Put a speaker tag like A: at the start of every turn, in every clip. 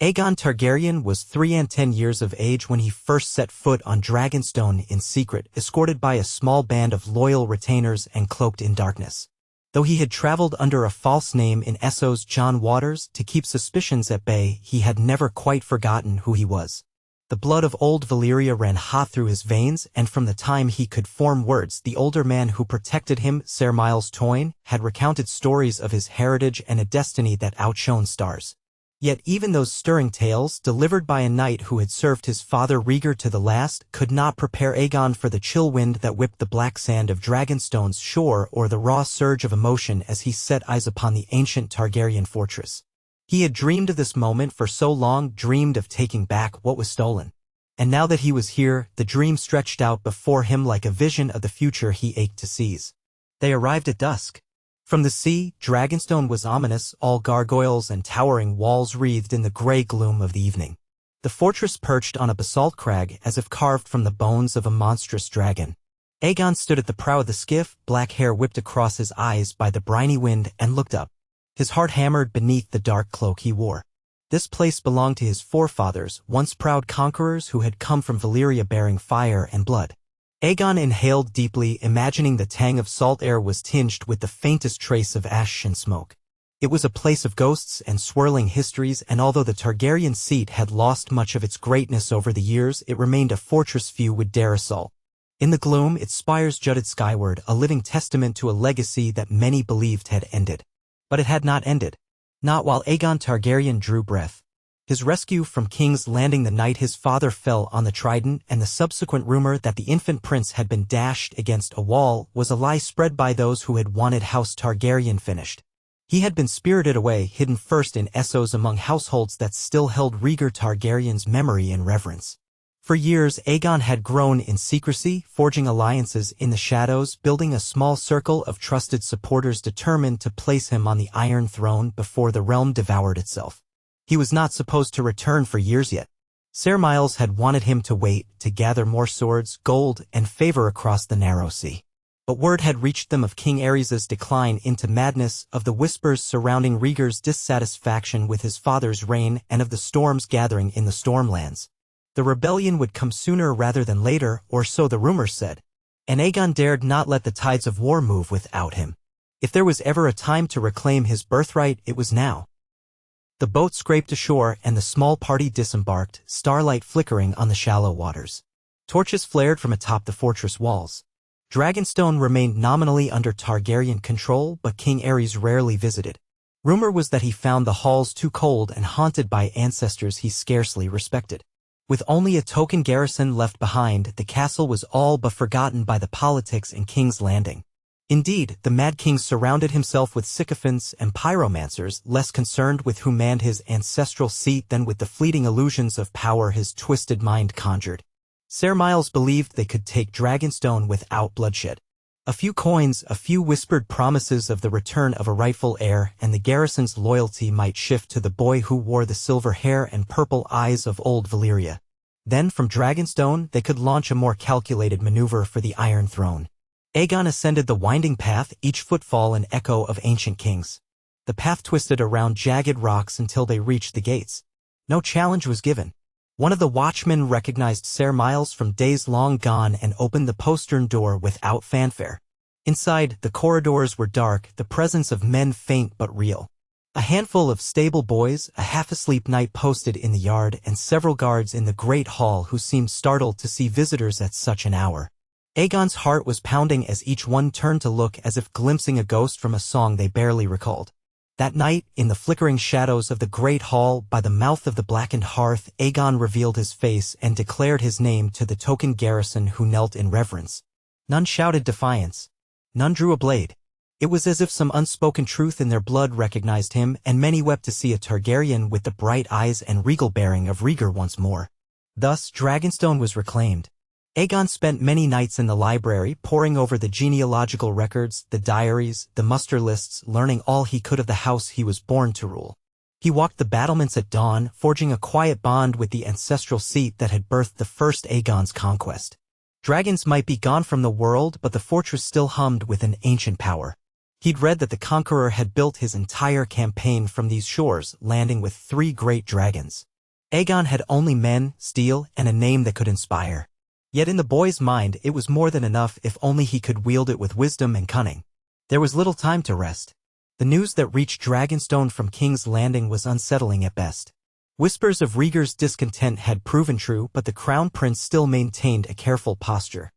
A: Aegon Targaryen was 310 years of age when he first set foot on Dragonstone in secret, escorted by a small band of loyal retainers and cloaked in darkness. Though he had traveled under a false name in Esso's John Waters to keep suspicions at bay, he had never quite forgotten who he was. The blood of old Valyria ran hot through his veins, and from the time he could form words, the older man who protected him, Ser Miles Toyne, had recounted stories of his heritage and a destiny that outshone stars. Yet even those stirring tales, delivered by a knight who had served his father Rhaegar to the last, could not prepare Aegon for the chill wind that whipped the black sand of Dragonstone's shore or the raw surge of emotion as he set eyes upon the ancient Targaryen fortress. He had dreamed of this moment for so long, dreamed of taking back what was stolen. And now that he was here, the dream stretched out before him like a vision of the future he ached to seize. They arrived at dusk. From the sea, Dragonstone was ominous, all gargoyles and towering walls wreathed in the gray gloom of the evening. The fortress perched on a basalt crag as if carved from the bones of a monstrous dragon. Aegon stood at the prow of the skiff, black hair whipped across his eyes by the briny wind, and looked up. His heart hammered beneath the dark cloak he wore. This place belonged to his forefathers, once proud conquerors who had come from Valyria bearing fire and blood. Aegon inhaled deeply, imagining the tang of salt air was tinged with the faintest trace of ash and smoke. It was a place of ghosts and swirling histories, and although the Targaryen seat had lost much of its greatness over the years, it remained a fortress few would dare assault. In the gloom, its spires jutted skyward, a living testament to a legacy that many believed had ended. But it had not ended. Not while Aegon Targaryen drew breath. His rescue from King's Landing the night his father fell on the Trident, and the subsequent rumor that the infant prince had been dashed against a wall, was a lie spread by those who had wanted House Targaryen finished. He had been spirited away, hidden first in Essos among households that still held Rhaegar Targaryen's memory in reverence. For years Aegon had grown in secrecy, forging alliances in the shadows, building a small circle of trusted supporters determined to place him on the Iron Throne before the realm devoured itself. He was not supposed to return for years yet. Ser Miles had wanted him to wait, to gather more swords, gold, and favor across the narrow sea. But word had reached them of King Aerys's decline into madness, of the whispers surrounding Rhaegar's dissatisfaction with his father's reign, and of the storms gathering in the Stormlands. The rebellion would come sooner rather than later, or so the rumors said. And Aegon dared not let the tides of war move without him. If there was ever a time to reclaim his birthright, it was now. The boat scraped ashore and the small party disembarked, starlight flickering on the shallow waters. Torches flared from atop the fortress walls. Dragonstone remained nominally under Targaryen control, but King Aerys rarely visited. Rumor was that he found the halls too cold and haunted by ancestors he scarcely respected. With only a token garrison left behind, the castle was all but forgotten by the politics in King's Landing. Indeed, the Mad King surrounded himself with sycophants and pyromancers, less concerned with who manned his ancestral seat than with the fleeting illusions of power his twisted mind conjured. Ser Miles believed they could take Dragonstone without bloodshed. A few coins, a few whispered promises of the return of a rightful heir, and the garrison's loyalty might shift to the boy who wore the silver hair and purple eyes of old Valyria. Then, from Dragonstone, they could launch a more calculated maneuver for the Iron Throne. Aegon ascended the winding path, each footfall an echo of ancient kings. The path twisted around jagged rocks until they reached the gates. No challenge was given. One of the watchmen recognized Ser Miles from days long gone and opened the postern door without fanfare. Inside, the corridors were dark, the presence of men faint but real. A handful of stable boys, a half-asleep knight posted in the yard, and several guards in the great hall who seemed startled to see visitors at such an hour. Aegon's heart was pounding as each one turned to look, as if glimpsing a ghost from a song they barely recalled. That night, in the flickering shadows of the great hall, by the mouth of the blackened hearth, Aegon revealed his face and declared his name to the token garrison who knelt in reverence. None shouted defiance. None drew a blade. It was as if some unspoken truth in their blood recognized him, and many wept to see a Targaryen with the bright eyes and regal bearing of Rhaegar once more. Thus, Dragonstone was reclaimed. Aegon spent many nights in the library, poring over the genealogical records, the diaries, the muster lists, learning all he could of the house he was born to rule. He walked the battlements at dawn, forging a quiet bond with the ancestral seat that had birthed the first Aegon's conquest. Dragons might be gone from the world, but the fortress still hummed with an ancient power. He'd read that the conqueror had built his entire campaign from these shores, landing with 3 great dragons. Aegon had only men, steel, and a name that could inspire. Yet in the boy's mind it was more than enough if only he could wield it with wisdom and cunning. There was little time to rest. The news that reached Dragonstone from King's Landing was unsettling at best. Whispers of Rhaegar's discontent had proven true, but the Crown Prince still maintained a careful posture.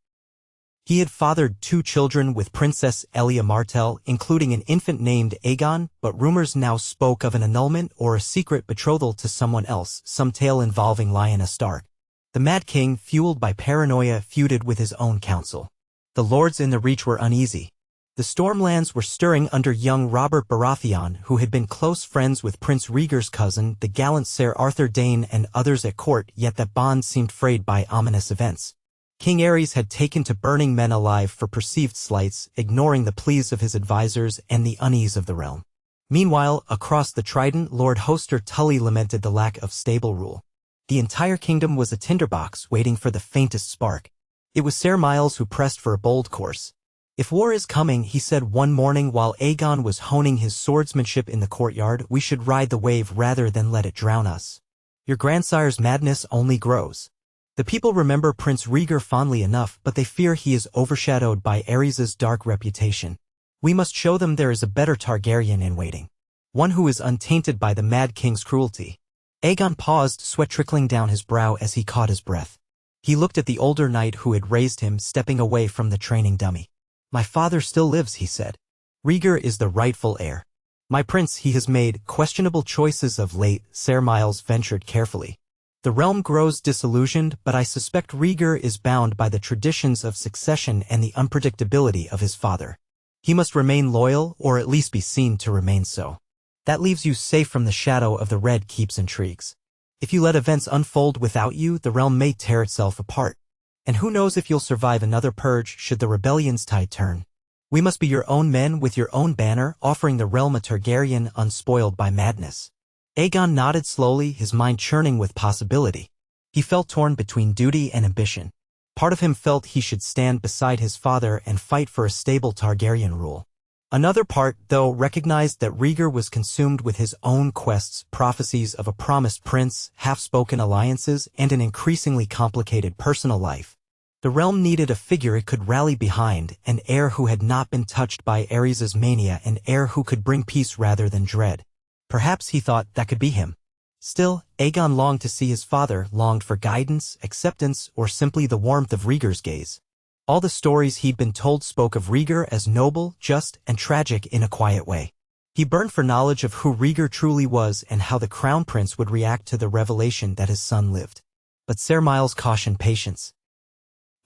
A: He had fathered 2 children with Princess Elia Martell, including an infant named Aegon, but rumors now spoke of an annulment or a secret betrothal to someone else, some tale involving Lyanna Stark. The Mad King, fueled by paranoia, feuded with his own council. The lords in the Reach were uneasy. The Stormlands were stirring under young Robert Baratheon, who had been close friends with Prince Rhaegar's cousin, the gallant Sir Arthur Dayne, and others at court, yet that bond seemed frayed by ominous events. King Aerys had taken to burning men alive for perceived slights, ignoring the pleas of his advisors and the unease of the realm. Meanwhile, across the Trident, Lord Hoster Tully lamented the lack of stable rule. The entire kingdom was a tinderbox waiting for the faintest spark. It was Ser Miles who pressed for a bold course. "If war is coming," he said one morning while Aegon was honing his swordsmanship in the courtyard, "we should ride the wave rather than let it drown us. Your grandsire's madness only grows." The people remember Prince Rhaegar fondly enough, but they fear he is overshadowed by Aerys's dark reputation. "We must show them there is a better Targaryen in waiting. One who is untainted by the Mad King's cruelty." Aegon paused, sweat trickling down his brow as he caught his breath. He looked at the older knight who had raised him, stepping away from the training dummy. "My father still lives," he said. "Rhaegar is the rightful heir." "My prince, he has made questionable choices of late," Ser Miles ventured carefully. "The realm grows disillusioned, but I suspect Rhaegar is bound by the traditions of succession and the unpredictability of his father. He must remain loyal, or at least be seen to remain so. That leaves you safe from the shadow of the Red Keep's intrigues. If you let events unfold without you, the realm may tear itself apart. And who knows if you'll survive another purge should the rebellion's tide turn. We must be your own men with your own banner, offering the realm a Targaryen unspoiled by madness." Aegon nodded slowly, his mind churning with possibility. He felt torn between duty and ambition. Part of him felt he should stand beside his father and fight for a stable Targaryen rule. Another part, though, recognized that Rhaegar was consumed with his own quests, prophecies of a promised prince, half-spoken alliances, and an increasingly complicated personal life. The realm needed a figure it could rally behind, an heir who had not been touched by Aerys's mania, an heir who could bring peace rather than dread. Perhaps, he thought, that could be him. Still, Aegon longed to see his father, longed for guidance, acceptance, or simply the warmth of Rhaegar's gaze. All the stories he'd been told spoke of Rhaegar as noble, just, and tragic in a quiet way. He burned for knowledge of who Rhaegar truly was and how the Crown Prince would react to the revelation that his son lived. But Ser Miles cautioned patience.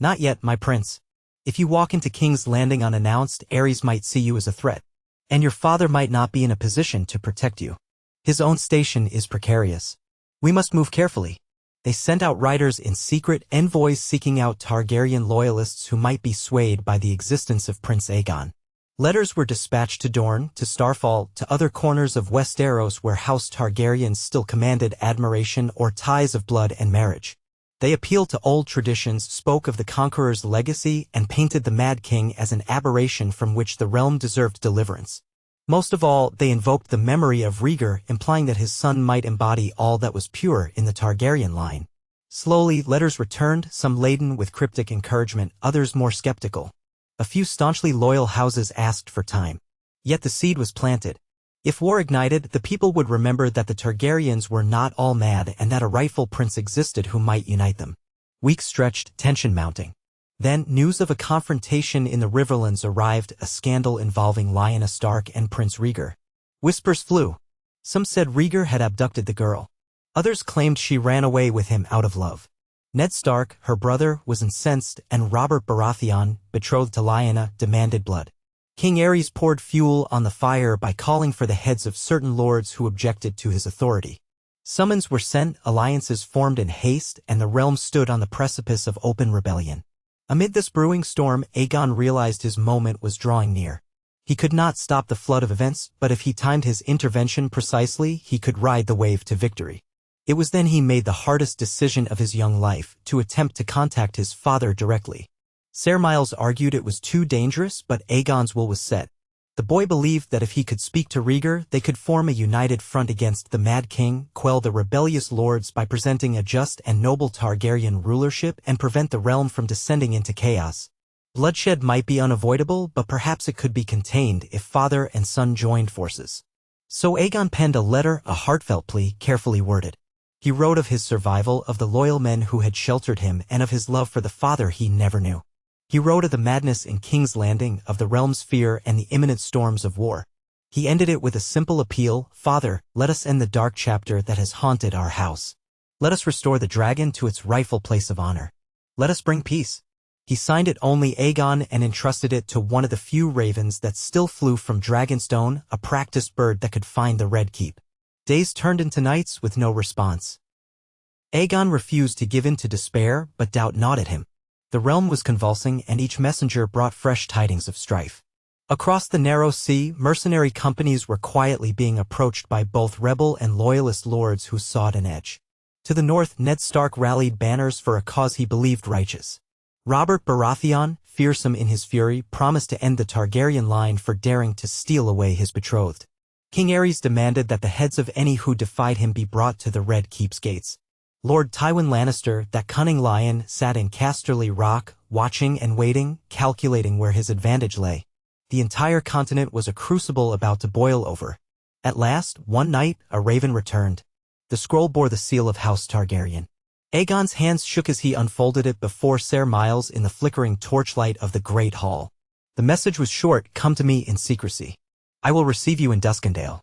A: "Not yet, my prince. If you walk into King's Landing unannounced, Aerys might see you as a threat. And your father might not be in a position to protect you. His own station is precarious. We must move carefully." They sent out riders in secret, envoys seeking out Targaryen loyalists who might be swayed by the existence of Prince Aegon. Letters were dispatched to Dorne, to Starfall, to other corners of Westeros where House Targaryen still commanded admiration or ties of blood and marriage. They appealed to old traditions, spoke of the conqueror's legacy, and painted the Mad King as an aberration from which the realm deserved deliverance. Most of all, they invoked the memory of Rhaegar, implying that his son might embody all that was pure in the Targaryen line. Slowly, letters returned, some laden with cryptic encouragement, others more skeptical. A few staunchly loyal houses asked for time. Yet the seed was planted. If war ignited, the people would remember that the Targaryens were not all mad and that a rightful prince existed who might unite them. Weeks stretched, tension mounting. Then, news of a confrontation in the Riverlands arrived, a scandal involving Lyanna Stark and Prince Rhaegar. Whispers flew. Some said Rhaegar had abducted the girl. Others claimed she ran away with him out of love. Ned Stark, her brother, was incensed, and Robert Baratheon, betrothed to Lyanna, demanded blood. King Aerys poured fuel on the fire by calling for the heads of certain lords who objected to his authority. Summons were sent, alliances formed in haste, and the realm stood on the precipice of open rebellion. Amid this brewing storm, Aegon realized his moment was drawing near. He could not stop the flood of events, but if he timed his intervention precisely, he could ride the wave to victory. It was then he made the hardest decision of his young life, to attempt to contact his father directly. Ser Miles argued it was too dangerous, but Aegon's will was set. The boy believed that if he could speak to Rhaegar, they could form a united front against the Mad King, quell the rebellious lords by presenting a just and noble Targaryen rulership, and prevent the realm from descending into chaos. Bloodshed might be unavoidable, but perhaps it could be contained if father and son joined forces. So Aegon penned a letter, a heartfelt plea, carefully worded. He wrote of his survival, of the loyal men who had sheltered him, and of his love for the father he never knew. He wrote of the madness in King's Landing, of the realm's fear and the imminent storms of war. He ended it with a simple appeal: Father, let us end the dark chapter that has haunted our house. Let us restore the dragon to its rightful place of honor. Let us bring peace. He signed it only Aegon and entrusted it to one of the few ravens that still flew from Dragonstone, a practiced bird that could find the Red Keep. Days turned into nights with no response. Aegon refused to give in to despair, but doubt gnawed at him. The realm was convulsing, and each messenger brought fresh tidings of strife. Across the narrow sea, mercenary companies were quietly being approached by both rebel and loyalist lords who sought an edge. To the north, Ned Stark rallied banners for a cause he believed righteous. Robert Baratheon, fearsome in his fury, promised to end the Targaryen line for daring to steal away his betrothed. King Aerys demanded that the heads of any who defied him be brought to the Red Keep's gates. Lord Tywin Lannister, that cunning lion, sat in Casterly Rock, watching and waiting, calculating where his advantage lay. The entire continent was a crucible about to boil over. At last, one night, a raven returned. The scroll bore the seal of House Targaryen. Aegon's hands shook as he unfolded it before Ser Miles in the flickering torchlight of the Great Hall. The message was short: come to me in secrecy. I will receive you in Duskendale.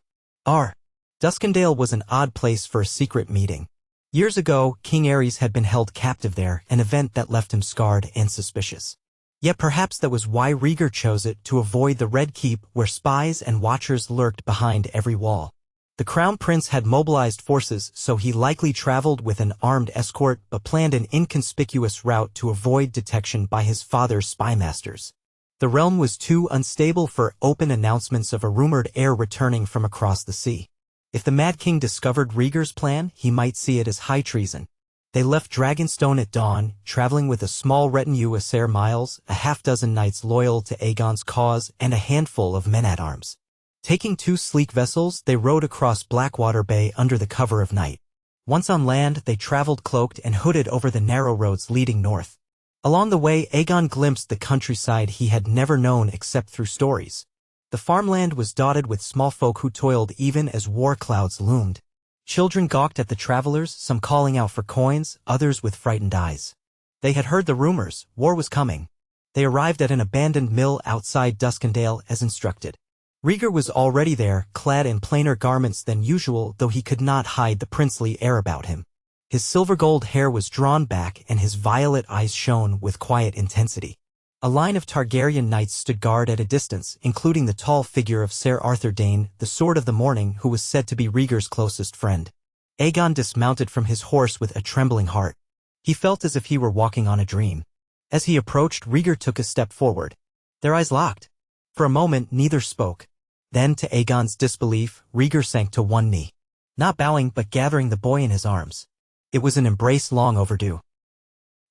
A: Duskendale was an odd place for a secret meeting. Years ago, King Aerys had been held captive there, an event that left him scarred and suspicious. Yet perhaps that was why Rhaegar chose it, to avoid the Red Keep, where spies and watchers lurked behind every wall. The Crown Prince had mobilized forces, so he likely traveled with an armed escort, but planned an inconspicuous route to avoid detection by his father's spymasters. The realm was too unstable for open announcements of a rumored heir returning from across the sea. If the Mad King discovered Rhaegar's plan, he might see it as high treason. They left Dragonstone at dawn, traveling with a small retinue of Ser Miles, a half-dozen knights loyal to Aegon's cause, and a handful of men-at-arms. Taking 2 sleek vessels, they rowed across Blackwater Bay under the cover of night. Once on land, they traveled cloaked and hooded over the narrow roads leading north. Along the way, Aegon glimpsed the countryside he had never known except through stories. The farmland was dotted with small folk who toiled even as war clouds loomed. Children gawked at the travelers, some calling out for coins, others with frightened eyes. They had heard the rumors: war was coming. They arrived at an abandoned mill outside Duskendale as instructed. Rhaegar was already there, clad in plainer garments than usual, though he could not hide the princely air about him. His silver-gold hair was drawn back, and his violet eyes shone with quiet intensity. A line of Targaryen knights stood guard at a distance, including the tall figure of Ser Arthur Dayne, the Sword of the Morning, who was said to be Rhaegar's closest friend. Aegon dismounted from his horse with a trembling heart. He felt as if he were walking on a dream. As he approached, Rhaegar took a step forward. Their eyes locked. For a moment, neither spoke. Then, to Aegon's disbelief, Rhaegar sank to one knee. Not bowing, but gathering the boy in his arms. It was an embrace long overdue.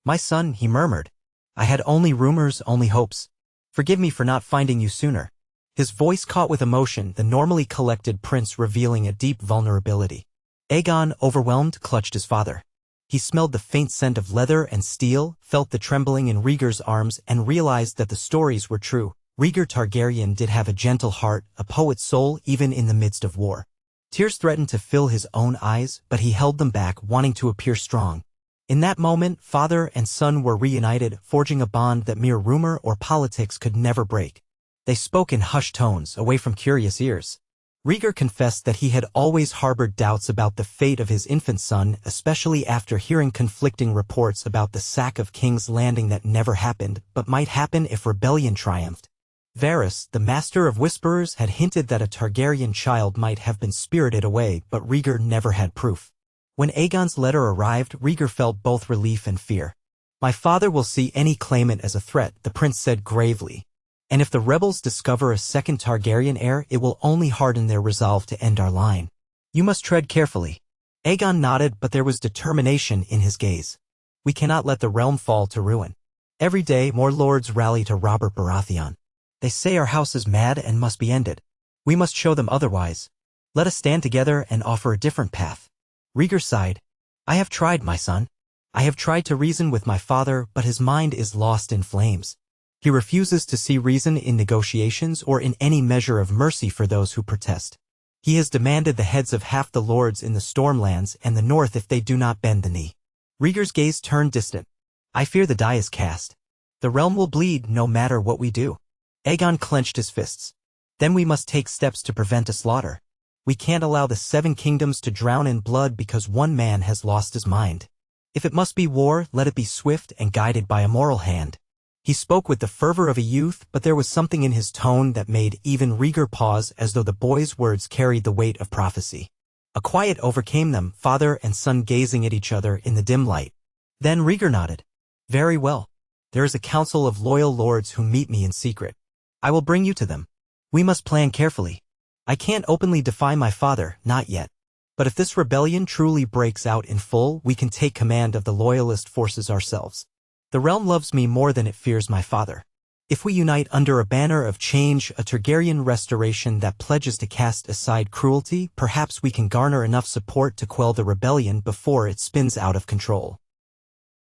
A: "My son," he murmured. "I had only rumors, only hopes. Forgive me for not finding you sooner." His voice caught with emotion, the normally collected prince revealing a deep vulnerability. Aegon, overwhelmed, clutched his father. He smelled the faint scent of leather and steel, felt the trembling in Rhaegar's arms, and realized that the stories were true. Rhaegar Targaryen did have a gentle heart, a poet's soul, even in the midst of war. Tears threatened to fill his own eyes, but he held them back, wanting to appear strong. In that moment, father and son were reunited, forging a bond that mere rumor or politics could never break. They spoke in hushed tones, away from curious ears. Rhaegar confessed that he had always harbored doubts about the fate of his infant son, especially after hearing conflicting reports about the sack of King's Landing that never happened, but might happen if rebellion triumphed. Varys, the master of whisperers, had hinted that a Targaryen child might have been spirited away, but Rhaegar never had proof. When Aegon's letter arrived, Rhaegar felt both relief and fear. "My father will see any claimant as a threat," the prince said gravely. "And if the rebels discover a second Targaryen heir, it will only harden their resolve to end our line. You must tread carefully." Aegon nodded, but there was determination in his gaze. "We cannot let the realm fall to ruin." Every day, more lords rally to Robert Baratheon. They say our house is mad and must be ended. We must show them otherwise. Let us stand together and offer a different path." Rhaegar sighed. "I have tried, my son. I have tried to reason with my father, but his mind is lost in flames. He refuses to see reason in negotiations or in any measure of mercy for those who protest. He has demanded the heads of half the lords in the Stormlands and the North if they do not bend the knee." Rhaegar's gaze turned distant. "I fear the die is cast. The realm will bleed no matter what we do." Aegon clenched his fists. "Then we must take steps to prevent a slaughter. We can't allow the 7 kingdoms to drown in blood because one man has lost his mind. If it must be war, let it be swift and guided by a moral hand." He spoke with the fervor of a youth, but there was something in his tone that made even Rhaegar pause, as though the boy's words carried the weight of prophecy. A quiet overcame them, father and son gazing at each other in the dim light. Then Rhaegar nodded. "Very well. There is a council of loyal lords who meet me in secret. I will bring you to them. We must plan carefully. I can't openly defy my father, not yet. But if this rebellion truly breaks out in full, we can take command of the loyalist forces ourselves. The realm loves me more than it fears my father. If we unite under a banner of change, a Targaryen restoration that pledges to cast aside cruelty, perhaps we can garner enough support to quell the rebellion before it spins out of control."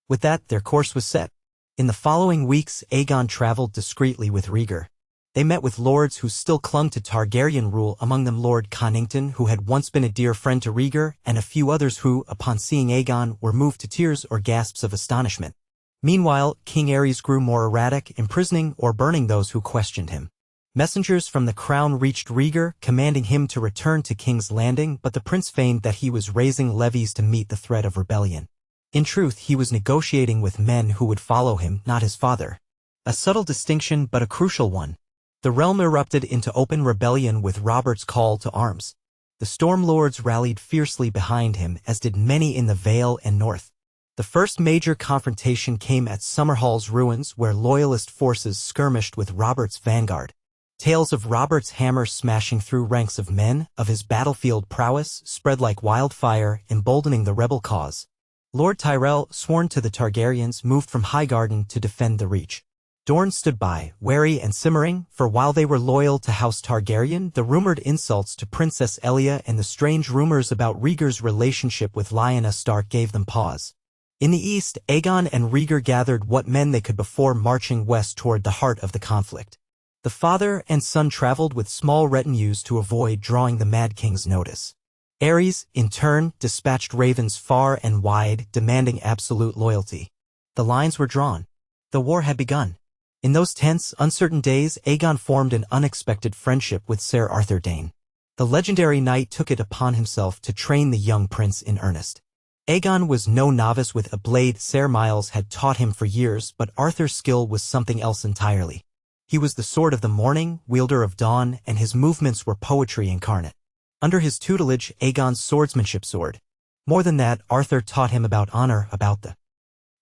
A: With that, their course was set. In the following weeks, Aegon traveled discreetly with Rhaegar. They met with lords who still clung to Targaryen rule, among them Lord Connington, who had once been a dear friend to Rhaegar, and a few others who, upon seeing Aegon, were moved to tears or gasps of astonishment. Meanwhile, King Aerys grew more erratic, imprisoning or burning those who questioned him. Messengers from the crown reached Rhaegar, commanding him to return to King's Landing, but the prince feigned that he was raising levies to meet the threat of rebellion. In truth, he was negotiating with men who would follow him, not his father. A subtle distinction, but a crucial one. The realm erupted into open rebellion with Robert's call to arms. The Storm Lords rallied fiercely behind him, as did many in the Vale and North. The first major confrontation came at Summerhall's ruins, where loyalist forces skirmished with Robert's vanguard. Tales of Robert's hammer smashing through ranks of men, of his battlefield prowess, spread like wildfire, emboldening the rebel cause. Lord Tyrell, sworn to the Targaryens, moved from Highgarden to defend the Reach. Dorne stood by, wary and simmering, for while they were loyal to House Targaryen, the rumored insults to Princess Elia and the strange rumors about Rhaegar's relationship with Lyanna Stark gave them pause. In the east, Aegon and Rhaegar gathered what men they could before marching west toward the heart of the conflict. The father and son traveled with small retinues to avoid drawing the Mad King's notice. Aerys, in turn, dispatched ravens far and wide, demanding absolute loyalty. The lines were drawn. The war had begun. In those tense, uncertain days, Aegon formed an unexpected friendship with Ser Arthur Dayne. The legendary knight took it upon himself to train the young prince in earnest. Aegon was no novice with a blade. Ser Miles had taught him for years, but Arthur's skill was something else entirely. He was the sword of the morning, wielder of dawn, and his movements were poetry incarnate. Under his tutelage, Aegon's swordsmanship soared. More than that, Arthur taught him about honor, about the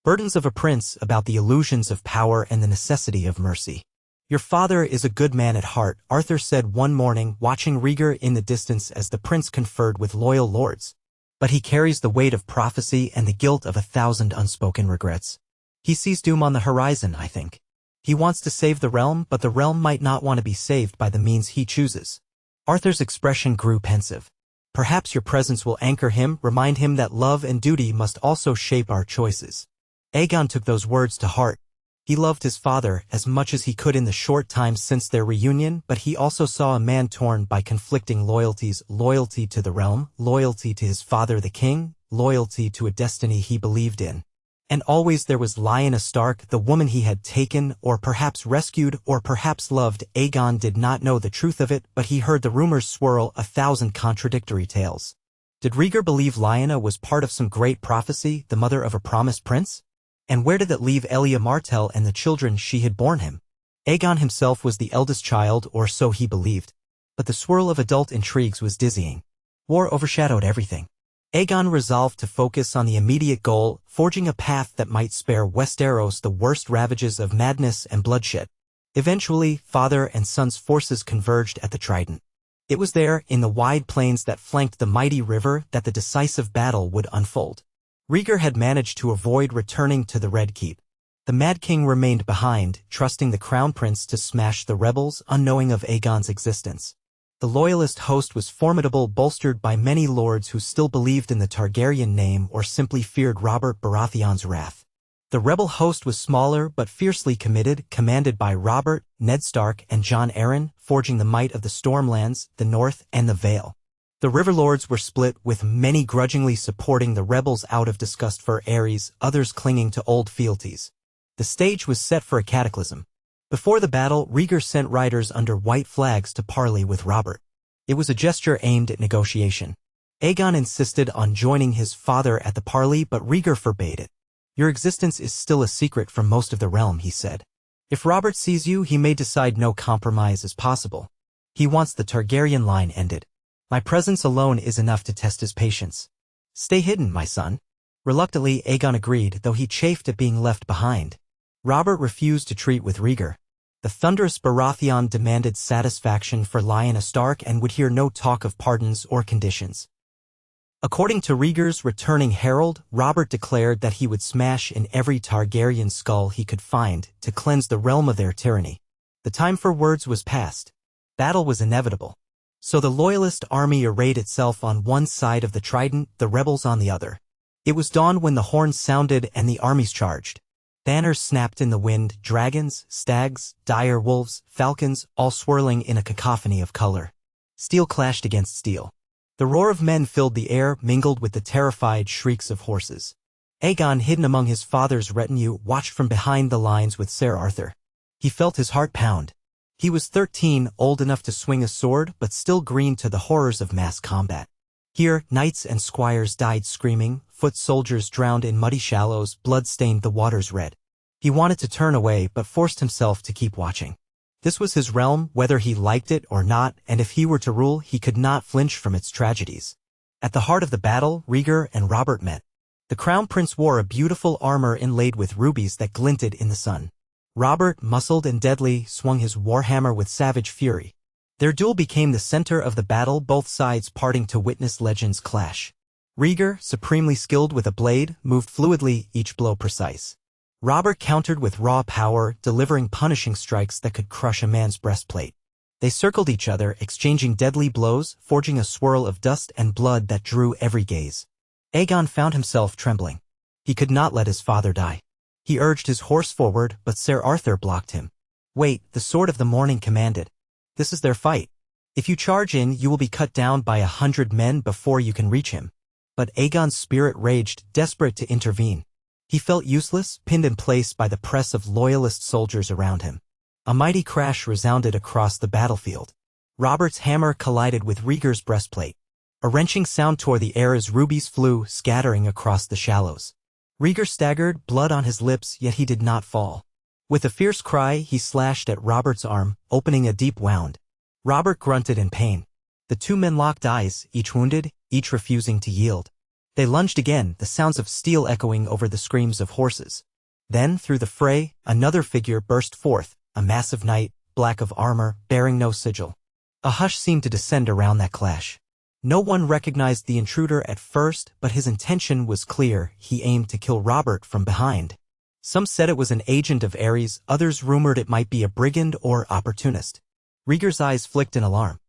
A: burdens of a prince, about the illusions of power and the necessity of mercy. "Your father is a good man at heart," Arthur said one morning, watching Rhaegar in the distance as the prince conferred with loyal lords. "But he carries the weight of prophecy and the guilt of 1,000 unspoken regrets. He sees doom on the horizon, I think. He wants to save the realm, but the realm might not want to be saved by the means he chooses." Arthur's expression grew pensive. "Perhaps your presence will anchor him, remind him that love and duty must also shape our choices." Aegon took those words to heart. He loved his father as much as he could in the short time since their reunion, but he also saw a man torn by conflicting loyalties: loyalty to the realm, loyalty to his father the king, loyalty to a destiny he believed in. And always there was Lyanna Stark, the woman he had taken, or perhaps rescued, or perhaps loved. Aegon did not know the truth of it, but he heard the rumors swirl, 1,000 contradictory tales. Did Rhaegar believe Lyanna was part of some great prophecy, the mother of a promised prince? And where did that leave Elia Martell and the children she had borne him? Aegon himself was the eldest child, or so he believed. But the swirl of adult intrigues was dizzying. War overshadowed everything. Aegon resolved to focus on the immediate goal, forging a path that might spare Westeros the worst ravages of madness and bloodshed. Eventually, father and son's forces converged at the Trident. It was there, in the wide plains that flanked the mighty river, that the decisive battle would unfold. Rhaegar had managed to avoid returning to the Red Keep. The Mad King remained behind, trusting the Crown Prince to smash the rebels, unknowing of Aegon's existence. The Loyalist host was formidable, bolstered by many lords who still believed in the Targaryen name or simply feared Robert Baratheon's wrath. The rebel host was smaller but fiercely committed, commanded by Robert, Ned Stark, and Jon Arryn, forging the might of the Stormlands, the North, and the Vale. The Riverlords were split, with many grudgingly supporting the rebels out of disgust for Aerys, others clinging to old fealties. The stage was set for a cataclysm. Before the battle, Rhaegar sent riders under white flags to parley with Robert. It was a gesture aimed at negotiation. Aegon insisted on joining his father at the parley, but Rhaegar forbade it. "Your existence is still a secret from most of the realm," he said. "If Robert sees you, he may decide no compromise is possible. He wants the Targaryen line ended. My presence alone is enough to test his patience. Stay hidden, my son." Reluctantly, Aegon agreed, though he chafed at being left behind. Robert refused to treat with Rhaegar. The thunderous Baratheon demanded satisfaction for Lyanna Stark and would hear no talk of pardons or conditions. According to Rhaegar's returning herald, Robert declared that he would smash in every Targaryen skull he could find to cleanse the realm of their tyranny. The time for words was past. Battle was inevitable. So the Loyalist army arrayed itself on one side of the Trident, the rebels on the other. It was dawn when the horns sounded and the armies charged. Banners snapped in the wind, dragons, stags, dire wolves, falcons, all swirling in a cacophony of color. Steel clashed against steel. The roar of men filled the air, mingled with the terrified shrieks of horses. Aegon, hidden among his father's retinue, watched from behind the lines with Ser Arthur. He felt his heart pound. He was 13, old enough to swing a sword, but still green to the horrors of mass combat. Here, knights and squires died screaming, foot soldiers drowned in muddy shallows, blood stained the waters red. He wanted to turn away, but forced himself to keep watching. This was his realm, whether he liked it or not, and if he were to rule, he could not flinch from its tragedies. At the heart of the battle, Rhaegar and Robert met. The Crown Prince wore a beautiful armor inlaid with rubies that glinted in the sun. Robert, muscled and deadly, swung his warhammer with savage fury. Their duel became the center of the battle, both sides parting to witness legends clash. Rhaegar, supremely skilled with a blade, moved fluidly, each blow precise. Robert countered with raw power, delivering punishing strikes that could crush a man's breastplate. They circled each other, exchanging deadly blows, forging a swirl of dust and blood that drew every gaze. Aegon found himself trembling. He could not let his father die. He urged his horse forward, but Ser Arthur blocked him. "Wait," the Sword of the Morning commanded. "This is their fight. If you charge in, you will be cut down by 100 men before you can reach him." But Aegon's spirit raged, desperate to intervene. He felt useless, pinned in place by the press of Loyalist soldiers around him. A mighty crash resounded across the battlefield. Robert's hammer collided with Rhaegar's breastplate. A wrenching sound tore the air as rubies flew, scattering across the shallows. Rhaegar staggered, blood on his lips, yet he did not fall. With a fierce cry, he slashed at Robert's arm, opening a deep wound. Robert grunted in pain. The two men locked eyes, each wounded, each refusing to yield. They lunged again, the sounds of steel echoing over the screams of horses. Then, through the fray, another figure burst forth, a massive knight, black of armor, bearing no sigil. A hush seemed to descend around that clash. No one recognized the intruder at first, but his intention was clear. He aimed to kill Robert from behind. Some said it was an agent of Aerys, others rumored it might be a brigand or opportunist. Rhaegar's eyes flicked in alarm.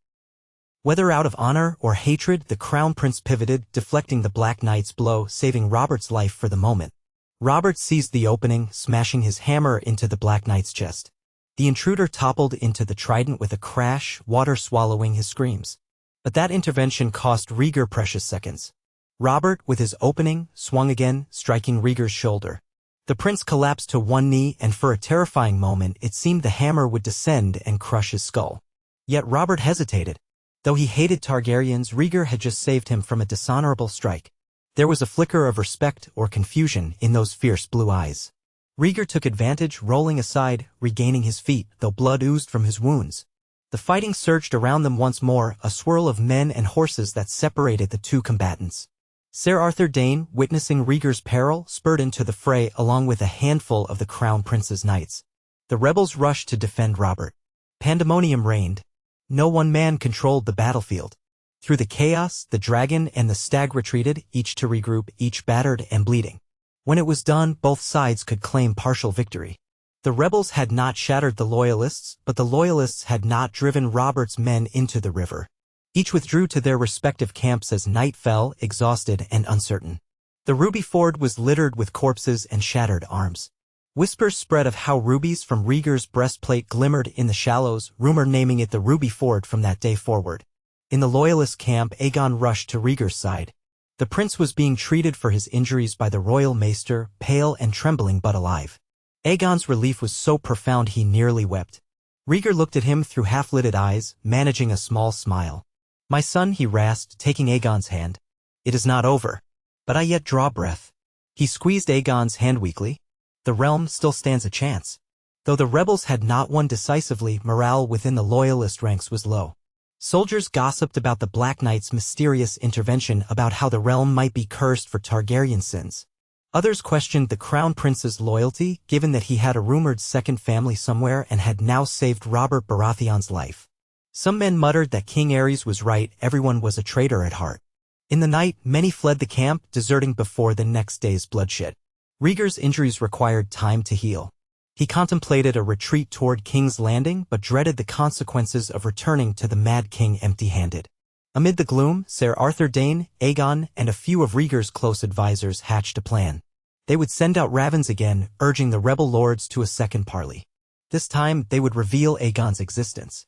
A: Whether out of honor or hatred, the Crown Prince pivoted, deflecting the Black Knight's blow, saving Robert's life for the moment. Robert seized the opening, smashing his hammer into the Black Knight's chest. The intruder toppled into the Trident with a crash, water swallowing his screams. But that intervention cost Rhaegar precious seconds. Robert, with his opening, swung again, striking Rhaegar's shoulder. The prince collapsed to one knee, and for a terrifying moment it seemed the hammer would descend and crush his skull. Yet Robert hesitated. Though he hated Targaryens, Rhaegar had just saved him from a dishonorable strike. There was a flicker of respect or confusion in those fierce blue eyes. Rhaegar took advantage, rolling aside, regaining his feet, though blood oozed from his wounds. The fighting surged around them once more, a swirl of men and horses that separated the two combatants. Ser Arthur Dayne, witnessing Rhaegar's peril, spurred into the fray along with a handful of the Crown Prince's knights. The rebels rushed to defend Robert. Pandemonium reigned. No one man controlled the battlefield. Through the chaos, the dragon and the stag retreated, each to regroup, each battered and bleeding. When it was done, both sides could claim partial victory. The rebels had not shattered the Loyalists, but the Loyalists had not driven Robert's men into the river. Each withdrew to their respective camps as night fell, exhausted and uncertain. The Ruby Ford was littered with corpses and shattered arms. Whispers spread of how rubies from Rhaegar's breastplate glimmered in the shallows, rumor naming it the Ruby Ford from that day forward. In the Loyalist camp, Aegon rushed to Rhaegar's side. The prince was being treated for his injuries by the royal maester, pale and trembling but alive. Aegon's relief was so profound he nearly wept. Rhaegar looked at him through half-lidded eyes, managing a small smile. "My son," he rasped, taking Aegon's hand. "It is not over. But I yet draw breath." He squeezed Aegon's hand weakly. "The realm still stands a chance." Though the rebels had not won decisively, morale within the Loyalist ranks was low. Soldiers gossiped about the Black Knight's mysterious intervention, about how the realm might be cursed for Targaryen sins. Others questioned the Crown Prince's loyalty, given that he had a rumored second family somewhere and had now saved Robert Baratheon's life. Some men muttered that King Aerys was right, everyone was a traitor at heart. In the night, many fled the camp, deserting before the next day's bloodshed. Rhaegar's injuries required time to heal. He contemplated a retreat toward King's Landing, but dreaded the consequences of returning to the Mad King empty-handed. Amid the gloom, Ser Arthur Dayne, Aegon, and a few of Rhaegar's close advisors hatched a plan. They would send out ravens again, urging the rebel lords to a second parley. This time, they would reveal Aegon's existence.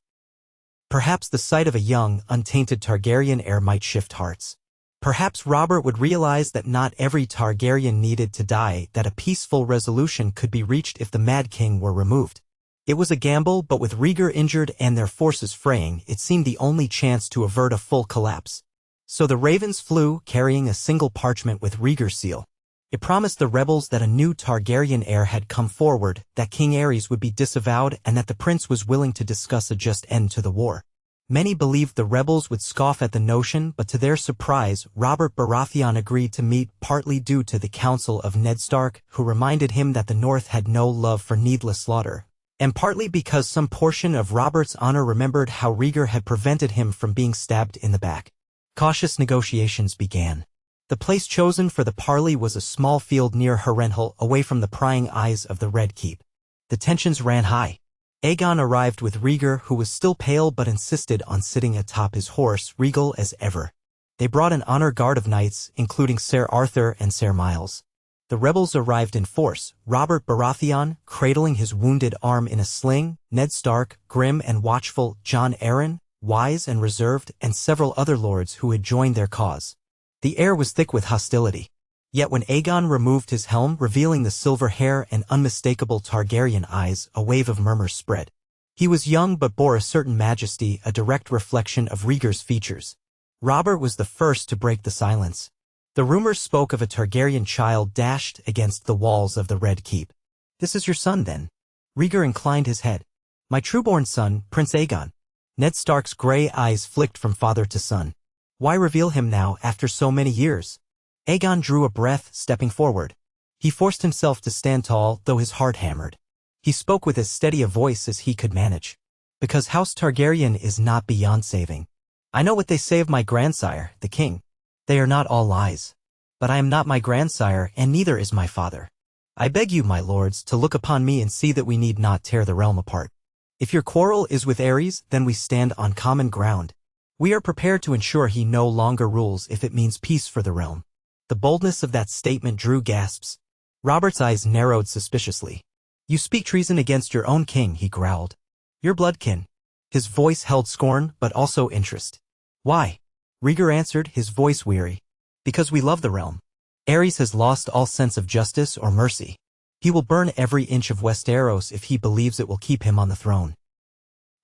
A: Perhaps the sight of a young, untainted Targaryen heir might shift hearts. Perhaps Robert would realize that not every Targaryen needed to die, that a peaceful resolution could be reached if the Mad King were removed. It was a gamble, but with Rhaegar injured and their forces fraying, it seemed the only chance to avert a full collapse. So the ravens flew, carrying a single parchment with Rhaegar's seal. It promised the rebels that a new Targaryen heir had come forward, that King Aerys would be disavowed, and that the prince was willing to discuss a just end to the war. Many believed the rebels would scoff at the notion, but to their surprise, Robert Baratheon agreed to meet, partly due to the counsel of Ned Stark, who reminded him that the North had no love for needless slaughter, and partly because some portion of Robert's honor remembered how Rhaegar had prevented him from being stabbed in the back. Cautious negotiations began. The place chosen for the parley was a small field near Harrenhal, away from the prying eyes of the Red Keep. The tensions ran high. Aegon arrived with Rhaegar, who was still pale but insisted on sitting atop his horse, regal as ever. They brought an honor guard of knights, including Ser Arthur and Ser Miles. The rebels arrived in force, Robert Baratheon, cradling his wounded arm in a sling, Ned Stark, grim and watchful, Jon Arryn, wise and reserved, and several other lords who had joined their cause. The air was thick with hostility. Yet when Aegon removed his helm, revealing the silver hair and unmistakable Targaryen eyes, a wave of murmurs spread. He was young but bore a certain majesty, a direct reflection of Rhaegar's features. Robert was the first to break the silence. The rumors spoke of a Targaryen child dashed against the walls of the Red Keep. "This is your son, then?" Rhaegar inclined his head. "My trueborn son, Prince Aegon." Ned Stark's gray eyes flicked from father to son. "Why reveal him now, after so many years?" Aegon drew a breath, stepping forward. He forced himself to stand tall, though his heart hammered. He spoke with as steady a voice as he could manage. "Because House Targaryen is not beyond saving. I know what they say of my grandsire, the king. They are not all lies. But I am not my grandsire, and neither is my father. I beg you, my lords, to look upon me and see that we need not tear the realm apart. If your quarrel is with Aerys, then we stand on common ground. We are prepared to ensure he no longer rules if it means peace for the realm." The boldness of that statement drew gasps. Robert's eyes narrowed suspiciously. "You speak treason against your own king," he growled. "Your bloodkin." His voice held scorn, but also interest. "Why?" Rhaegar answered, his voice weary. "Because we love the realm. Aerys has lost all sense of justice or mercy. He will burn every inch of Westeros if he believes it will keep him on the throne.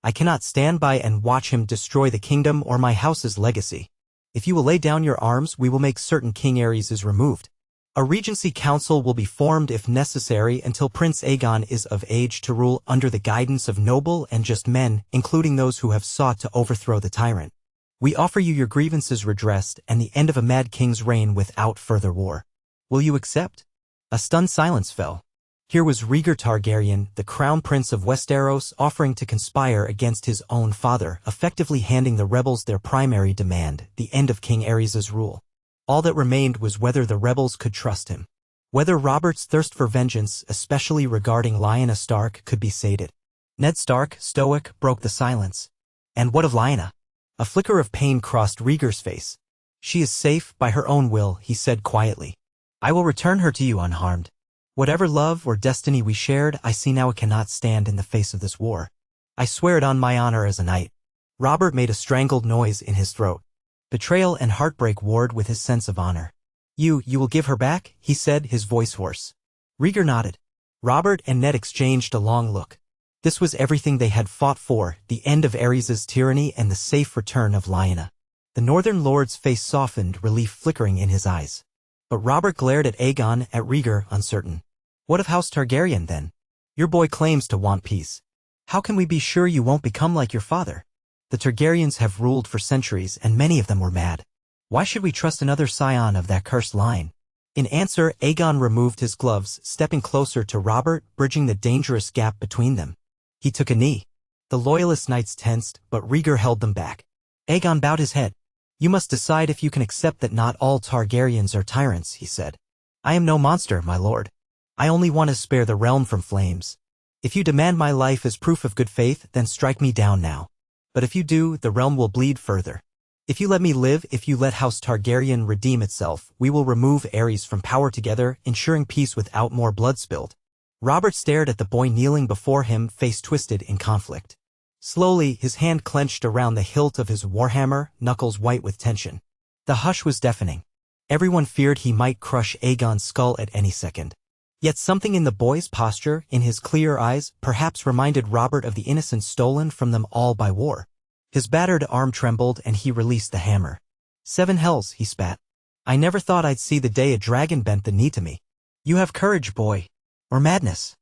A: I cannot stand by and watch him destroy the kingdom or my house's legacy. If you will lay down your arms, we will make certain King Aerys is removed. A regency council will be formed if necessary until Prince Aegon is of age to rule under the guidance of noble and just men, including those who have sought to overthrow the tyrant. We offer you your grievances redressed and the end of a Mad King's reign without further war. Will you accept?" A stunned silence fell. Here was Rhaegar Targaryen, the crown prince of Westeros, offering to conspire against his own father, effectively handing the rebels their primary demand, the end of King Aerys' rule. All that remained was whether the rebels could trust him. whether Robert's thirst for vengeance, especially regarding Lyanna Stark, could be sated. Ned Stark, stoic, broke the silence. And what of Lyanna? A flicker of pain crossed Rhaegar's face. She is safe by her own will, he said quietly. I will return her to you unharmed. Whatever love or destiny we shared, I see now it cannot stand in the face of this war. I swear it on my honor as a knight. Robert made a strangled noise in his throat. Betrayal and heartbreak warred with his sense of honor. You will give her back, he said, his voice hoarse. Rhaegar nodded. Robert and Ned exchanged a long look. This was everything they had fought for, the end of Aerys' tyranny and the safe return of Lyanna. The Northern Lord's face softened, relief flickering in his eyes. But Robert glared at Aegon, at Rhaegar, uncertain. What of House Targaryen, then? Your boy claims to want peace. How can we be sure you won't become like your father? The Targaryens have ruled for centuries, and many of them were mad. Why should we trust another scion of that cursed line? In answer, Aegon removed his gloves, stepping closer to Robert, bridging the dangerous gap between them. He took a knee. The Loyalist knights tensed, but Rhaegar held them back. Aegon bowed his head. You must decide if you can accept that not all Targaryens are tyrants, he said. I am no monster, my lord. I only want to spare the realm from flames. If you demand my life as proof of good faith, then strike me down now. But if you do, the realm will bleed further. If you let me live, if you let House Targaryen redeem itself, we will remove Aerys from power together, ensuring peace without more blood spilled. Robert stared at the boy kneeling before him, face twisted in conflict. Slowly, his hand clenched around the hilt of his warhammer, knuckles white with tension. The hush was deafening. Everyone feared he might crush Aegon's skull at any second. Yet something in the boy's posture, in his clear eyes, perhaps reminded Robert of the innocence stolen from them all by war. His battered arm trembled and he released the hammer. 7 hells, he spat. I never thought I'd see the day a dragon bent the knee to me. You have courage, boy. Or madness.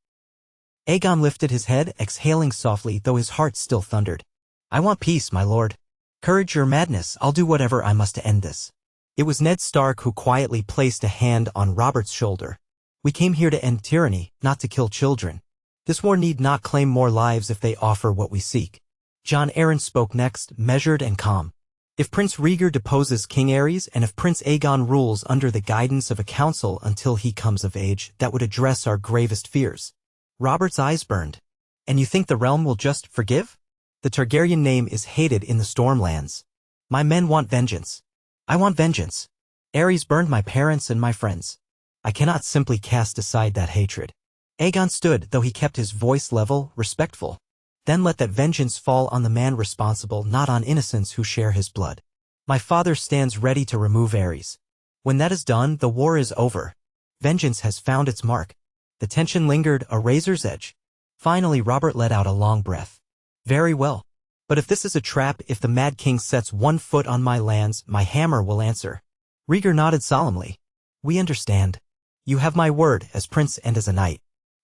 A: Aegon lifted his head, exhaling softly, though his heart still thundered. I want peace, my lord. Courage or madness, I'll do whatever I must to end this. It was Ned Stark who quietly placed a hand on Robert's shoulder. We came here to end tyranny, not to kill children. This war need not claim more lives if they offer what we seek. Jon Arryn spoke next, measured and calm. If Prince Rhaegar deposes King Aerys and if Prince Aegon rules under the guidance of a council until he comes of age, that would address our gravest fears. Robert's eyes burned. And you think the realm will just forgive? The Targaryen name is hated in the Stormlands. My men want vengeance. I want vengeance. Aerys burned my parents and my friends. I cannot simply cast aside that hatred. Aegon stood, though he kept his voice level, respectful. Then let that vengeance fall on the man responsible, not on innocents who share his blood. My father stands ready to remove Aerys. When that is done, the war is over. Vengeance has found its mark. The tension lingered, a razor's edge. Finally, Robert let out a long breath. Very well. But if this is a trap, if the Mad King sets one foot on my lands, my hammer will answer. Rhaegar nodded solemnly. We understand. You have my word, as prince and as a knight.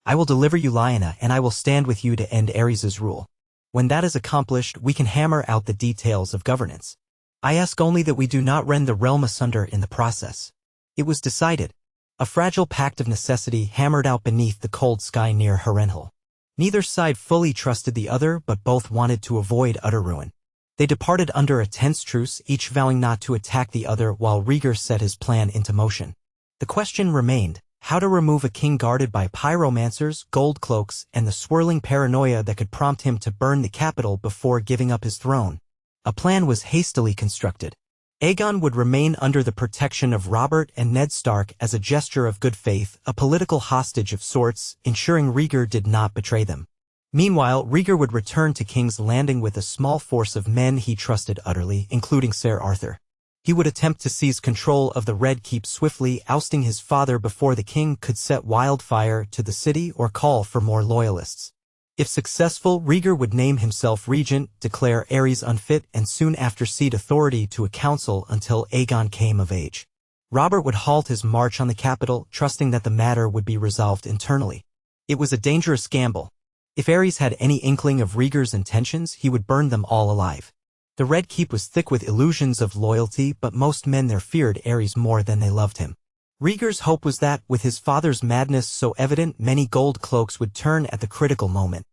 A: I will deliver you Lyanna, and I will stand with you to end Aerys' rule. When that is accomplished, we can hammer out the details of governance. I ask only that we do not rend the realm asunder in the process. It was decided. A fragile pact of necessity hammered out beneath the cold sky near Harrenhal. Neither side fully trusted the other, but both wanted to avoid utter ruin. They departed under a tense truce, each vowing not to attack the other while Rhaegar set his plan into motion. The question remained. How to remove a king guarded by pyromancers, gold cloaks, and the swirling paranoia that could prompt him to burn the capital before giving up his throne. A plan was hastily constructed. Aegon would remain under the protection of Robert and Ned Stark as a gesture of good faith, a political hostage of sorts, ensuring Rhaegar did not betray them. Meanwhile, Rhaegar would return to King's Landing with a small force of men he trusted utterly, including Ser Arthur. He would attempt to seize control of the Red Keep swiftly, ousting his father before the king could set wildfire to the city or call for more loyalists. If successful, Rhaegar would name himself regent, declare Aerys unfit, and soon after cede authority to a council until Aegon came of age. Robert would halt his march on the capital, trusting that the matter would be resolved internally. It was a dangerous gamble. If Aerys had any inkling of Rhaegar's intentions, he would burn them all alive. The Red Keep was thick with illusions of loyalty, but most men there feared Aerys more than they loved him. Rhaegar's hope was that, with his father's madness so evident, many gold cloaks would turn at the critical moment.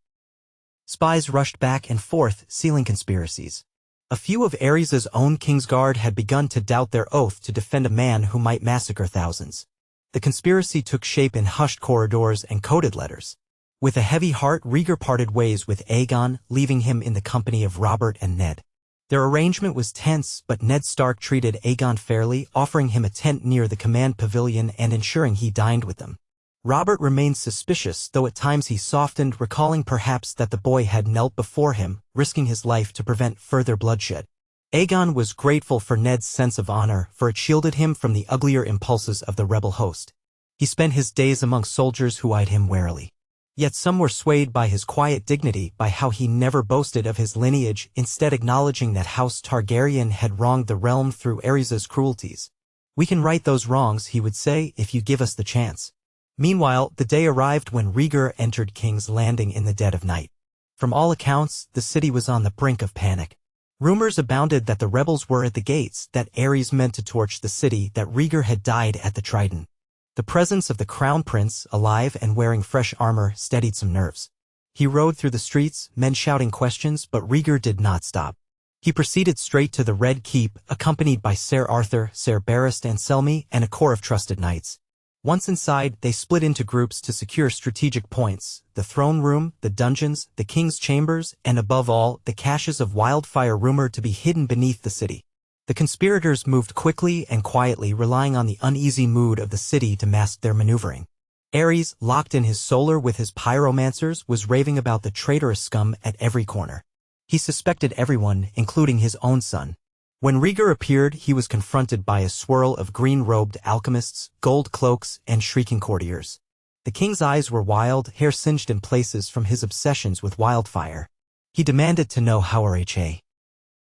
A: Spies rushed back and forth, sealing conspiracies. A few of Aerys' own Kingsguard had begun to doubt their oath to defend a man who might massacre thousands. The conspiracy took shape in hushed corridors and coded letters. With a heavy heart, Rhaegar parted ways with Aegon, leaving him in the company of Robert and Ned. Their arrangement was tense, but Ned Stark treated Aegon fairly, offering him a tent near the command pavilion and ensuring he dined with them. Robert remained suspicious, though at times he softened, recalling perhaps that the boy had knelt before him, risking his life to prevent further bloodshed. Aegon was grateful for Ned's sense of honor, for it shielded him from the uglier impulses of the rebel host. He spent his days among soldiers who eyed him warily. Yet some were swayed by his quiet dignity, by how he never boasted of his lineage, instead acknowledging that House Targaryen had wronged the realm through Aerys' cruelties. "We can right those wrongs," he would say, "if you give us the chance." Meanwhile, the day arrived when Rhaegar entered King's Landing in the dead of night. From all accounts, the city was on the brink of panic. Rumors abounded that the rebels were at the gates, that Aerys meant to torch the city, that Rhaegar had died at the Trident. The presence of the Crown Prince, alive and wearing fresh armor, steadied some nerves. He rode through the streets, men shouting questions, but Rhaegar did not stop. He proceeded straight to the Red Keep, accompanied by Ser Arthur, Ser Barristan Selmy, and a corps of trusted knights. Once inside, they split into groups to secure strategic points: the throne room, the dungeons, the king's chambers, and above all, the caches of wildfire rumored to be hidden beneath the city. The conspirators moved quickly and quietly, relying on the uneasy mood of the city to mask their maneuvering. Aerys, locked in his solar with his pyromancers, was raving about the traitorous scum at every corner. He suspected everyone, including his own son. When Rhaegar appeared, he was confronted by a swirl of green-robed alchemists, gold cloaks, and shrieking courtiers. The king's eyes were wild, hair singed in places from his obsessions with wildfire. He demanded to know how Rha.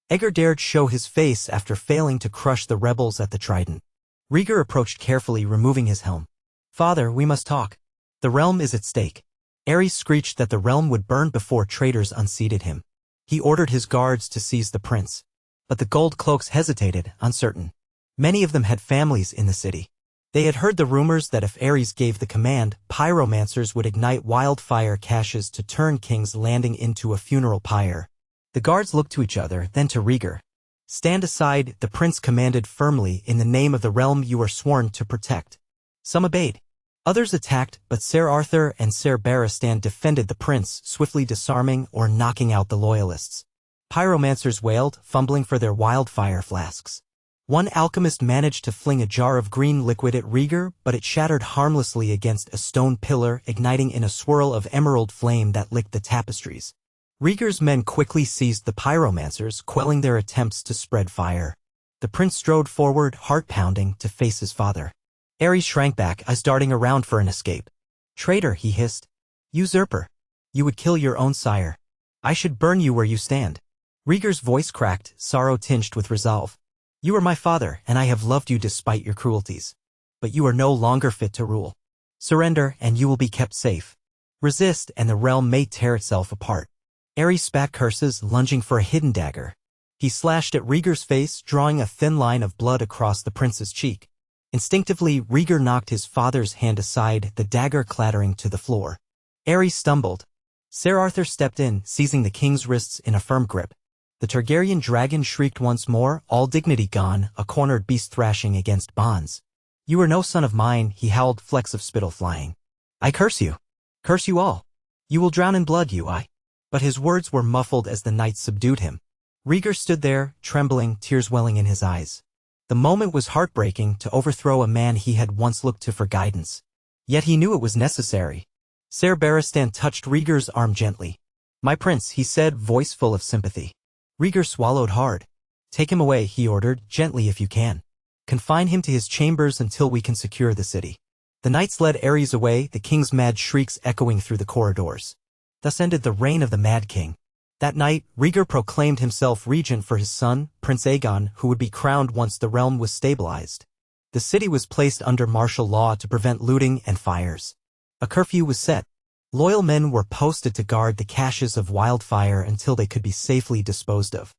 A: Aegon dared show his face after failing to crush the rebels at the Trident. Rhaegar approached carefully, removing his helm. "Father, we must talk. The realm is at stake." Aerys screeched that the realm would burn before traitors unseated him. He ordered his guards to seize the prince. But the gold cloaks hesitated, uncertain. Many of them had families in the city. They had heard the rumors that if Aerys gave the command, pyromancers would ignite wildfire caches to turn King's Landing into a funeral pyre. The guards looked to each other, then to Rhaegar. "Stand aside," the prince commanded firmly, "in the name of the realm you are sworn to protect." Some obeyed. Others attacked, but Ser Arthur and Ser Barristan defended the prince, swiftly disarming or knocking out the loyalists. Pyromancers wailed, fumbling for their wildfire flasks. One alchemist managed to fling a jar of green liquid at Rhaegar, but it shattered harmlessly against a stone pillar, igniting in a swirl of emerald flame that licked the tapestries. Rhaegar's men quickly seized the pyromancers, quelling their attempts to spread fire. The prince strode forward, heart-pounding, to face his father. Aerys shrank back, eyes darting around for an escape. "Traitor," he hissed. "Usurper. You would kill your own sire. I should burn you where you stand." Rhaegar's voice cracked, sorrow tinged with resolve. "You are my father, and I have loved you despite your cruelties. But you are no longer fit to rule. Surrender, and you will be kept safe. Resist, and the realm may tear itself apart." Aerys spat curses, lunging for a hidden dagger. He slashed at Rhaegar's face, drawing a thin line of blood across the prince's cheek. Instinctively, Rhaegar knocked his father's hand aside, the dagger clattering to the floor. Aerys stumbled. Ser Arthur stepped in, seizing the king's wrists in a firm grip. The Targaryen dragon shrieked once more, all dignity gone, a cornered beast thrashing against bonds. "You are no son of mine," he howled, flecks of spittle flying. "I curse you. Curse you all. You will drown in blood, But his words were muffled as the knights subdued him. Rhaegar stood there, trembling, tears welling in his eyes. The moment was heartbreaking, to overthrow a man he had once looked to for guidance. Yet he knew it was necessary. Ser Barristan touched Rhaegar's arm gently. "My prince," he said, voice full of sympathy. Rhaegar swallowed hard. "Take him away," he ordered, "gently if you can. Confine him to his chambers until we can secure the city." The knights led Aerys away, the king's mad shrieks echoing through the corridors. Thus ended the reign of the Mad King. That night, Rhaegar proclaimed himself regent for his son, Prince Aegon, who would be crowned once the realm was stabilized. The city was placed under martial law to prevent looting and fires. A curfew was set. Loyal men were posted to guard the caches of wildfire until they could be safely disposed of.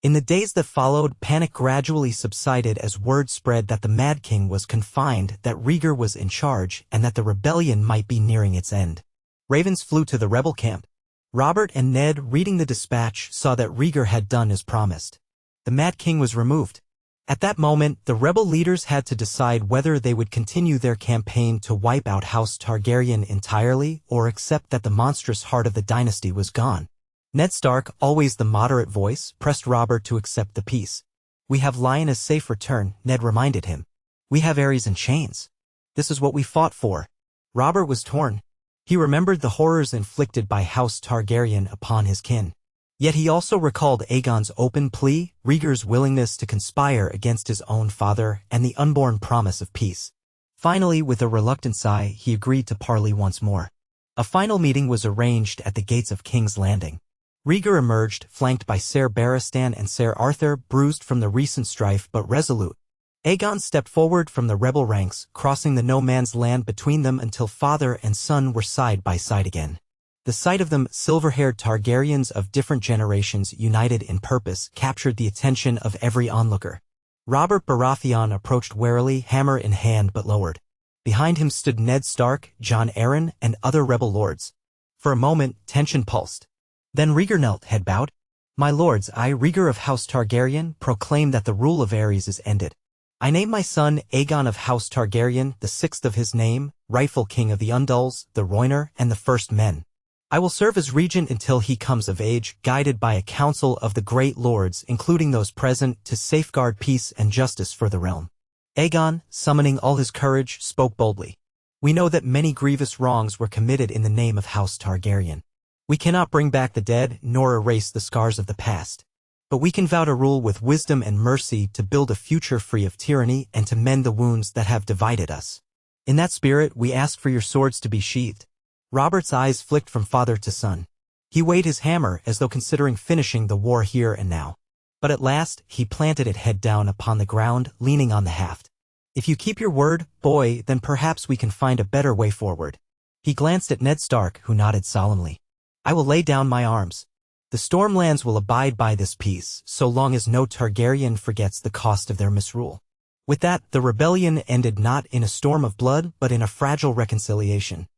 A: In the days that followed, panic gradually subsided as word spread that the Mad King was confined, that Rhaegar was in charge, and that the rebellion might be nearing its end. Ravens flew to the rebel camp. Robert and Ned, reading the dispatch, saw that Rhaegar had done as promised. The Mad King was removed. At that moment, the rebel leaders had to decide whether they would continue their campaign to wipe out House Targaryen entirely or accept that the monstrous heart of the dynasty was gone. Ned Stark, always the moderate voice, pressed Robert to accept the peace. "We have Lyanna's safe return," Ned reminded him. "We have Aerys in chains. This is what we fought for." Robert was torn. He remembered the horrors inflicted by House Targaryen upon his kin. Yet he also recalled Aegon's open plea, Rhaegar's willingness to conspire against his own father, and the unborn promise of peace. Finally, with a reluctant sigh, he agreed to parley once more. A final meeting was arranged at the gates of King's Landing. Rhaegar emerged, flanked by Ser Barristan and Ser Arthur, bruised from the recent strife but resolute. Aegon stepped forward from the rebel ranks, crossing the no-man's land between them until father and son were side by side again. The sight of them, silver-haired Targaryens of different generations united in purpose, captured the attention of every onlooker. Robert Baratheon approached warily, hammer in hand but lowered. Behind him stood Ned Stark, Jon Arryn, and other rebel lords. For a moment, tension pulsed. Then Rhaegar knelt, head bowed. "My lords, I, Rhaegar of House Targaryen, proclaim that the rule of Aerys is ended. I name my son Aegon of House Targaryen, the sixth of his name, rightful king of the Undulls, the Rhoynar, and the First Men. I will serve as regent until he comes of age, guided by a council of the great lords, including those present, to safeguard peace and justice for the realm." Aegon, summoning all his courage, spoke boldly. "We know that many grievous wrongs were committed in the name of House Targaryen. We cannot bring back the dead, nor erase the scars of the past. But we can vow to rule with wisdom and mercy, to build a future free of tyranny and to mend the wounds that have divided us. In that spirit, we ask for your swords to be sheathed." Robert's eyes flicked from father to son. He weighed his hammer as though considering finishing the war here and now. But at last, he planted it head down upon the ground, leaning on the haft. "If you keep your word, boy, then perhaps we can find a better way forward." He glanced at Ned Stark, who nodded solemnly. "I will lay down my arms. The Stormlands will abide by this peace, so long as no Targaryen forgets the cost of their misrule." With that, the rebellion ended not in a storm of blood, but in a fragile reconciliation.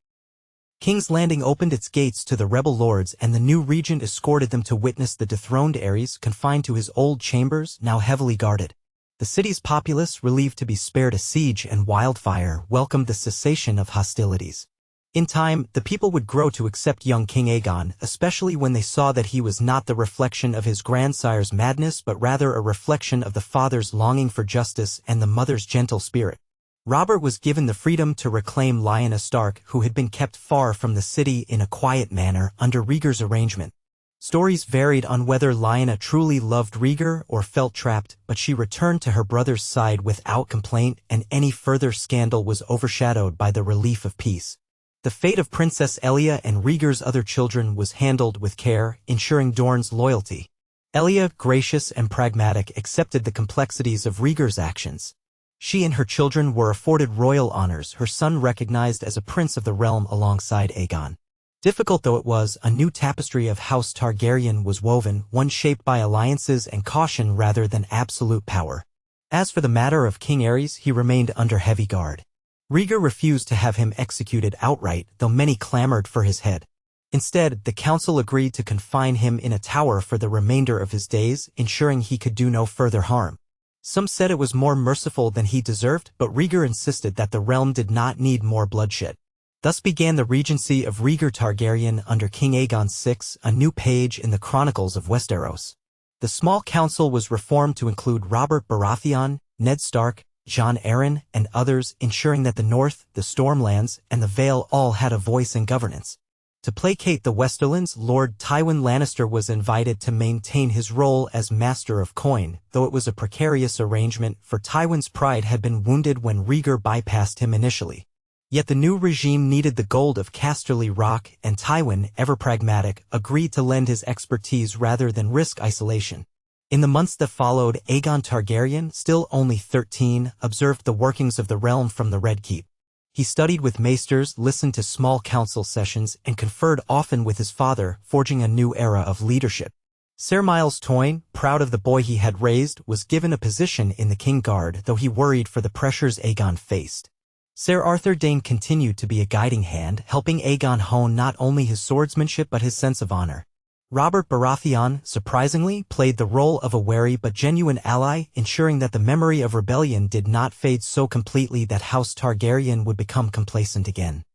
A: King's Landing opened its gates to the rebel lords, and the new regent escorted them to witness the dethroned Aerys confined to his old chambers, now heavily guarded. The city's populace, relieved to be spared a siege and wildfire, welcomed the cessation of hostilities. In time, the people would grow to accept young King Aegon, especially when they saw that he was not the reflection of his grandsire's madness but rather a reflection of the father's longing for justice and the mother's gentle spirit. Robert was given the freedom to reclaim Lyanna Stark, who had been kept far from the city in a quiet manner under Rhaegar's arrangement. Stories varied on whether Lyanna truly loved Rhaegar or felt trapped, but she returned to her brother's side without complaint, and any further scandal was overshadowed by the relief of peace. The fate of Princess Elia and Rhaegar's other children was handled with care, ensuring Dorne's loyalty. Elia, gracious and pragmatic, accepted the complexities of Rhaegar's actions. She and her children were afforded royal honors, her son recognized as a prince of the realm alongside Aegon. Difficult though it was, a new tapestry of House Targaryen was woven, one shaped by alliances and caution rather than absolute power. As for the matter of King Aerys, he remained under heavy guard. Rhaegar refused to have him executed outright, though many clamored for his head. Instead, the council agreed to confine him in a tower for the remainder of his days, ensuring he could do no further harm. Some said it was more merciful than he deserved, but Rhaegar insisted that the realm did not need more bloodshed. Thus began the regency of Rhaegar Targaryen under King Aegon VI, a new page in the chronicles of Westeros. The small council was reformed to include Robert Baratheon, Ned Stark, Jon Arryn, and others, ensuring that the North, the Stormlands, and the Vale all had a voice in governance. To placate the Westerlands, Lord Tywin Lannister was invited to maintain his role as Master of Coin, though it was a precarious arrangement, for Tywin's pride had been wounded when Rhaegar bypassed him initially. Yet the new regime needed the gold of Casterly Rock, and Tywin, ever pragmatic, agreed to lend his expertise rather than risk isolation. In the months that followed, Aegon Targaryen, still only 13, observed the workings of the realm from the Red Keep. He studied with maesters, listened to small council sessions, and conferred often with his father, forging a new era of leadership. Ser Miles Toyne, proud of the boy he had raised, was given a position in the King Guard, though he worried for the pressures Aegon faced. Ser Arthur Dayne continued to be a guiding hand, helping Aegon hone not only his swordsmanship but his sense of honor. Robert Baratheon, surprisingly, played the role of a wary but genuine ally, ensuring that the memory of rebellion did not fade so completely that House Targaryen would become complacent again.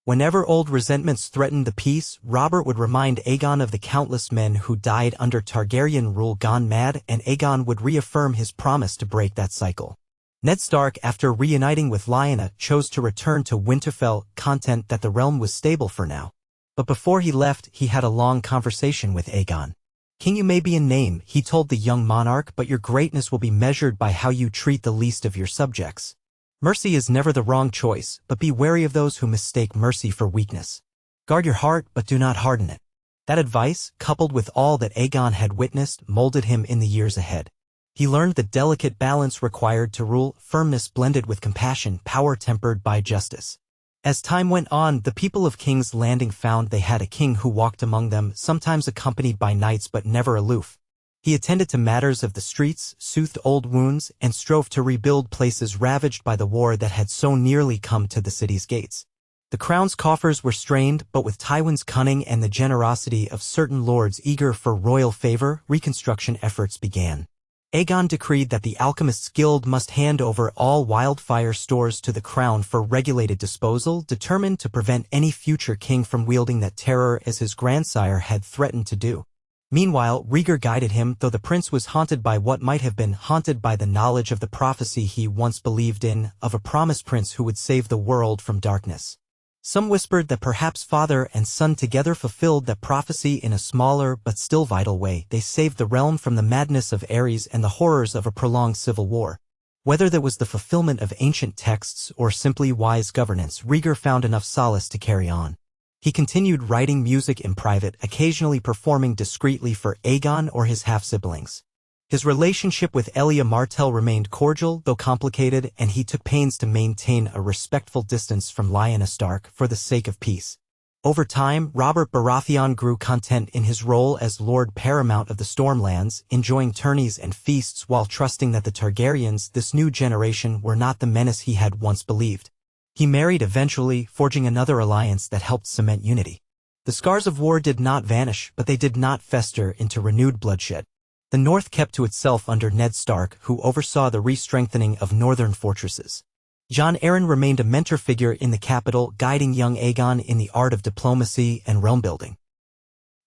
A: Whenever old resentments threatened the peace, Robert would remind Aegon of the countless men who died under Targaryen rule gone mad, and Aegon would reaffirm his promise to break that cycle. Ned Stark, after reuniting with Lyanna, chose to return to Winterfell, content that the realm was stable for now. But before he left, he had a long conversation with Aegon. "King, you may be in name," he told the young monarch, "but your greatness will be measured by how you treat the least of your subjects. Mercy is never the wrong choice, but be wary of those who mistake mercy for weakness. Guard your heart, but do not harden it." That advice, coupled with all that Aegon had witnessed, molded him in the years ahead. He learned the delicate balance required to rule, firmness blended with compassion, power tempered by justice. As time went on, the people of King's Landing found they had a king who walked among them, sometimes accompanied by knights but never aloof. He attended to matters of the streets, soothed old wounds, and strove to rebuild places ravaged by the war that had so nearly come to the city's gates. The crown's coffers were strained, but with Tywin's cunning and the generosity of certain lords eager for royal favor, reconstruction efforts began. Aegon decreed that the Alchemists' Guild must hand over all wildfire stores to the crown for regulated disposal, determined to prevent any future king from wielding that terror as his grandsire had threatened to do. Meanwhile, Rhaegar guided him, though the prince was haunted by what might have been haunted by the knowledge of the prophecy he once believed in, of a promised prince who would save the world from darkness. Some whispered that perhaps father and son together fulfilled that prophecy in a smaller but still vital way. They saved the realm from the madness of Ares and the horrors of a prolonged civil war. Whether that was the fulfillment of ancient texts or simply wise governance, Rhaegar found enough solace to carry on. He continued writing music in private, occasionally performing discreetly for Aegon or his half-siblings. His relationship with Elia Martell remained cordial, though complicated, and he took pains to maintain a respectful distance from Lyanna Stark for the sake of peace. Over time, Robert Baratheon grew content in his role as Lord Paramount of the Stormlands, enjoying tourneys and feasts while trusting that the Targaryens, this new generation, were not the menace he had once believed. He married eventually, forging another alliance that helped cement unity. The scars of war did not vanish, but they did not fester into renewed bloodshed. The North kept to itself under Ned Stark, who oversaw the re-strengthening of northern fortresses. Jon Arryn remained a mentor figure in the capital, guiding young Aegon in the art of diplomacy and realm-building.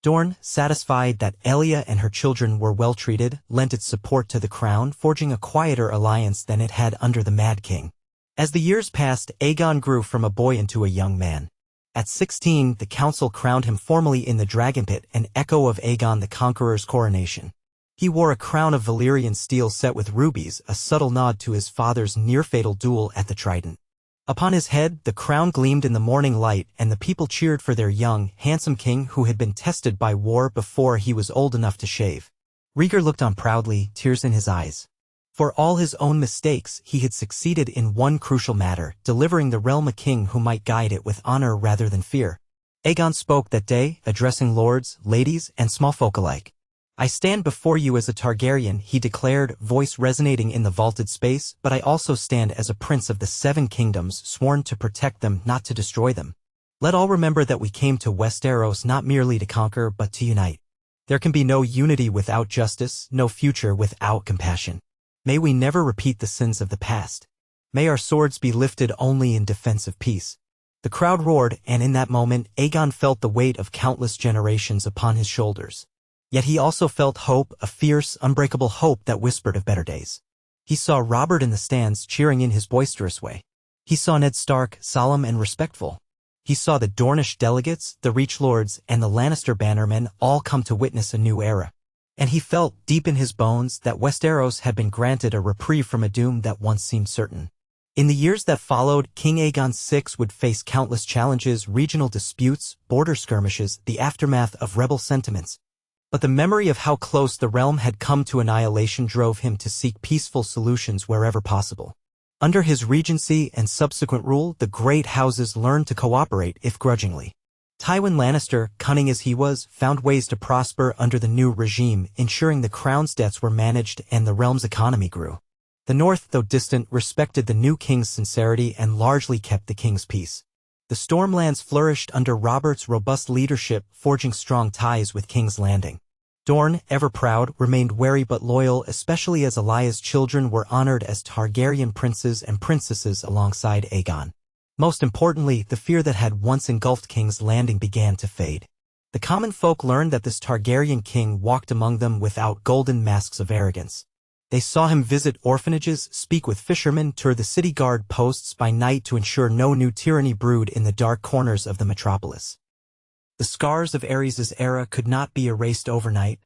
A: Dorne, satisfied that Elia and her children were well treated, lent its support to the crown, forging a quieter alliance than it had under the Mad King. As the years passed, Aegon grew from a boy into a young man. At 16, the council crowned him formally in the Dragon Pit, an echo of Aegon the Conqueror's coronation. He wore a crown of Valyrian steel set with rubies, a subtle nod to his father's near-fatal duel at the Trident. Upon his head, the crown gleamed in the morning light, and the people cheered for their young, handsome king who had been tested by war before he was old enough to shave. Rhaegar looked on proudly, tears in his eyes. For all his own mistakes, he had succeeded in one crucial matter, delivering the realm a king who might guide it with honor rather than fear. Aegon spoke that day, addressing lords, ladies, and small folk alike. "I stand before you as a Targaryen," he declared, voice resonating in the vaulted space, "but I also stand as a prince of the Seven Kingdoms, sworn to protect them, not to destroy them. Let all remember that we came to Westeros not merely to conquer, but to unite. There can be no unity without justice, no future without compassion. May we never repeat the sins of the past. May our swords be lifted only in defense of peace." The crowd roared, and in that moment, Aegon felt the weight of countless generations upon his shoulders. Yet he also felt hope, a fierce, unbreakable hope that whispered of better days. He saw Robert in the stands cheering in his boisterous way. He saw Ned Stark, solemn and respectful. He saw the Dornish delegates, the Reach Lords, and the Lannister bannermen all come to witness a new era. And he felt, deep in his bones, that Westeros had been granted a reprieve from a doom that once seemed certain. In the years that followed, King Aegon VI would face countless challenges, regional disputes, border skirmishes, the aftermath of rebel sentiments. But the memory of how close the realm had come to annihilation drove him to seek peaceful solutions wherever possible. Under his regency and subsequent rule, the great houses learned to cooperate, if grudgingly. Tywin Lannister, cunning as he was, found ways to prosper under the new regime, ensuring the crown's debts were managed and the realm's economy grew. The North, though distant, respected the new king's sincerity and largely kept the king's peace. The Stormlands flourished under Robert's robust leadership, forging strong ties with King's Landing. Dorne, ever proud, remained wary but loyal, especially as Elaya's children were honored as Targaryen princes and princesses alongside Aegon. Most importantly, the fear that had once engulfed King's Landing began to fade. The common folk learned that this Targaryen king walked among them without golden masks of arrogance. They saw him visit orphanages, speak with fishermen, tour the city guard posts by night to ensure no new tyranny brewed in the dark corners of the metropolis. The scars of Aerys' era could not be erased overnight,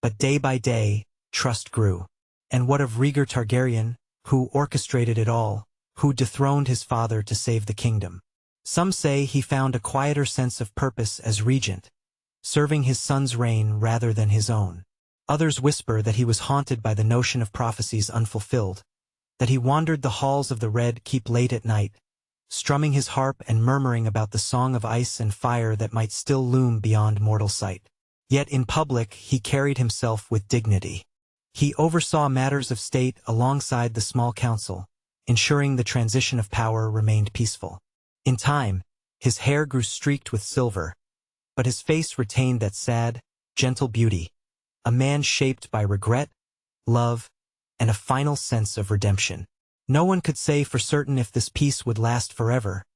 A: but day by day, trust grew. And what of Rhaegar Targaryen, who orchestrated it all, who dethroned his father to save the kingdom? Some say he found a quieter sense of purpose as regent, serving his son's reign rather than his own. Others whisper that he was haunted by the notion of prophecies unfulfilled, that he wandered the halls of the Red Keep late at night, strumming his harp and murmuring about the song of ice and fire that might still loom beyond mortal sight. Yet in public he carried himself with dignity. He oversaw matters of state alongside the small council, ensuring the transition of power remained peaceful. In time, his hair grew streaked with silver, but his face retained that sad, gentle beauty, a man shaped by regret, love, and a final sense of redemption. No one could say for certain if this peace would last forever,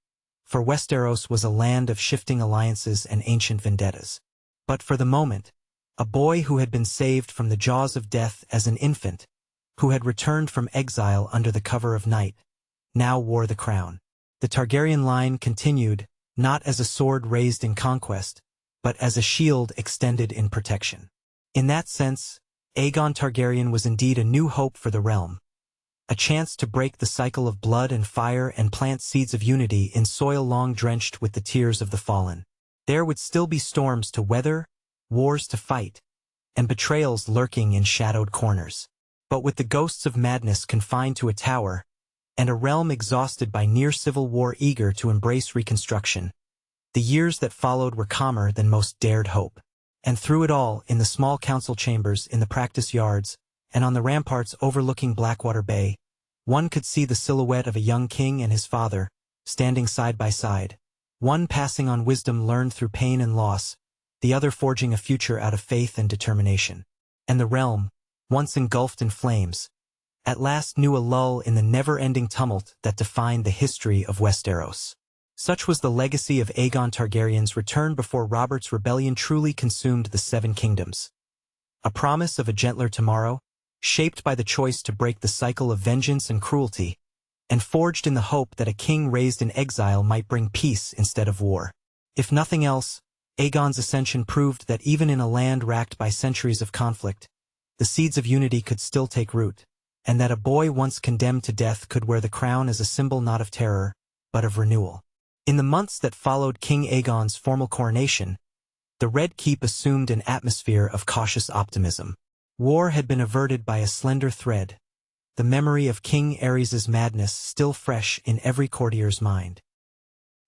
A: for Westeros was a land of shifting alliances and ancient vendettas. But for the moment, a boy who had been saved from the jaws of death as an infant, who had returned from exile under the cover of night, now wore the crown. The Targaryen line continued, not as a sword raised in conquest, but as a shield extended in protection. In that sense, Aegon Targaryen was indeed a new hope for the realm, a chance to break the cycle of blood and fire and plant seeds of unity in soil long drenched with the tears of the fallen. There would still be storms to weather, wars to fight, and betrayals lurking in shadowed corners. But with the ghosts of madness confined to a tower, and a realm exhausted by near-civil war eager to embrace reconstruction, the years that followed were calmer than most dared hope. And through it all, in the small council chambers, in the practice yards, and on the ramparts overlooking Blackwater Bay, one could see the silhouette of a young king and his father, standing side by side, one passing on wisdom learned through pain and loss, the other forging a future out of faith and determination. And the realm, once engulfed in flames, at last knew a lull in the never-ending tumult that defined the history of Westeros. Such was the legacy of Aegon Targaryen's return before Robert's rebellion truly consumed the Seven Kingdoms. A promise of a gentler tomorrow, shaped by the choice to break the cycle of vengeance and cruelty, and forged in the hope that a king raised in exile might bring peace instead of war. If nothing else, Aegon's ascension proved that even in a land racked by centuries of conflict, the seeds of unity could still take root, and that a boy once condemned to death could wear the crown as a symbol not of terror, but of renewal. In the months that followed King Aegon's formal coronation, the Red Keep assumed an atmosphere of cautious optimism. War had been averted by a slender thread, the memory of King Aerys' madness still fresh in every courtier's mind.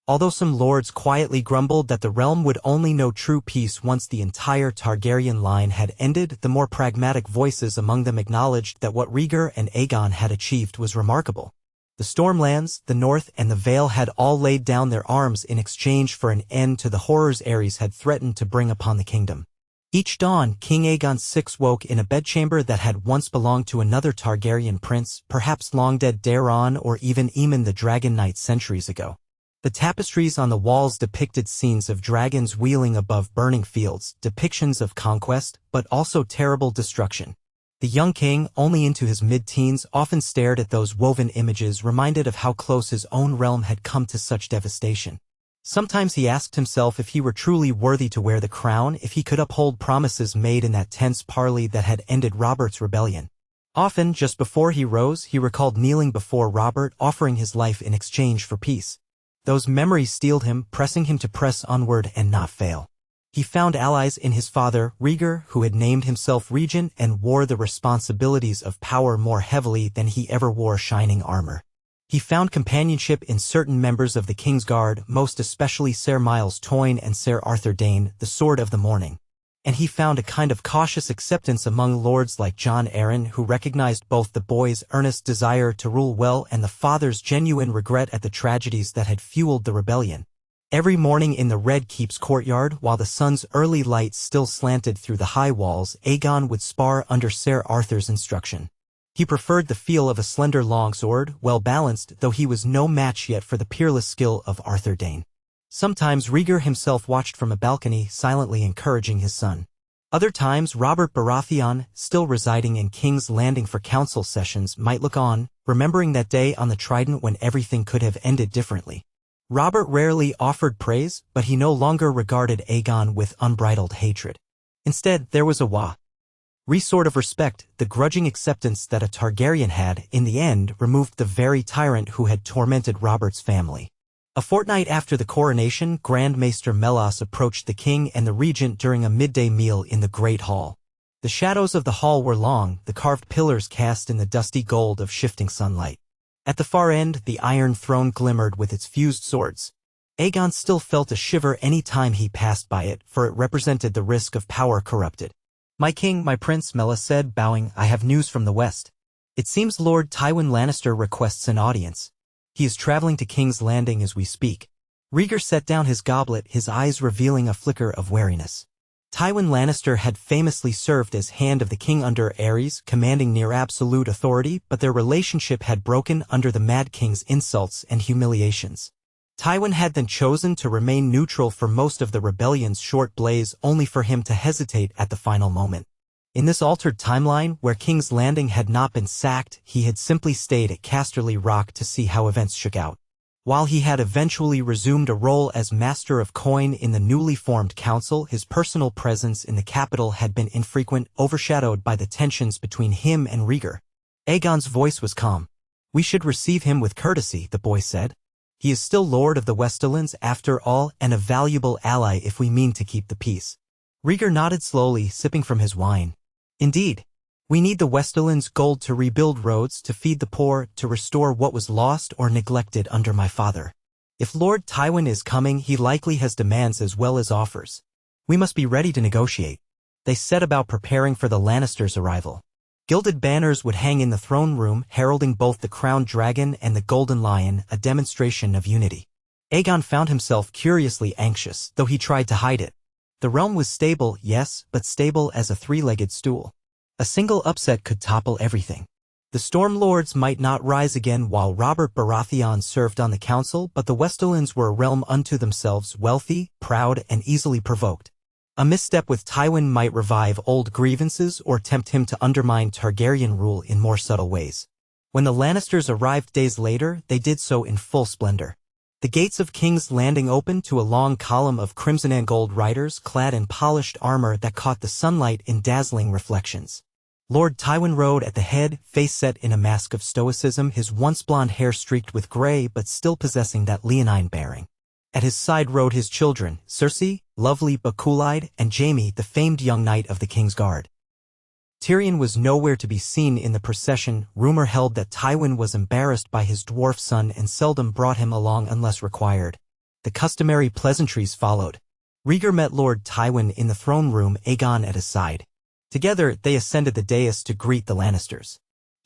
A: Although some lords quietly grumbled that the realm would only know true peace once the entire Targaryen line had ended, the more pragmatic voices among them acknowledged that what Rhaegar and Aegon had achieved was remarkable. The Stormlands, the North, and the Vale had all laid down their arms in exchange for an end to the horrors Aerys had threatened to bring upon the kingdom. Each dawn, King Aegon VI woke in a bedchamber that had once belonged to another Targaryen prince, perhaps long-dead Daeron or even Aemon the Dragon Knight centuries ago. The tapestries on the walls depicted scenes of dragons wheeling above burning fields, depictions of conquest, but also terrible destruction. The young king, only into his mid-teens, often stared at those woven images, reminded of how close his own realm had come to such devastation. Sometimes he asked himself if he were truly worthy to wear the crown, if he could uphold promises made in that tense parley that had ended Robert's rebellion. Often, just before he rose, he recalled kneeling before Robert, offering his life in exchange for peace. Those memories steeled him, pressing him to press onward and not fail. He found allies in his father, Rhaegar, who had named himself regent and wore the responsibilities of power more heavily than he ever wore shining armor. He found companionship in certain members of the King's Guard, most especially Ser Miles Toyne and Ser Arthur Dayne, the Sword of the Morning. And he found a kind of cautious acceptance among lords like Jon Arryn, who recognized both the boy's earnest desire to rule well and the father's genuine regret at the tragedies that had fueled the rebellion. Every morning in the Red Keep's courtyard, while the sun's early light still slanted through the high walls, Aegon would spar under Ser Arthur's instruction. He preferred the feel of a slender longsword, well-balanced, though he was no match yet for the peerless skill of Arthur Dane. Sometimes Rhaegar himself watched from a balcony, silently encouraging his son. Other times Robert Baratheon, still residing in King's Landing for council sessions, might look on, remembering that day on the Trident when everything could have ended differently. Robert rarely offered praise, but he no longer regarded Aegon with unbridled hatred. Instead, there was a sort of respect, the grudging acceptance that a Targaryen had, in the end, removed the very tyrant who had tormented Robert's family. A fortnight after the coronation, Grand Maester Melas approached the king and the regent during a midday meal in the Great Hall. The shadows of the hall were long, the carved pillars cast in the dusty gold of shifting sunlight. At the far end, the Iron Throne glimmered with its fused swords. Aegon still felt a shiver any time he passed by it, for it represented the risk of power corrupted. "My king, my prince," Melas said, bowing, "I have news from the west. It seems Lord Tywin Lannister requests an audience. He is traveling to King's Landing as we speak." Rhaegar set down his goblet, his eyes revealing a flicker of wariness. Tywin Lannister had famously served as Hand of the King under Aerys, commanding near absolute authority, but their relationship had broken under the Mad King's insults and humiliations. Tywin had then chosen to remain neutral for most of the rebellion's short blaze, only for him to hesitate at the final moment. In this altered timeline, where King's Landing had not been sacked, he had simply stayed at Casterly Rock to see how events shook out. While he had eventually resumed a role as Master of Coin in the newly formed council, his personal presence in the capital had been infrequent, overshadowed by the tensions between him and Rhaegar. Aegon's voice was calm. "We should receive him with courtesy," the boy said. "He is still Lord of the Westerlands after all, and a valuable ally if we mean to keep the peace." Rhaegar nodded slowly, sipping from his wine. "Indeed. We need the Westerlands' gold to rebuild roads, to feed the poor, to restore what was lost or neglected under my father. If Lord Tywin is coming, he likely has demands as well as offers. We must be ready to negotiate." They set about preparing for the Lannisters' arrival. Gilded banners would hang in the throne room, heralding both the crowned dragon and the golden lion, a demonstration of unity. Aegon found himself curiously anxious, though he tried to hide it. The realm was stable, yes, but stable as a three-legged stool. A single upset could topple everything. The Storm Lords might not rise again while Robert Baratheon served on the council, but the Westerlands were a realm unto themselves, wealthy, proud, and easily provoked. A misstep with Tywin might revive old grievances or tempt him to undermine Targaryen rule in more subtle ways. When the Lannisters arrived days later, they did so in full splendor. The gates of King's Landing opened to a long column of crimson and gold riders clad in polished armor that caught the sunlight in dazzling reflections. Lord Tywin rode at the head, face set in a mask of stoicism, his once blonde hair streaked with gray but still possessing that leonine bearing. At his side rode his children, Cersei, lovely but cool-eyed, and Jaime, the famed young knight of the King's Guard. Tyrion was nowhere to be seen in the procession. Rumor held that Tywin was embarrassed by his dwarf son and seldom brought him along unless required. The customary pleasantries followed. Rhaegar met Lord Tywin in the throne room, Aegon at his side. Together, they ascended the dais to greet the Lannisters.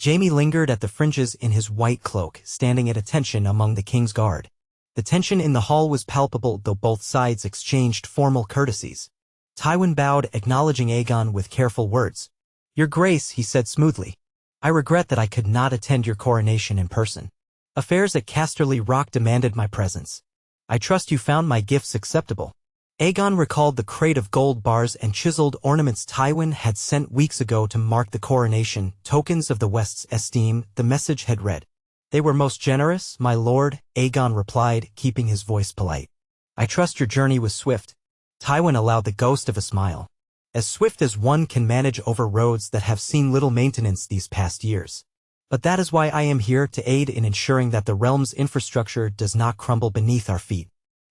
A: Jaime lingered at the fringes in his white cloak, standing at attention among the King's Guard. The tension in the hall was palpable, though both sides exchanged formal courtesies. Tywin bowed, acknowledging Aegon with careful words. "Your Grace," he said smoothly. "I regret that I could not attend your coronation in person. Affairs at Casterly Rock demanded my presence. I trust you found my gifts acceptable." Aegon recalled the crate of gold bars and chiseled ornaments Tywin had sent weeks ago to mark the coronation, tokens of the West's esteem, the message had read. "They were most generous, my lord," Aegon replied, keeping his voice polite. "I trust your journey was swift." Tywin allowed the ghost of a smile. "As swift as one can manage over roads that have seen little maintenance these past years. But that is why I am here, to aid in ensuring that the realm's infrastructure does not crumble beneath our feet."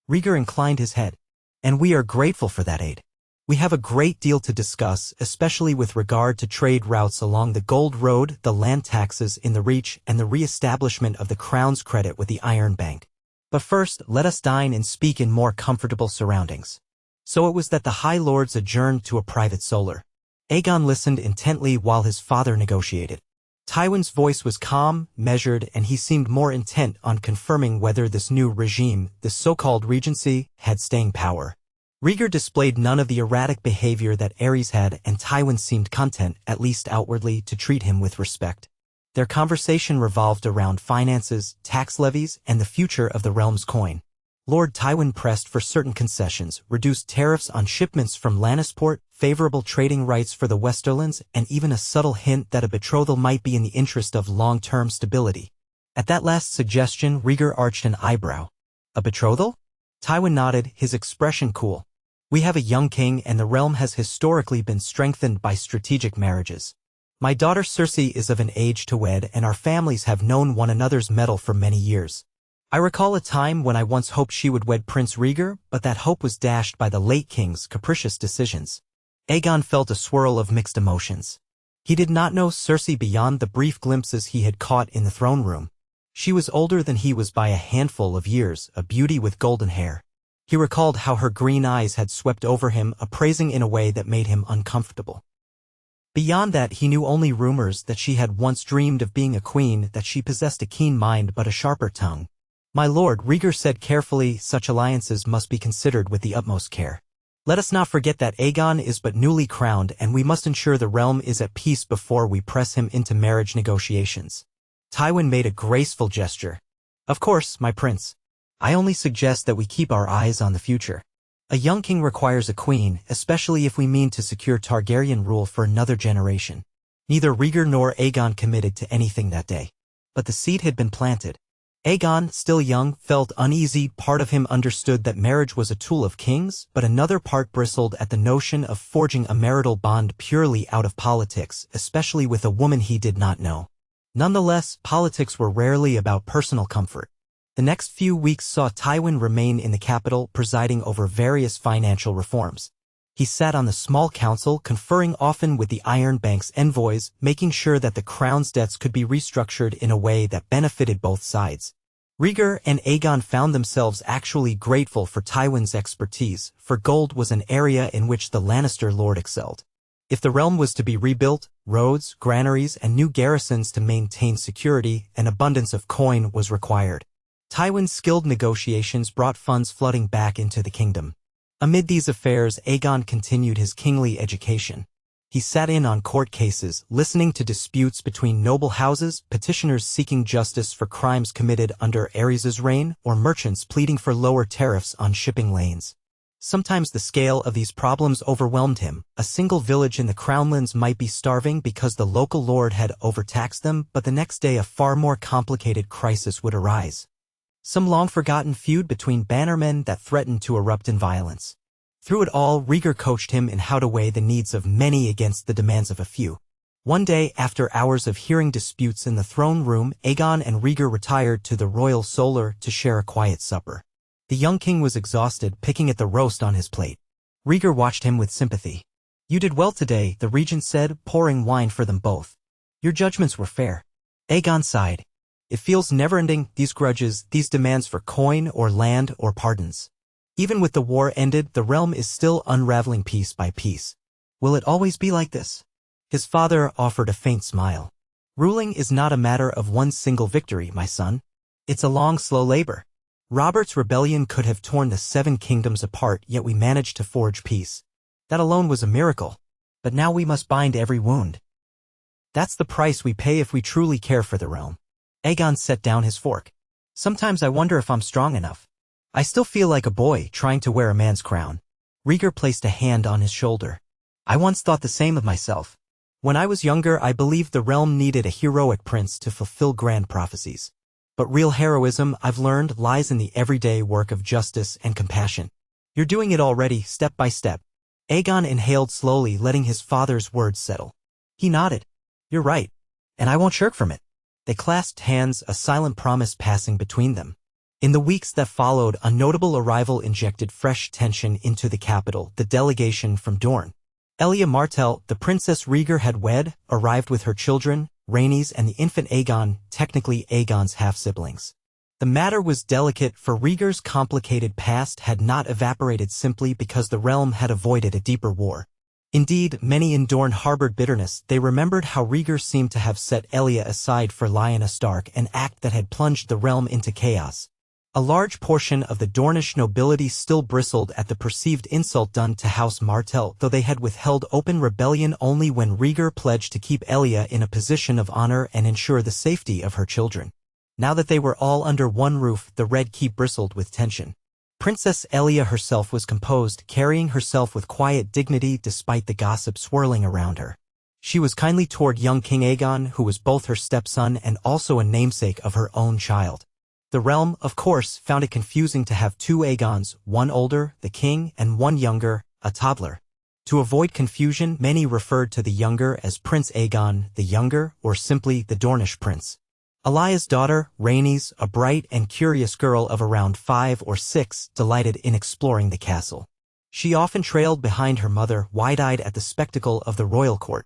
A: Rhaegar inclined his head. "And we are grateful for that aid. We have a great deal to discuss, especially with regard to trade routes along the Gold Road, the land taxes in the Reach, and the re-establishment of the Crown's credit with the Iron Bank. But first, let us dine and speak in more comfortable surroundings." So it was that the High Lords adjourned to a private solar. Aegon listened intently while his father negotiated. Tywin's voice was calm, measured, and he seemed more intent on confirming whether this new regime, this so-called regency, had staying power. Rhaegar displayed none of the erratic behavior that Aerys had, and Tywin seemed content, at least outwardly, to treat him with respect. Their conversation revolved around finances, tax levies, and the future of the realm's coin. Lord Tywin pressed for certain concessions, reduced tariffs on shipments from Lannisport, favorable trading rights for the Westerlands, and even a subtle hint that a betrothal might be in the interest of long-term stability. At that last suggestion, Rhaegar arched an eyebrow. A betrothal? Tywin nodded, his expression cool. We have a young king, and the realm has historically been strengthened by strategic marriages. My daughter Cersei is of an age to wed, and our families have known one another's mettle for many years. I recall a time when I once hoped she would wed Prince Rhaegar, but that hope was dashed by the late king's capricious decisions. Aegon felt a swirl of mixed emotions. He did not know Cersei beyond the brief glimpses he had caught in the throne room. She was older than he was by a handful of years, a beauty with golden hair. He recalled how her green eyes had swept over him, appraising in a way that made him uncomfortable. Beyond that, he knew only rumors that she had once dreamed of being a queen, that she possessed a keen mind but a sharper tongue. My lord, Rhaegar said carefully, such alliances must be considered with the utmost care. Let us not forget that Aegon is but newly crowned, and we must ensure the realm is at peace before we press him into marriage negotiations. Tywin made a graceful gesture. Of course, my prince. I only suggest that we keep our eyes on the future. A young king requires a queen, especially if we mean to secure Targaryen rule for another generation. Neither Rhaegar nor Aegon committed to anything that day. But the seed had been planted. Aegon, still young, felt uneasy. Part of him understood that marriage was a tool of kings, but another part bristled at the notion of forging a marital bond purely out of politics, especially with a woman he did not know. Nonetheless, politics were rarely about personal comfort. The next few weeks saw Tywin remain in the capital, presiding over various financial reforms. He sat on the small council, conferring often with the Iron Bank's envoys, making sure that the crown's debts could be restructured in a way that benefited both sides. Rhaegar and Aegon found themselves actually grateful for Tywin's expertise, for gold was an area in which the Lannister lord excelled. If the realm was to be rebuilt, roads, granaries, and new garrisons to maintain security, an abundance of coin was required. Tywin's skilled negotiations brought funds flooding back into the kingdom. Amid these affairs, Aegon continued his kingly education. He sat in on court cases, listening to disputes between noble houses, petitioners seeking justice for crimes committed under Aerys's reign, or merchants pleading for lower tariffs on shipping lanes. Sometimes the scale of these problems overwhelmed him. A single village in the Crownlands might be starving because the local lord had overtaxed them, but the next day a far more complicated crisis would arise. Some long-forgotten feud between bannermen that threatened to erupt in violence. Through it all, Rhaegar coached him in how to weigh the needs of many against the demands of a few. One day, after hours of hearing disputes in the throne room, Aegon and Rhaegar retired to the royal solar to share a quiet supper. The young king was exhausted, picking at the roast on his plate. Rhaegar watched him with sympathy. You did well today, the regent said, pouring wine for them both. Your judgments were fair. Aegon sighed. It feels never-ending, these grudges, these demands for coin or land or pardons. Even with the war ended, the realm is still unraveling piece by piece. Will it always be like this? His father offered a faint smile. Ruling is not a matter of one single victory, my son. It's a long, slow labor. Robert's rebellion could have torn the 7 kingdoms apart, yet we managed to forge peace. That alone was a miracle. But now we must bind every wound. That's the price we pay if we truly care for the realm. Aegon set down his fork. Sometimes I wonder if I'm strong enough. I still feel like a boy trying to wear a man's crown. Rhaegar placed a hand on his shoulder. I once thought the same of myself. When I was younger, I believed the realm needed a heroic prince to fulfill grand prophecies. But real heroism, I've learned, lies in the everyday work of justice and compassion. You're doing it already, step by step. Aegon inhaled slowly, letting his father's words settle. He nodded. You're right. And I won't shirk from it. They clasped hands, a silent promise passing between them. In the weeks that followed, a notable arrival injected fresh tension into the capital, the delegation from Dorne. Elia Martell, the princess Rhaegar had wed, arrived with her children, Rhaenys and the infant Aegon, technically Aegon's half-siblings. The matter was delicate, for Rhaegar's complicated past had not evaporated simply because the realm had avoided a deeper war. Indeed, many in Dorne harbored bitterness. They remembered how Rhaegar seemed to have set Elia aside for Lyanna Stark, an act that had plunged the realm into chaos. A large portion of the Dornish nobility still bristled at the perceived insult done to House Martell, though they had withheld open rebellion only when Rhaegar pledged to keep Elia in a position of honor and ensure the safety of her children. Now that they were all under one roof, the Red Keep bristled with tension. Princess Elia herself was composed, carrying herself with quiet dignity despite the gossip swirling around her. She was kindly toward young King Aegon, who was both her stepson and also a namesake of her own child. The realm, of course, found it confusing to have two Aegons, one older, the king, and one younger, a toddler. To avoid confusion, many referred to the younger as Prince Aegon the Younger, or simply the Dornish prince. Elia's daughter, Rhaenys, a bright and curious girl of around 5 or 6, delighted in exploring the castle. She often trailed behind her mother, wide-eyed at the spectacle of the royal court.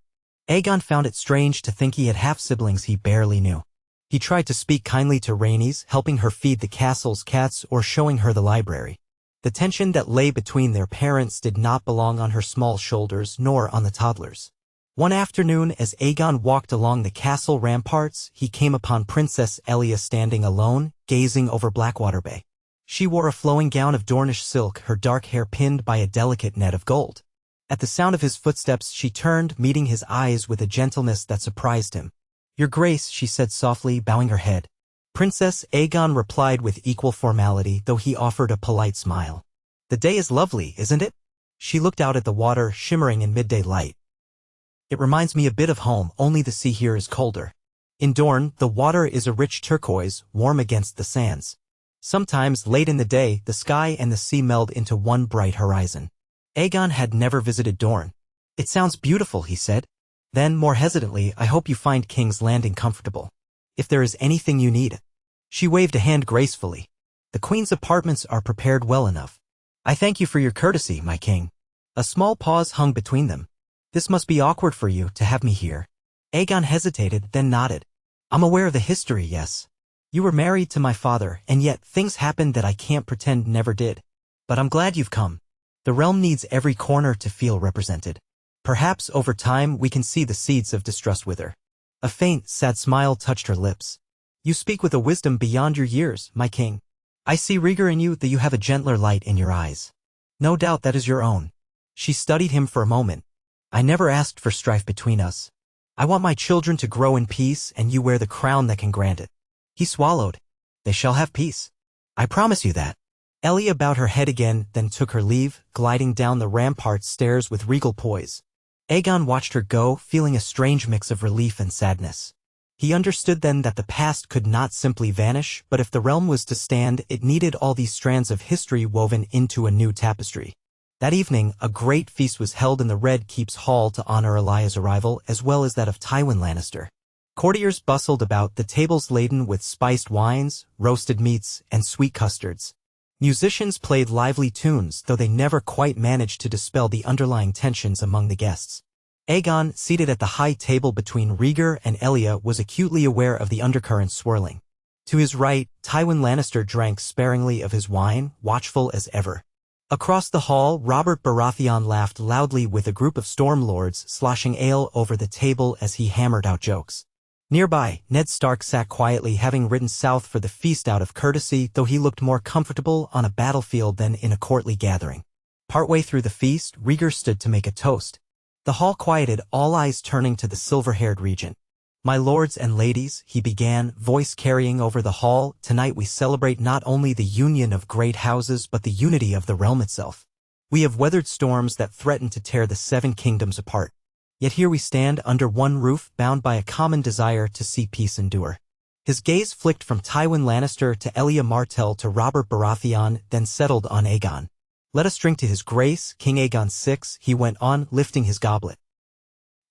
A: Aegon found it strange to think he had half-siblings he barely knew. He tried to speak kindly to Rhaenys, helping her feed the castle's cats or showing her the library. The tension that lay between their parents did not belong on her small shoulders nor on the toddler's. One afternoon, as Aegon walked along the castle ramparts, he came upon Princess Elia standing alone, gazing over Blackwater Bay. She wore a flowing gown of Dornish silk, her dark hair pinned by a delicate net of gold. At the sound of his footsteps, she turned, meeting his eyes with a gentleness that surprised him. "Your Grace," she said softly, bowing her head. Princess Aegon replied with equal formality, though he offered a polite smile. "The day is lovely, isn't it?" She looked out at the water, shimmering in midday light. "It reminds me a bit of home, only the sea here is colder. In Dorne, the water is a rich turquoise, warm against the sands. Sometimes, late in the day, the sky and the sea meld into one bright horizon." Aegon had never visited Dorne. "It sounds beautiful," he said. Then, more hesitantly, "I hope you find King's Landing comfortable. If there is anything you need." She waved a hand gracefully. "The Queen's apartments are prepared well enough. I thank you for your courtesy, my king." A small pause hung between them. "This must be awkward for you, to have me here." Aegon hesitated, then nodded. "I'm aware of the history, yes. You were married to my father, and yet things happened that I can't pretend never did. But I'm glad you've come. The realm needs every corner to feel represented. Perhaps over time we can see the seeds of distrust wither." A faint, sad smile touched her lips. "You speak with a wisdom beyond your years, my king. I see Rhaegar in you, that you have a gentler light in your eyes. No doubt that is your own." She studied him for a moment. "I never asked for strife between us. I want my children to grow in peace, and you wear the crown that can grant it." He swallowed. "They shall have peace. I promise you that." Elia bowed her head again, then took her leave, gliding down the rampart stairs with regal poise. Aegon watched her go, feeling a strange mix of relief and sadness. He understood then that the past could not simply vanish, but if the realm was to stand, it needed all these strands of history woven into a new tapestry. That evening, a great feast was held in the Red Keep's hall to honor Elia's arrival, as well as that of Tywin Lannister. Courtiers bustled about, the tables laden with spiced wines, roasted meats, and sweet custards. Musicians played lively tunes, though they never quite managed to dispel the underlying tensions among the guests. Aegon, seated at the high table between Rhaegar and Elia, was acutely aware of the undercurrents swirling. To his right, Tywin Lannister drank sparingly of his wine, watchful as ever. Across the hall, Robert Baratheon laughed loudly with a group of Stormlords sloshing ale over the table as he hammered out jokes. Nearby, Ned Stark sat quietly, having ridden south for the feast out of courtesy, though he looked more comfortable on a battlefield than in a courtly gathering. Partway through the feast, Rhaegar stood to make a toast. The hall quieted, all eyes turning to the silver-haired regent. "My lords and ladies," he began, voice carrying over the hall, "tonight we celebrate not only the union of great houses but the unity of the realm itself. We have weathered storms that threatened to tear the 7 kingdoms apart. Yet here we stand under one roof, bound by a common desire to see peace endure." His gaze flicked from Tywin Lannister to Elia Martell to Robert Baratheon, then settled on Aegon. "Let us drink to his grace, King Aegon VI," he went on, lifting his goblet.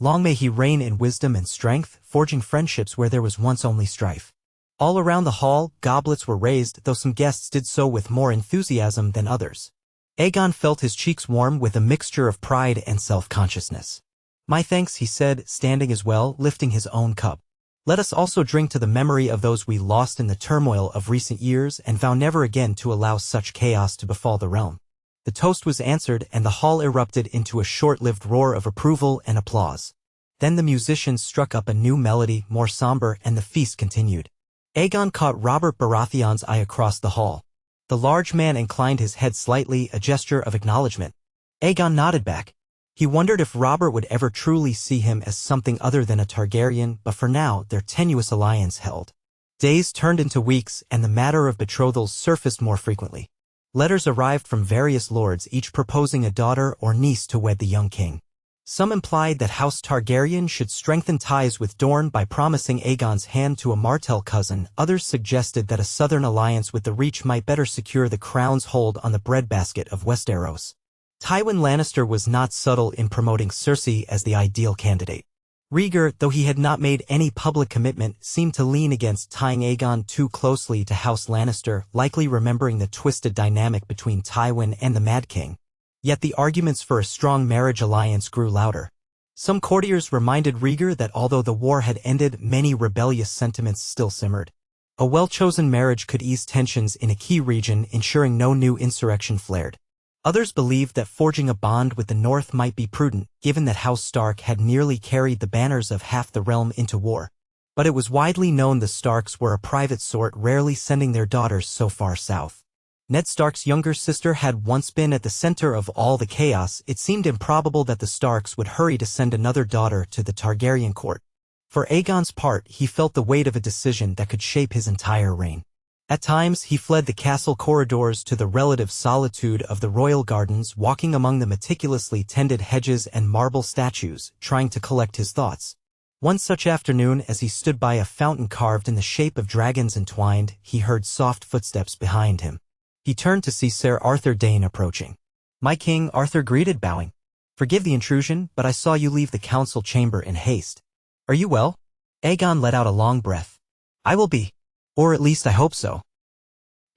A: "Long may he reign in wisdom and strength, forging friendships where there was once only strife." All around the hall, goblets were raised, though some guests did so with more enthusiasm than others. Aegon felt his cheeks warm with a mixture of pride and self-consciousness. "My thanks," he said, standing as well, lifting his own cup. "Let us also drink to the memory of those we lost in the turmoil of recent years and vow never again to allow such chaos to befall the realm." The toast was answered and the hall erupted into a short-lived roar of approval and applause. Then the musicians struck up a new melody, more somber, and the feast continued. Aegon caught Robert Baratheon's eye across the hall. The large man inclined his head slightly, a gesture of acknowledgement. Aegon nodded back. He wondered if Robert would ever truly see him as something other than a Targaryen, but for now, their tenuous alliance held. Days turned into weeks, and the matter of betrothals surfaced more frequently. Letters arrived from various lords, each proposing a daughter or niece to wed the young king. Some implied that House Targaryen should strengthen ties with Dorne by promising Aegon's hand to a Martell cousin. Others suggested that a southern alliance with the Reach might better secure the crown's hold on the breadbasket of Westeros. Tywin Lannister was not subtle in promoting Cersei as the ideal candidate. Rhaegar, though he had not made any public commitment, seemed to lean against tying Aegon too closely to House Lannister, likely remembering the twisted dynamic between Tywin and the Mad King. Yet the arguments for a strong marriage alliance grew louder. Some courtiers reminded Rhaegar that although the war had ended, many rebellious sentiments still simmered. A well-chosen marriage could ease tensions in a key region, ensuring no new insurrection flared. Others believed that forging a bond with the North might be prudent, given that House Stark had nearly carried the banners of half the realm into war. But it was widely known the Starks were a private sort, rarely sending their daughters so far south. Ned Stark's younger sister had once been at the center of all the chaos. It seemed improbable that the Starks would hurry to send another daughter to the Targaryen court. For Aegon's part, he felt the weight of a decision that could shape his entire reign. At times, he fled the castle corridors to the relative solitude of the royal gardens, walking among the meticulously tended hedges and marble statues, trying to collect his thoughts. One such afternoon, as he stood by a fountain carved in the shape of dragons entwined, he heard soft footsteps behind him. He turned to see Sir Arthur Dayne approaching. "My king," Arthur greeted, bowing. "Forgive the intrusion, but I saw you leave the council chamber in haste. Are you well?" Aegon let out a long breath. "I will be. Or at least I hope so.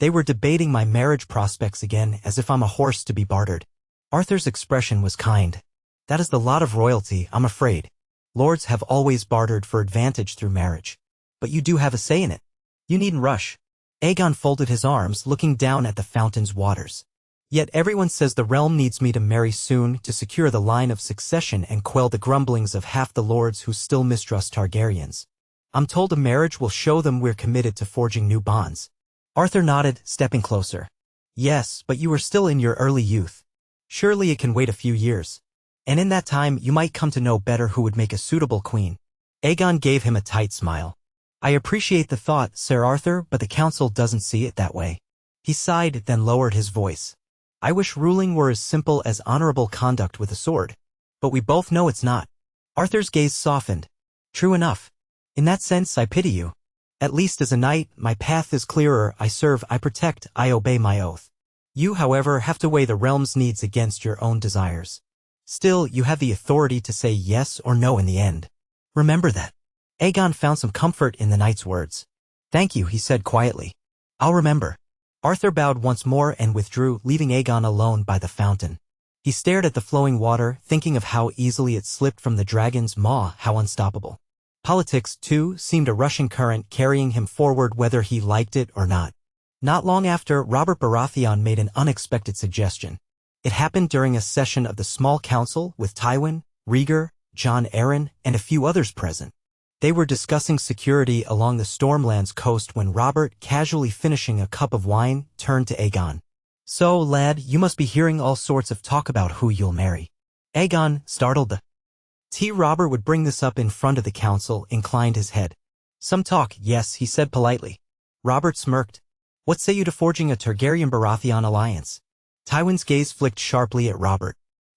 A: They were debating my marriage prospects again, as if I'm a horse to be bartered." Arthur's expression was kind. "That is the lot of royalty, I'm afraid. Lords have always bartered for advantage through marriage. But you do have a say in it. You needn't rush." Aegon folded his arms, looking down at the fountain's waters. "Yet everyone says the realm needs me to marry soon to secure the line of succession and quell the grumblings of half the lords who still mistrust Targaryens. I'm told a marriage will show them we're committed to forging new bonds." Arthur nodded, stepping closer. "Yes, but you are still in your early youth. Surely it can wait a few years. And in that time you might come to know better who would make a suitable queen." Aegon gave him a tight smile. "I appreciate the thought, Sir Arthur, but the council doesn't see it that way." He sighed, then lowered his voice. "I wish ruling were as simple as honorable conduct with a sword. But we both know it's not." Arthur's gaze softened. "True enough. In that sense, I pity you. At least as a knight, my path is clearer. I serve, I protect, I obey my oath. You, however, have to weigh the realm's needs against your own desires. Still, you have the authority to say yes or no in the end. Remember that." Aegon found some comfort in the knight's words. "Thank you," he said quietly. "I'll remember." Arthur bowed once more and withdrew, leaving Aegon alone by the fountain. He stared at the flowing water, thinking of how easily it slipped from the dragon's maw, how unstoppable. Politics, too, seemed a rushing current carrying him forward whether he liked it or not. Not long after, Robert Baratheon made an unexpected suggestion. It happened during a session of the small council with Tywin, Rhaegar, Jon Arryn, and a few others present. They were discussing security along the Stormlands coast when Robert, casually finishing a cup of wine, turned to Aegon. "So, lad, you must be hearing all sorts of talk about who you'll marry." Aegon, startled. Robert would bring this up in front of the council, inclined his head. "Some talk, yes," he said politely. Robert smirked. "What say you to forging a Targaryen-Baratheon alliance?" Tywin's gaze flicked sharply at Robert.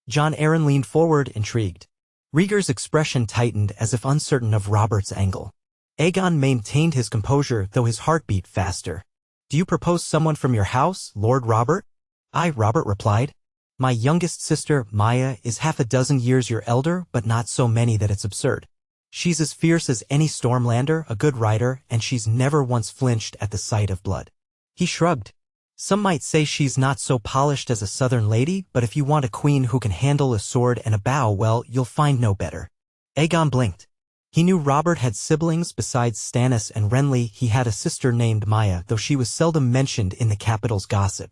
A: Jon Arryn leaned forward, intrigued. Rhaegar's expression tightened as if uncertain of Robert's angle. Aegon maintained his composure, though his heart beat faster. "Do you propose someone from your house, Lord Robert?" "Aye," Robert replied. "My youngest sister, Maya, is half a dozen years your elder, but not so many that it's absurd. She's as fierce as any Stormlander, a good rider, and she's never once flinched at the sight of blood." He shrugged. "Some might say she's not so polished as a southern lady, but if you want a queen who can handle a sword and a bow, well, you'll find no better." Aegon blinked. He knew Robert had siblings besides Stannis and Renly. He had a sister named Maya, though she was seldom mentioned in the capital's gossip.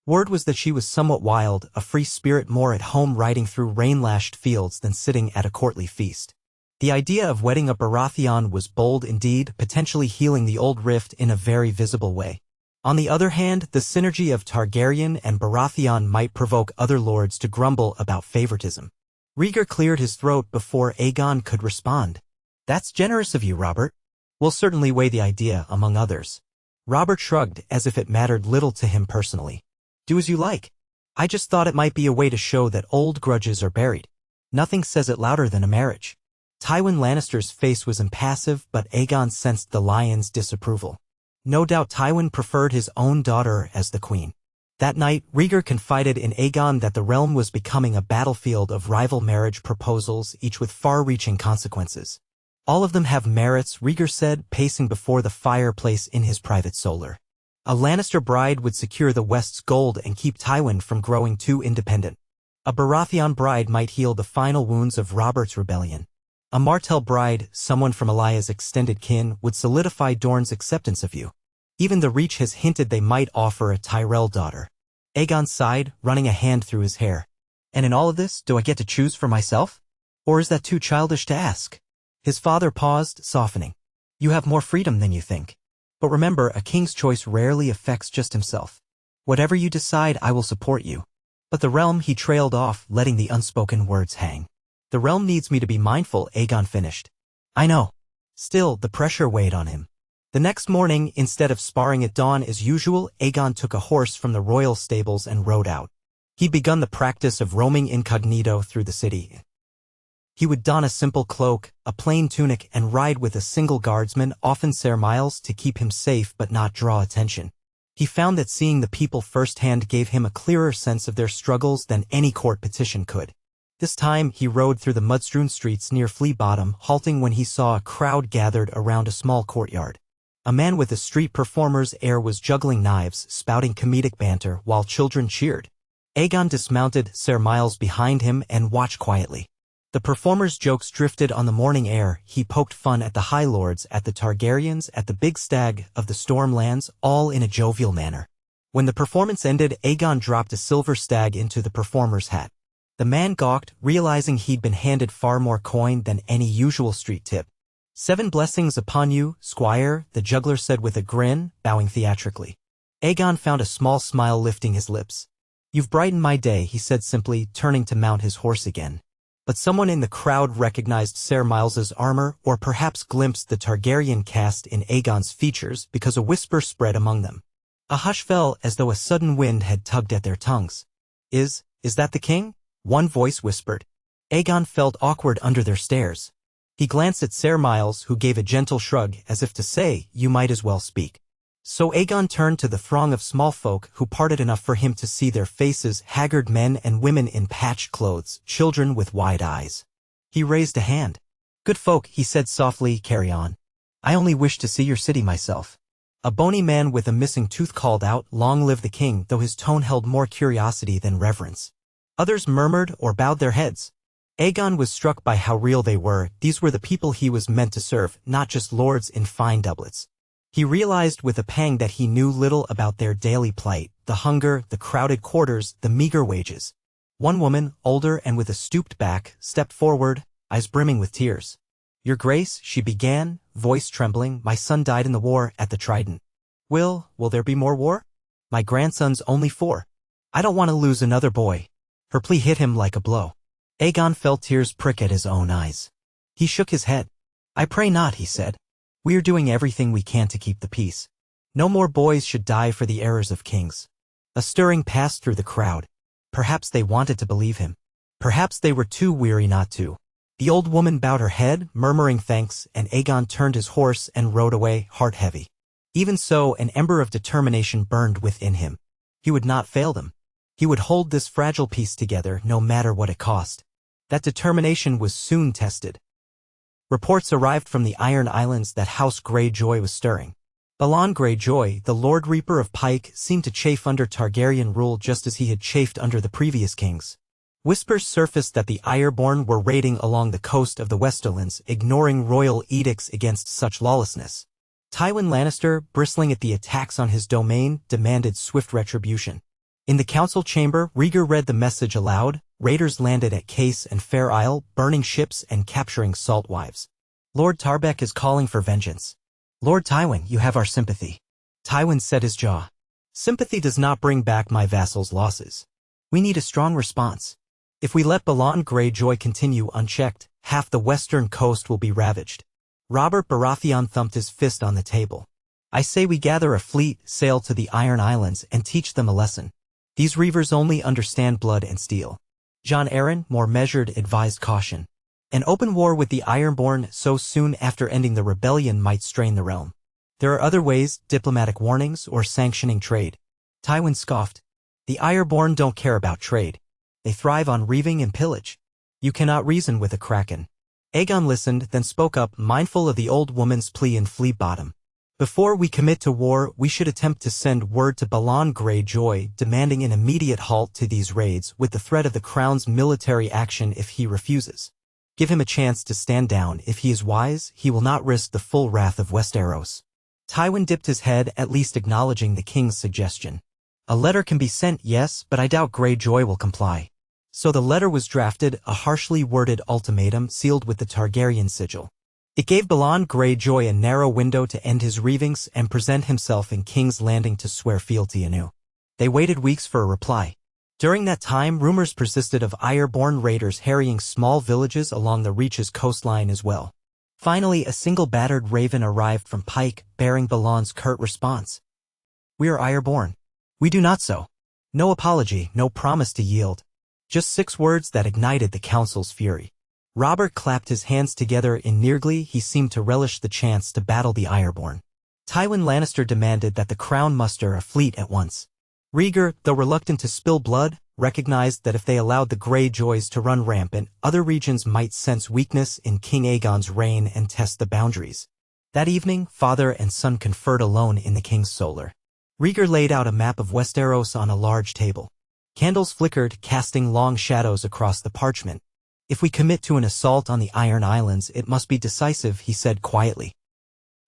A: Word was that she was somewhat wild, a free spirit more at home riding through rain-lashed fields than sitting at a courtly feast. The idea of wedding a Baratheon was bold indeed, potentially healing the old rift in a very visible way. On the other hand, the synergy of Targaryen and Baratheon might provoke other lords to grumble about favoritism. Rhaegar cleared his throat before Aegon could respond. "That's generous of you, Robert. We'll certainly weigh the idea among others." Robert shrugged as if it mattered little to him personally. "Do as you like. I just thought it might be a way to show that old grudges are buried. Nothing says it louder than a marriage." Tywin Lannister's face was impassive, but Aegon sensed the lion's disapproval. No doubt Tywin preferred his own daughter as the queen. That night, Rhaegar confided in Aegon that the realm was becoming a battlefield of rival marriage proposals, each with far-reaching consequences. "All of them have merits," Rhaegar said, pacing before the fireplace in his private solar. A Lannister bride would secure the West's gold and keep Tywin from growing too independent. A Baratheon bride might heal the final wounds of Robert's rebellion. A Martell bride, someone from Elaya's extended kin, would solidify Dorne's acceptance of you. Even the Reach has hinted they might offer a Tyrell daughter. Aegon sighed, running a hand through his hair. "And in all of this, do I get to choose for myself? Or is that too childish to ask?" His father paused, softening. "You have more freedom than you think. But remember, a king's choice rarely affects just himself. Whatever you decide, I will support you." But the realm, he trailed off, letting the unspoken words hang. "The realm needs me to be mindful," Aegon finished. "I know." Still, the pressure weighed on him. The next morning, instead of sparring at dawn as usual, Aegon took a horse from the royal stables and rode out. He'd begun the practice of roaming incognito through the city. He would don a simple cloak, a plain tunic, and ride with a single guardsman, often Ser Miles, to keep him safe but not draw attention. He found that seeing the people firsthand gave him a clearer sense of their struggles than any court petition could. This time, he rode through the mud-strewn streets near Flea Bottom, halting when he saw a crowd gathered around a small courtyard. A man with a street performer's air was juggling knives, spouting comedic banter, while children cheered. Aegon dismounted, Ser Miles behind him, and watched quietly. The performer's jokes drifted on the morning air. He poked fun at the High Lords, at the Targaryens, at the big stag of the Stormlands, all in a jovial manner. When the performance ended, Aegon dropped a silver stag into the performer's hat. The man gawked, realizing he'd been handed far more coin than any usual street tip. "7 blessings upon you, squire," the juggler said with a grin, bowing theatrically. Aegon found a small smile lifting his lips. "You've brightened my day," he said simply, turning to mount his horse again. But someone in the crowd recognized Ser Miles's armor, or perhaps glimpsed the Targaryen cast in Aegon's features, because a whisper spread among them. A hush fell as though a sudden wind had tugged at their tongues. Is that the king?" one voice whispered. Aegon felt awkward under their stares. He glanced at Ser Miles, who gave a gentle shrug, as if to say, "You might as well speak." So Aegon turned to the throng of small folk who parted enough for him to see their faces, haggard men and women in patched clothes, children with wide eyes. He raised a hand. "Good folk," he said softly, "carry on. I only wish to see your city myself." A bony man with a missing tooth called out, "Long live the king," though his tone held more curiosity than reverence. Others murmured or bowed their heads. Aegon was struck by how real they were. These were the people he was meant to serve, not just lords in fine doublets. He realized with a pang that he knew little about their daily plight, the hunger, the crowded quarters, the meager wages. One woman, older and with a stooped back, stepped forward, eyes brimming with tears. "Your Grace," she began, voice trembling, "my son died in the war at the Trident." Will there be more war?" "My grandson's only 4. I don't want to lose another boy." Her plea hit him like a blow. Aegon felt tears prick at his own eyes. He shook his head. "I pray not," he said. "We are doing everything we can to keep the peace. No more boys should die for the errors of kings." A stirring passed through the crowd. Perhaps they wanted to believe him. Perhaps they were too weary not to. The old woman bowed her head, murmuring thanks, and Aegon turned his horse and rode away, heart heavy. Even so, an ember of determination burned within him. He would not fail them. He would hold this fragile peace together, no matter what it cost. That determination was soon tested. Reports arrived from the Iron Islands that House Greyjoy was stirring. Balon Greyjoy, the Lord Reaper of Pike, seemed to chafe under Targaryen rule just as he had chafed under the previous kings. Whispers surfaced that the Ironborn were raiding along the coast of the Westerlands, ignoring royal edicts against such lawlessness. Tywin Lannister, bristling at the attacks on his domain, demanded swift retribution. In the council chamber, Rhaegar read the message aloud. Raiders landed at Case and Fair Isle, burning ships and capturing salt wives. Lord Tarbeck is calling for vengeance. Lord Tywin, you have our sympathy. Tywin set his jaw. Sympathy does not bring back my vassal's losses. We need a strong response. If we let Balon Greyjoy continue unchecked, half the western coast will be ravaged. Robert Baratheon thumped his fist on the table. I say we gather a fleet, sail to the Iron Islands, and teach them a lesson. These reavers only understand blood and steel. Jon Arryn, more measured, advised caution. An open war with the Ironborn so soon after ending the rebellion might strain the realm. There are other ways, diplomatic warnings or sanctioning trade. Tywin scoffed. The Ironborn don't care about trade. They thrive on reaving and pillage. You cannot reason with a kraken. Aegon listened, then spoke up, mindful of the old woman's plea in Flea Bottom. Before we commit to war, we should attempt to send word to Balon Greyjoy demanding an immediate halt to these raids with the threat of the Crown's military action if he refuses. Give him a chance to stand down. If he is wise, he will not risk the full wrath of Westeros. Tywin dipped his head, at least acknowledging the king's suggestion. A letter can be sent, yes, but I doubt Greyjoy will comply. So the letter was drafted, a harshly worded ultimatum sealed with the Targaryen sigil. It gave Balon Greyjoy a narrow window to end his reavings and present himself in King's Landing to swear fealty anew. They waited weeks for a reply. During that time, rumors persisted of Ironborn raiders harrying small villages along the Reach's coastline as well. Finally, a single battered raven arrived from Pike, bearing Balon's curt response. We are Ironborn. We do not so. No apology, no promise to yield. Just 6 words that ignited the council's fury. Robert clapped his hands together in Neargly. He seemed to relish the chance to battle the Ironborn. Tywin Lannister demanded that the crown muster a fleet at once. Rhaegar, though reluctant to spill blood, recognized that if they allowed the Greyjoys to run rampant, other regions might sense weakness in King Aegon's reign and test the boundaries. That evening, father and son conferred alone in the king's solar. Rhaegar laid out a map of Westeros on a large table. Candles flickered, casting long shadows across the parchment. If we commit to an assault on the Iron Islands, it must be decisive, he said quietly.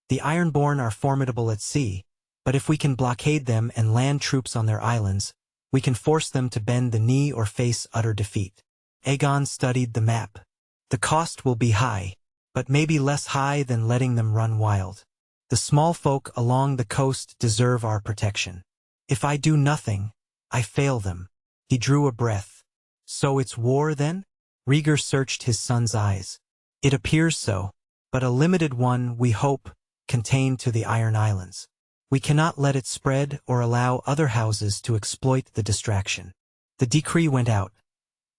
A: The Ironborn are formidable at sea, but if we can blockade them and land troops on their islands, we can force them to bend the knee or face utter defeat. Aegon studied the map. The cost will be high, but maybe less high than letting them run wild. The small folk along the coast deserve our protection. If I do nothing, I fail them. He drew a breath. So it's war then? Rhaegar searched his son's eyes. It appears so, but a limited one, we hope, contained to the Iron Islands. We cannot let it spread or allow other houses to exploit the distraction. The decree went out.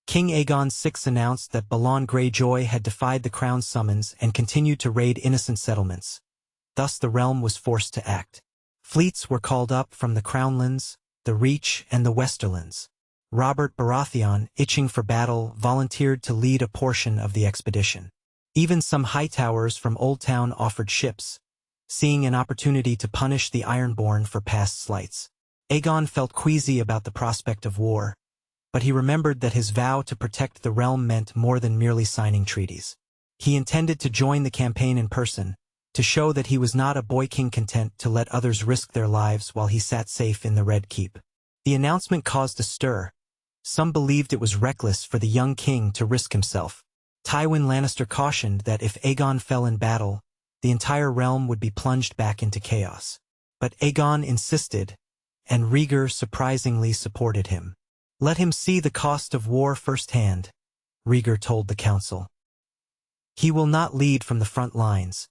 A: King Aegon VI announced that Balon Greyjoy had defied the crown's summons and continued to raid innocent settlements. Thus the realm was forced to act. Fleets were called up from the Crownlands, the Reach, and the Westerlands. Robert Baratheon, itching for battle, volunteered to lead a portion of the expedition. Even some Hightowers from Old Town offered ships, seeing an opportunity to punish the Ironborn for past slights. Aegon felt queasy about the prospect of war, but he remembered that his vow to protect the realm meant more than merely signing treaties. He intended to join the campaign in person, to show that he was not a boy king content to let others risk their lives while he sat safe in the Red Keep. The announcement caused a stir. Some believed it was reckless for the young king to risk himself. Tywin Lannister cautioned that if Aegon fell in battle, the entire realm would be plunged back into chaos. But Aegon insisted, and Rhaegar surprisingly supported him. Let him see the cost of war firsthand, Rhaegar told the council. He will not lead from the front lines,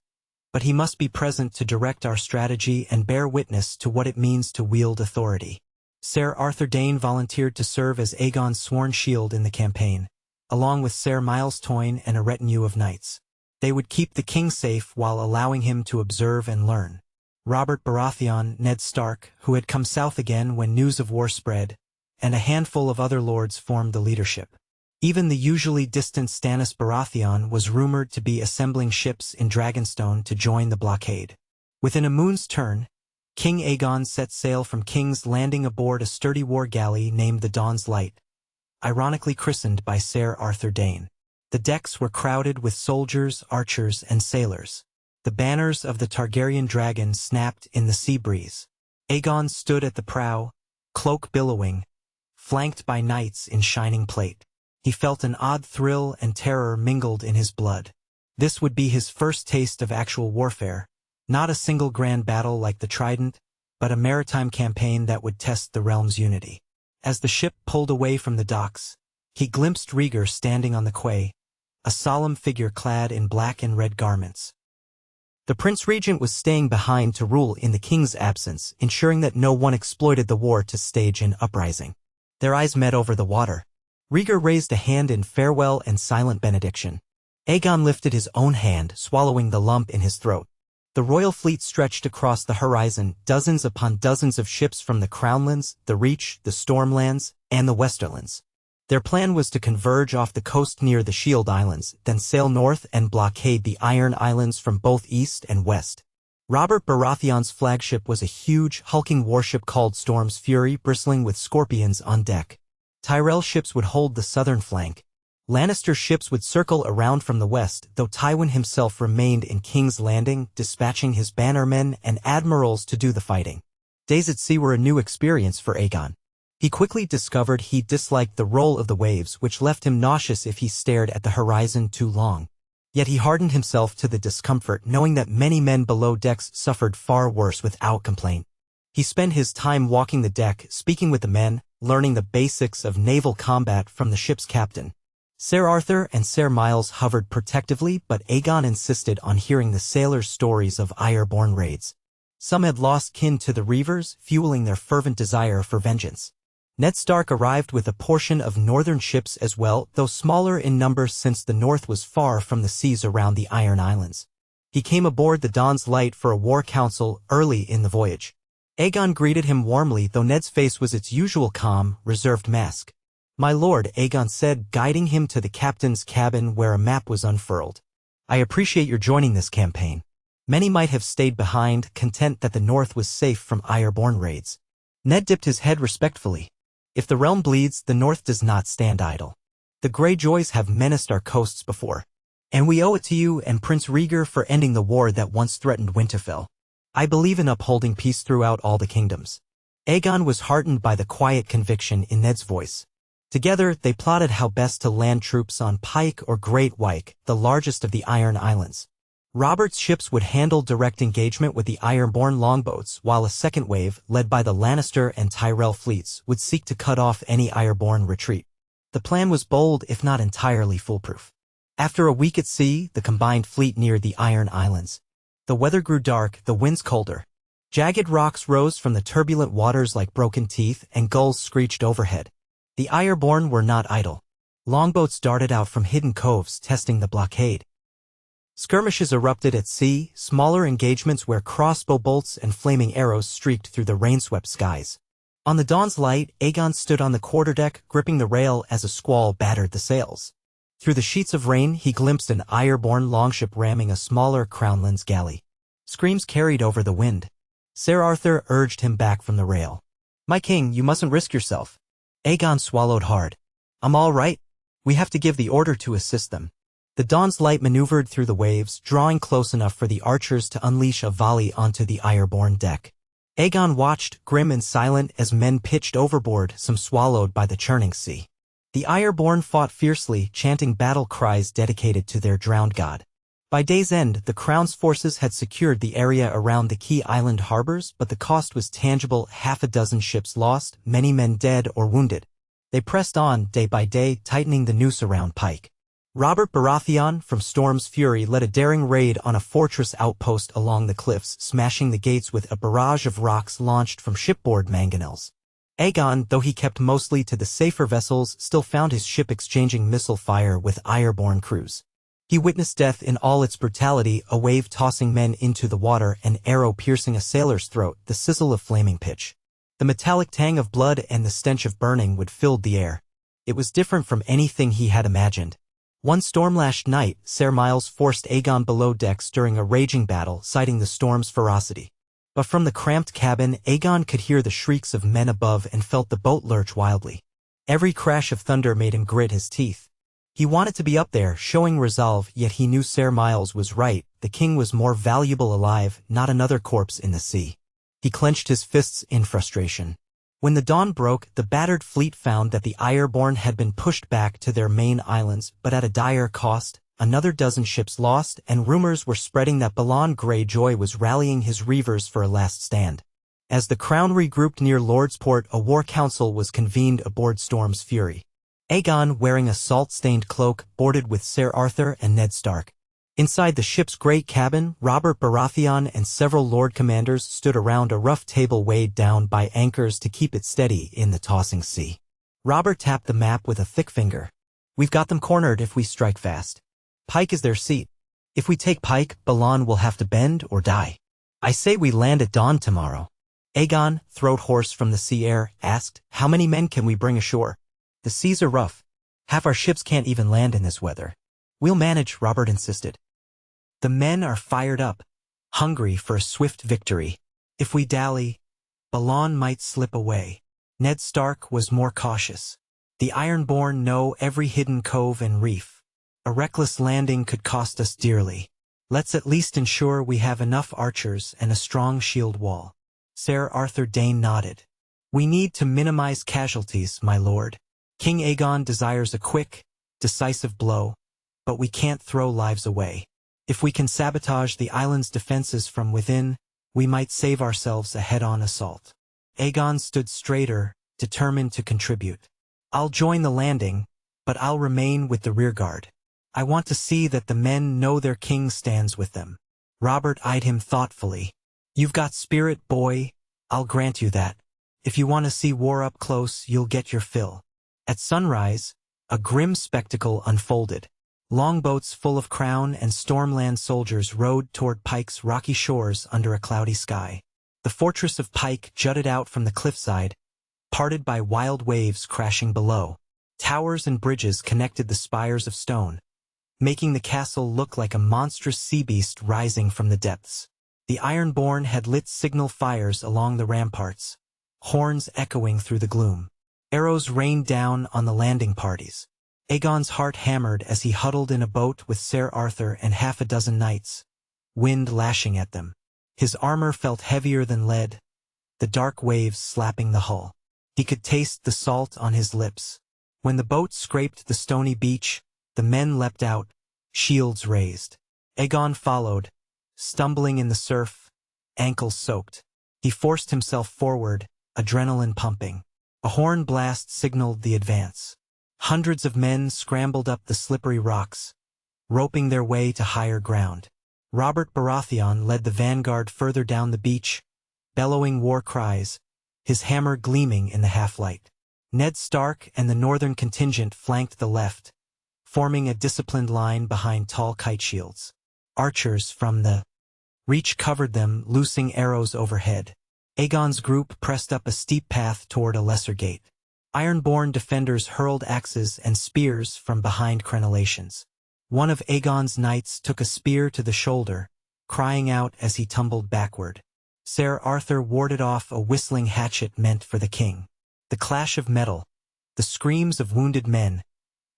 A: but he must be present to direct our strategy and bear witness to what it means to wield authority. Ser Arthur Dayne volunteered to serve as Aegon's sworn shield in the campaign, along with Ser Myles Toyne and a retinue of knights. They would keep the king safe while allowing him to observe and learn. Robert Baratheon, Ned Stark, who had come south again when news of war spread, and a handful of other lords formed the leadership. Even the usually distant Stannis Baratheon was rumored to be assembling ships in Dragonstone to join the blockade. Within a moon's turn, King Aegon set sail from King's Landing aboard a sturdy war galley named the Dawn's Light, ironically christened by Ser Arthur Dayne. The decks were crowded with soldiers, archers, and sailors. The banners of the Targaryen dragon snapped in the sea breeze. Aegon stood at the prow, cloak billowing, flanked by knights in shining plate. He felt an odd thrill and terror mingled in his blood. This would be his first taste of actual warfare, not a single grand battle like the Trident, but a maritime campaign that would test the realm's unity. As the ship pulled away from the docks, he glimpsed Rhaegar standing on the quay, a solemn figure clad in black and red garments. The Prince Regent was staying behind to rule in the king's absence, ensuring that no one exploited the war to stage an uprising. Their eyes met over the water. Rhaegar raised a hand in farewell and silent benediction. Aegon lifted his own hand, swallowing the lump in his throat. The royal fleet stretched across the horizon, dozens upon dozens of ships from the Crownlands, the Reach, the Stormlands, and the Westerlands. Their plan was to converge off the coast near the Shield Islands, then sail north and blockade the Iron Islands from both east and west. Robert Baratheon's flagship was a huge, hulking warship called Storm's Fury, bristling with scorpions on deck. Tyrell ships would hold the southern flank. Lannister ships would circle around from the west, though Tywin himself remained in King's Landing, dispatching his bannermen and admirals to do the fighting. Days at sea were a new experience for Aegon. He quickly discovered he disliked the roll of the waves, which left him nauseous if he stared at the horizon too long. Yet he hardened himself to the discomfort, knowing that many men below decks suffered far worse without complaint. He spent his time walking the deck, speaking with the men, learning the basics of naval combat from the ship's captain. Ser Arthur and Ser Miles hovered protectively, but Aegon insisted on hearing the sailors' stories of Ironborn raids. Some had lost kin to the Reavers, fueling their fervent desire for vengeance. Ned Stark arrived with a portion of northern ships as well, though smaller in number since the north was far from the seas around the Iron Islands. He came aboard the Dawn's Light for a war council early in the voyage. Aegon greeted him warmly, though Ned's face was its usual calm, reserved mask. "My lord," Aegon said, guiding him to the captain's cabin where a map was unfurled. "I appreciate your joining this campaign." Many might have stayed behind, content that the north was safe from Ironborn raids. Ned dipped his head respectfully. "If the realm bleeds, the north does not stand idle. The Greyjoys have menaced our coasts before. And we owe it to you and Prince Rhaegar for ending the war that once threatened Winterfell. I believe in upholding peace throughout all the kingdoms." Aegon was heartened by the quiet conviction in Ned's voice. Together, they plotted how best to land troops on Pike or Great White, the largest of the Iron Islands. Robert's ships would handle direct engagement with the Ironborn longboats, while a second wave, led by the Lannister and Tyrell fleets, would seek to cut off any Ironborn retreat. The plan was bold, if not entirely foolproof. After a week at sea, the combined fleet neared the Iron Islands. The weather grew dark, the winds colder. Jagged rocks rose from the turbulent waters like broken teeth, and gulls screeched overhead. The Ironborn were not idle. Longboats darted out from hidden coves, testing the blockade. Skirmishes erupted at sea, smaller engagements where crossbow bolts and flaming arrows streaked through the rain-swept skies. On the Dawn's Light, Aegon stood on the quarterdeck, gripping the rail as a squall battered the sails. Through the sheets of rain, he glimpsed an Ironborn longship ramming a smaller Crownlands galley. Screams carried over the wind. Ser Arthur urged him back from the rail. "My king, you mustn't risk yourself." Aegon swallowed hard. "I'm all right. We have to give the order to assist them." The Dawn's Light maneuvered through the waves, drawing close enough for the archers to unleash a volley onto the Ironborn deck. Aegon watched, grim and silent, as men pitched overboard, some swallowed by the churning sea. The Ironborn fought fiercely, chanting battle cries dedicated to their drowned god. By day's end, the Crown's forces had secured the area around the key island harbors, but the cost was tangible: half a dozen ships lost, many men dead or wounded. They pressed on, day by day, tightening the noose around Pike. Robert Baratheon, from Storm's Fury, led a daring raid on a fortress outpost along the cliffs, smashing the gates with a barrage of rocks launched from shipboard mangonels. Aegon, though he kept mostly to the safer vessels, still found his ship exchanging missile fire with Ironborn crews. He witnessed death in all its brutality, a wave tossing men into the water, an arrow piercing a sailor's throat, the sizzle of flaming pitch. The metallic tang of blood and the stench of burning would fill the air. It was different from anything he had imagined. One storm-lashed night, Ser Miles forced Aegon below decks during a raging battle, citing the storm's ferocity. But from the cramped cabin, Aegon could hear the shrieks of men above and felt the boat lurch wildly. Every crash of thunder made him grit his teeth. He wanted to be up there, showing resolve, yet he knew Ser Miles was right. The king was more valuable alive, not another corpse in the sea. He clenched his fists in frustration. When the dawn broke, the battered fleet found that the Ironborn had been pushed back to their main islands, but at a dire cost. Another dozen ships lost, and rumors were spreading that Balon Greyjoy was rallying his reavers for a last stand. As the crown regrouped near Lordsport, a war council was convened aboard Storm's Fury. Aegon, wearing a salt-stained cloak, boarded with Ser Arthur and Ned Stark. Inside the ship's great cabin, Robert Baratheon and several Lord Commanders stood around a rough table weighed down by anchors to keep it steady in the tossing sea. Robert tapped the map with a thick finger. "We've got them cornered if we strike fast. Pike is their seat. If we take Pike, Balon will have to bend or die. I say we land at dawn tomorrow." Aegon, throat hoarse from the sea air, asked, "How many men can we bring ashore? The seas are rough. Half our ships can't even land in this weather." "We'll manage," Robert insisted. "The men are fired up, hungry for a swift victory. If we dally, Balon might slip away." Ned Stark was more cautious. "The Ironborn know every hidden cove and reef. A reckless landing could cost us dearly. Let's at least ensure we have enough archers and a strong shield wall." Ser Arthur Dayne nodded. "We need to minimize casualties, my lord. King Aegon desires a quick, decisive blow, but we can't throw lives away. If we can sabotage the island's defenses from within, we might save ourselves a head-on assault." Aegon stood straighter, determined to contribute. "I'll join the landing, but I'll remain with the rearguard. I want to see that the men know their king stands with them." Robert eyed him thoughtfully. "You've got spirit, boy. I'll grant you that. If you want to see war up close, you'll get your fill." At sunrise, a grim spectacle unfolded. Longboats full of Crown and Stormland soldiers rowed toward Pike's rocky shores under a cloudy sky. The fortress of Pike jutted out from the cliffside, parted by wild waves crashing below. Towers and bridges connected the spires of stone, making the castle look like a monstrous sea beast rising from the depths. The Ironborn had lit signal fires along the ramparts, horns echoing through the gloom. Arrows rained down on the landing parties. Aegon's heart hammered as he huddled in a boat with Ser Arthur and half a dozen knights, wind lashing at them. His armor felt heavier than lead, the dark waves slapping the hull. He could taste the salt on his lips. When the boat scraped the stony beach, the men leapt out, shields raised. Aegon followed, stumbling in the surf, ankles soaked. He forced himself forward, adrenaline pumping. A horn blast signaled the advance. Hundreds of men scrambled up the slippery rocks, roping their way to higher ground. Robert Baratheon led the vanguard further down the beach, bellowing war cries, his hammer gleaming in the half-light. Ned Stark and the northern contingent flanked the left, forming a disciplined line behind tall kite shields. Archers from the reach covered them, loosing arrows overhead. Aegon's group pressed up a steep path toward a lesser gate. Ironborn defenders hurled axes and spears from behind crenellations. One of Aegon's knights took a spear to the shoulder, crying out as he tumbled backward. Ser Arthur warded off a whistling hatchet meant for the king. The clash of metal, the screams of wounded men,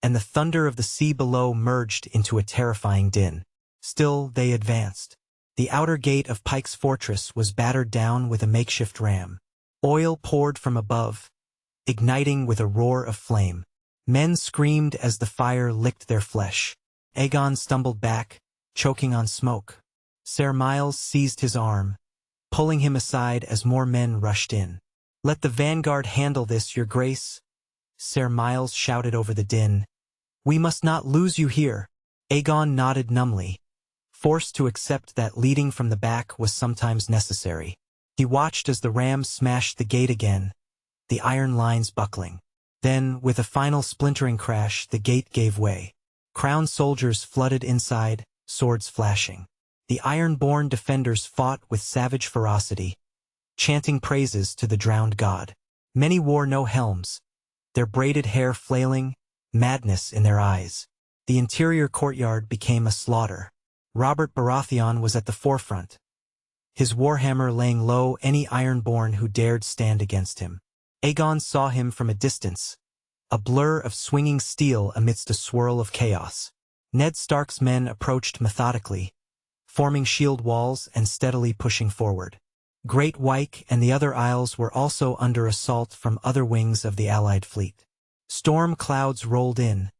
A: and the thunder of the sea below merged into a terrifying din. Still, they advanced. The outer gate of Pike's fortress was battered down with a makeshift ram. Oil poured from above, igniting with a roar of flame. Men screamed as the fire licked their flesh. Aegon stumbled back, choking on smoke. Ser Miles seized his arm, pulling him aside as more men rushed in. "Let the vanguard handle this, your grace," Ser Miles shouted over the din. "We must not lose you here." Aegon nodded numbly, forced to accept that leading from the back was sometimes necessary. He watched as the ram smashed the gate again, the iron lines buckling. Then, with a final splintering crash, the gate gave way. Crown soldiers flooded inside, swords flashing. The Ironborn defenders fought with savage ferocity, chanting praises to the drowned god. Many wore no helms, their braided hair flailing, madness in their eyes. The interior courtyard became a slaughter. Robert Baratheon was at the forefront, his warhammer laying low any Ironborn who dared stand against him. Aegon saw him from a distance, a blur of swinging steel amidst a swirl of chaos. Ned Stark's men approached methodically, forming shield walls and steadily pushing forward. Great White and the other isles were also under assault from other wings of the Allied fleet. Storm clouds rolled in,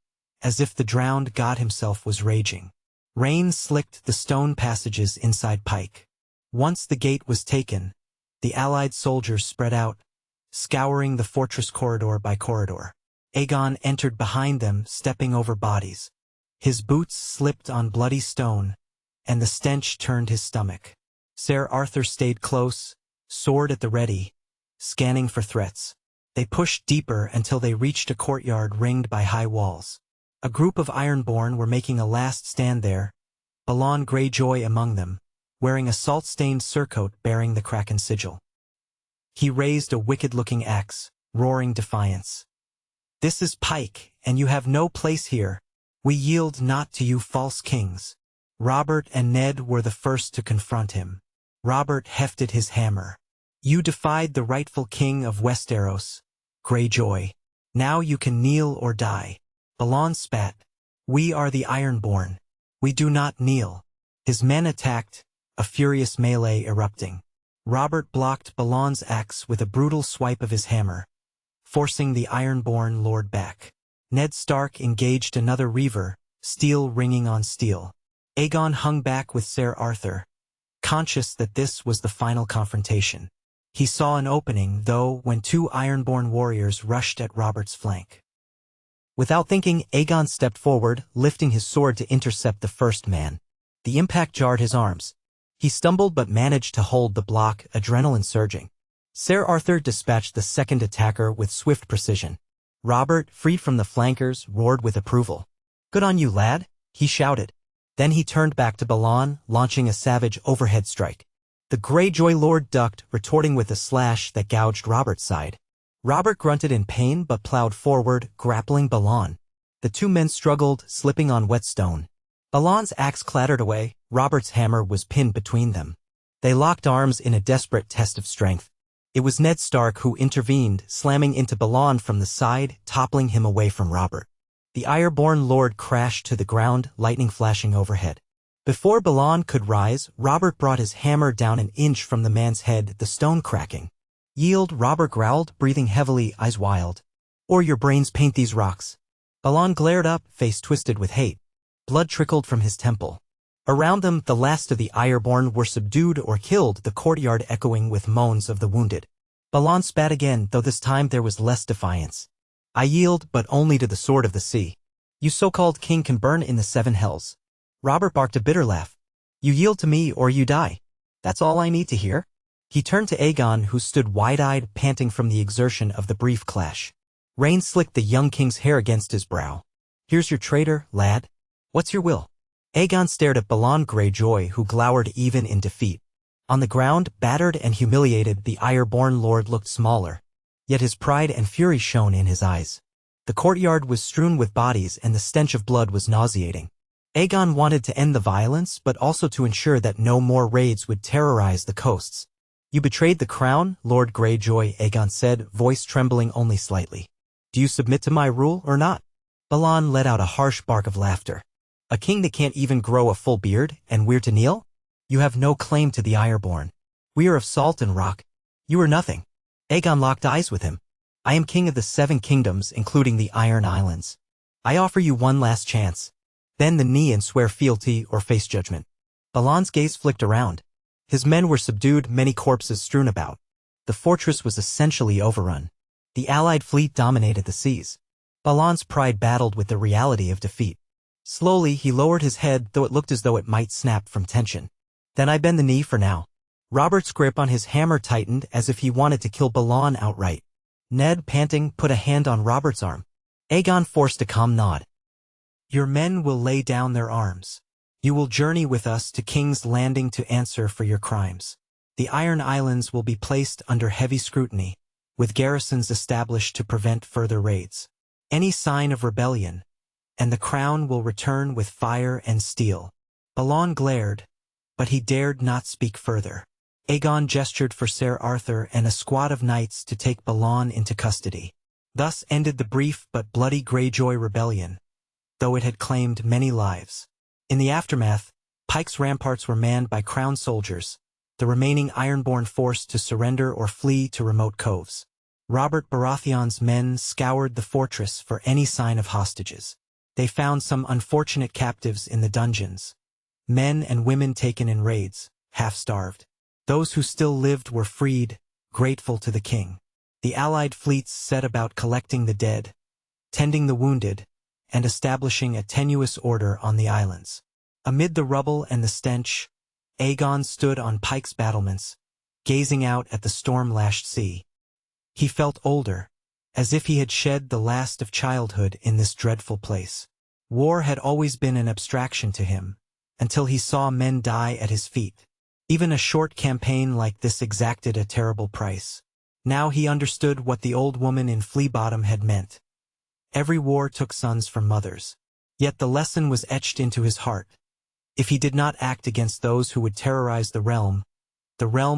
A: as if the drowned god himself was raging. Rain slicked the stone passages inside Pike. Once the gate was taken, the Allied soldiers spread out, scouring the fortress corridor by corridor. Aegon entered behind them, stepping over bodies. His boots slipped on bloody stone, and the stench turned his stomach. Ser Arthur stayed close, sword at the ready, scanning for threats. They pushed deeper until they reached a courtyard ringed by high walls. A group of Ironborn were making a last stand there, Balon Greyjoy among them, wearing a salt-stained surcoat bearing the Kraken sigil. He raised a wicked-looking axe, roaring defiance. "This is Pike, and you have no place here. We yield not to you false kings." Robert and Ned were the first to confront him. Robert hefted his hammer. "You defied the rightful king of Westeros, Greyjoy. Now you can kneel or die." Balon spat. "We are the Ironborn. We do not kneel." His men attacked, a furious melee erupting. Robert blocked Balon's axe with a brutal swipe of his hammer, forcing the Ironborn lord back. Ned Stark engaged another reaver, steel ringing on steel. Aegon hung back with Ser Arthur, conscious that this was the final confrontation. He saw an opening, though, when two Ironborn warriors rushed at Robert's flank. Without thinking, Aegon stepped forward, lifting his sword to intercept the first man. The impact jarred his arms. He stumbled but managed to hold the block, adrenaline surging. Ser Arthur dispatched the second attacker with swift precision. Robert, freed from the flankers, roared with approval. "Good on you, lad," he shouted. Then he turned back to Balon, launching a savage overhead strike. The Greyjoy lord ducked, retorting with a slash that gouged Robert's side. Robert grunted in pain but plowed forward, grappling Balon. The two men struggled, slipping on wet stone. Balon's axe clattered away, Robert's hammer was pinned between them. They locked arms in a desperate test of strength. It was Ned Stark who intervened, slamming into Balon from the side, toppling him away from Robert. The Ironborn lord crashed to the ground, lightning flashing overhead. Before Balon could rise, Robert brought his hammer down an inch from the man's head, the stone cracking. "Yield," Robert growled, breathing heavily, eyes wild. "Or your brains paint these rocks." Balon glared up, face twisted with hate. Blood trickled from his temple. Around them, the last of the Ironborn were subdued or killed, the courtyard echoing with moans of the wounded. Balon spat again, though this time there was less defiance. "I yield, but only to the sword of the sea. You so-called king can burn in the seven hells." Robert barked a bitter laugh. "You yield to me or you die. That's all I need to hear." He turned to Aegon, who stood wide-eyed, panting from the exertion of the brief clash. Rain slicked the young king's hair against his brow. "Here's your traitor, lad. What's your will?" Aegon stared at Balon Greyjoy, who glowered even in defeat. On the ground, battered and humiliated, the Ironborn lord looked smaller. Yet his pride and fury shone in his eyes. The courtyard was strewn with bodies and the stench of blood was nauseating. Aegon wanted to end the violence, but also to ensure that no more raids would terrorize the coasts. "You betrayed the crown, Lord Greyjoy," Aegon said, voice trembling only slightly. "Do you submit to my rule or not?" Balon let out a harsh bark of laughter. "A king that can't even grow a full beard, and we're to kneel? You have no claim to the Ironborn. We are of salt and rock. You are nothing." Aegon locked eyes with him. "I am king of the 7 kingdoms, including the Iron Islands. I offer you one last chance. Bend the knee and swear fealty or face judgment." Balon's gaze flicked around. His men were subdued, many corpses strewn about. The fortress was essentially overrun. The Allied fleet dominated the seas. Balon's pride battled with the reality of defeat. Slowly, he lowered his head, though it looked as though it might snap from tension. "Then I bend the knee for now." Robert's grip on his hammer tightened as if he wanted to kill Balon outright. Ned, panting, put a hand on Robert's arm. Aegon forced a calm nod. "Your men will lay down their arms. You will journey with us to King's Landing to answer for your crimes. The Iron Islands will be placed under heavy scrutiny, with garrisons established to prevent further raids. Any sign of rebellion, and the crown will return with fire and steel." Balon glared, but he dared not speak further. Aegon gestured for Ser Arthur and a squad of knights to take Balon into custody. Thus ended the brief but bloody Greyjoy rebellion, though it had claimed many lives. In the aftermath, Pike's ramparts were manned by crown soldiers, the remaining Ironborn forced to surrender or flee to remote coves. Robert Baratheon's men scoured the fortress for any sign of hostages. They found some unfortunate captives in the dungeons. Men and women taken in raids, half-starved. Those who still lived were freed, grateful to the king. The allied fleets set about collecting the dead, tending the wounded, and establishing a tenuous order on the islands. Amid the rubble and the stench, Aegon stood on Pike's battlements, gazing out at the storm-lashed sea. He felt older, as if he had shed the last of childhood in this dreadful place. War had always been an abstraction to him, until he saw men die at his feet. Even a short campaign like this exacted a terrible price. Now he understood what the old woman in Flea Bottom had meant. Every war took sons from mothers. Yet the lesson was etched into his heart. If he did not act against those who would terrorize the realm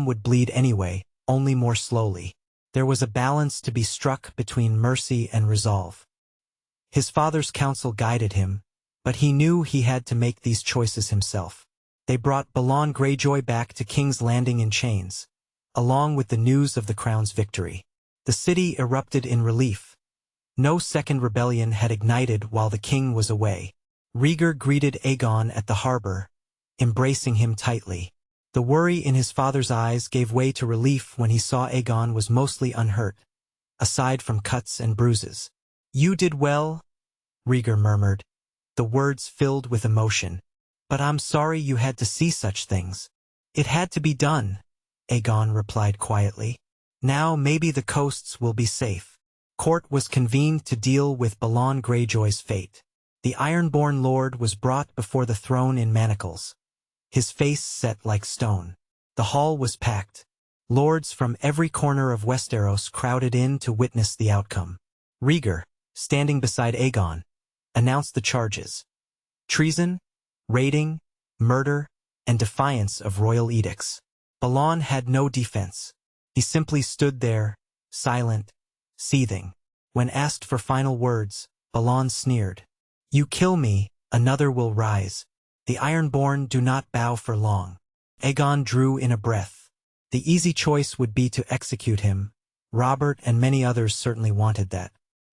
A: would bleed anyway, only more slowly. There was a balance to be struck between mercy and resolve. His father's counsel guided him, but he knew he had to make these choices himself. They brought Balon Greyjoy back to King's Landing in chains, along with the news of the crown's victory. The city erupted in relief. No second rebellion had ignited while the king was away. Rhaegar greeted Aegon at the harbor, embracing him tightly. The worry in his father's eyes gave way to relief when he saw Aegon was mostly unhurt, aside from cuts and bruises. "You did well," Rhaegar murmured, the words filled with emotion. "But I'm sorry you had to see such things." "It had to be done," Aegon replied quietly. "Now maybe the coasts will be safe." Court was convened to deal with Balon Greyjoy's fate. The Ironborn Lord was brought before the throne in manacles, his face set like stone. The hall was packed. Lords from every corner of Westeros crowded in to witness the outcome. Rhaegar, standing beside Aegon, announced the charges: treason, raiding, murder, and defiance of royal edicts. Balon had no defense. He simply stood there, silent, seething. When asked for final words, Balon sneered. "You kill me, another will rise. The Ironborn do not bow for long." Aegon drew in a breath. The easy choice would be to execute him. Robert and many others certainly wanted that.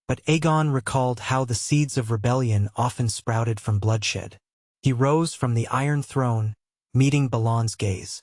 A: But Aegon recalled how the seeds of rebellion often sprouted from bloodshed. He rose from the Iron Throne, meeting Balon's gaze.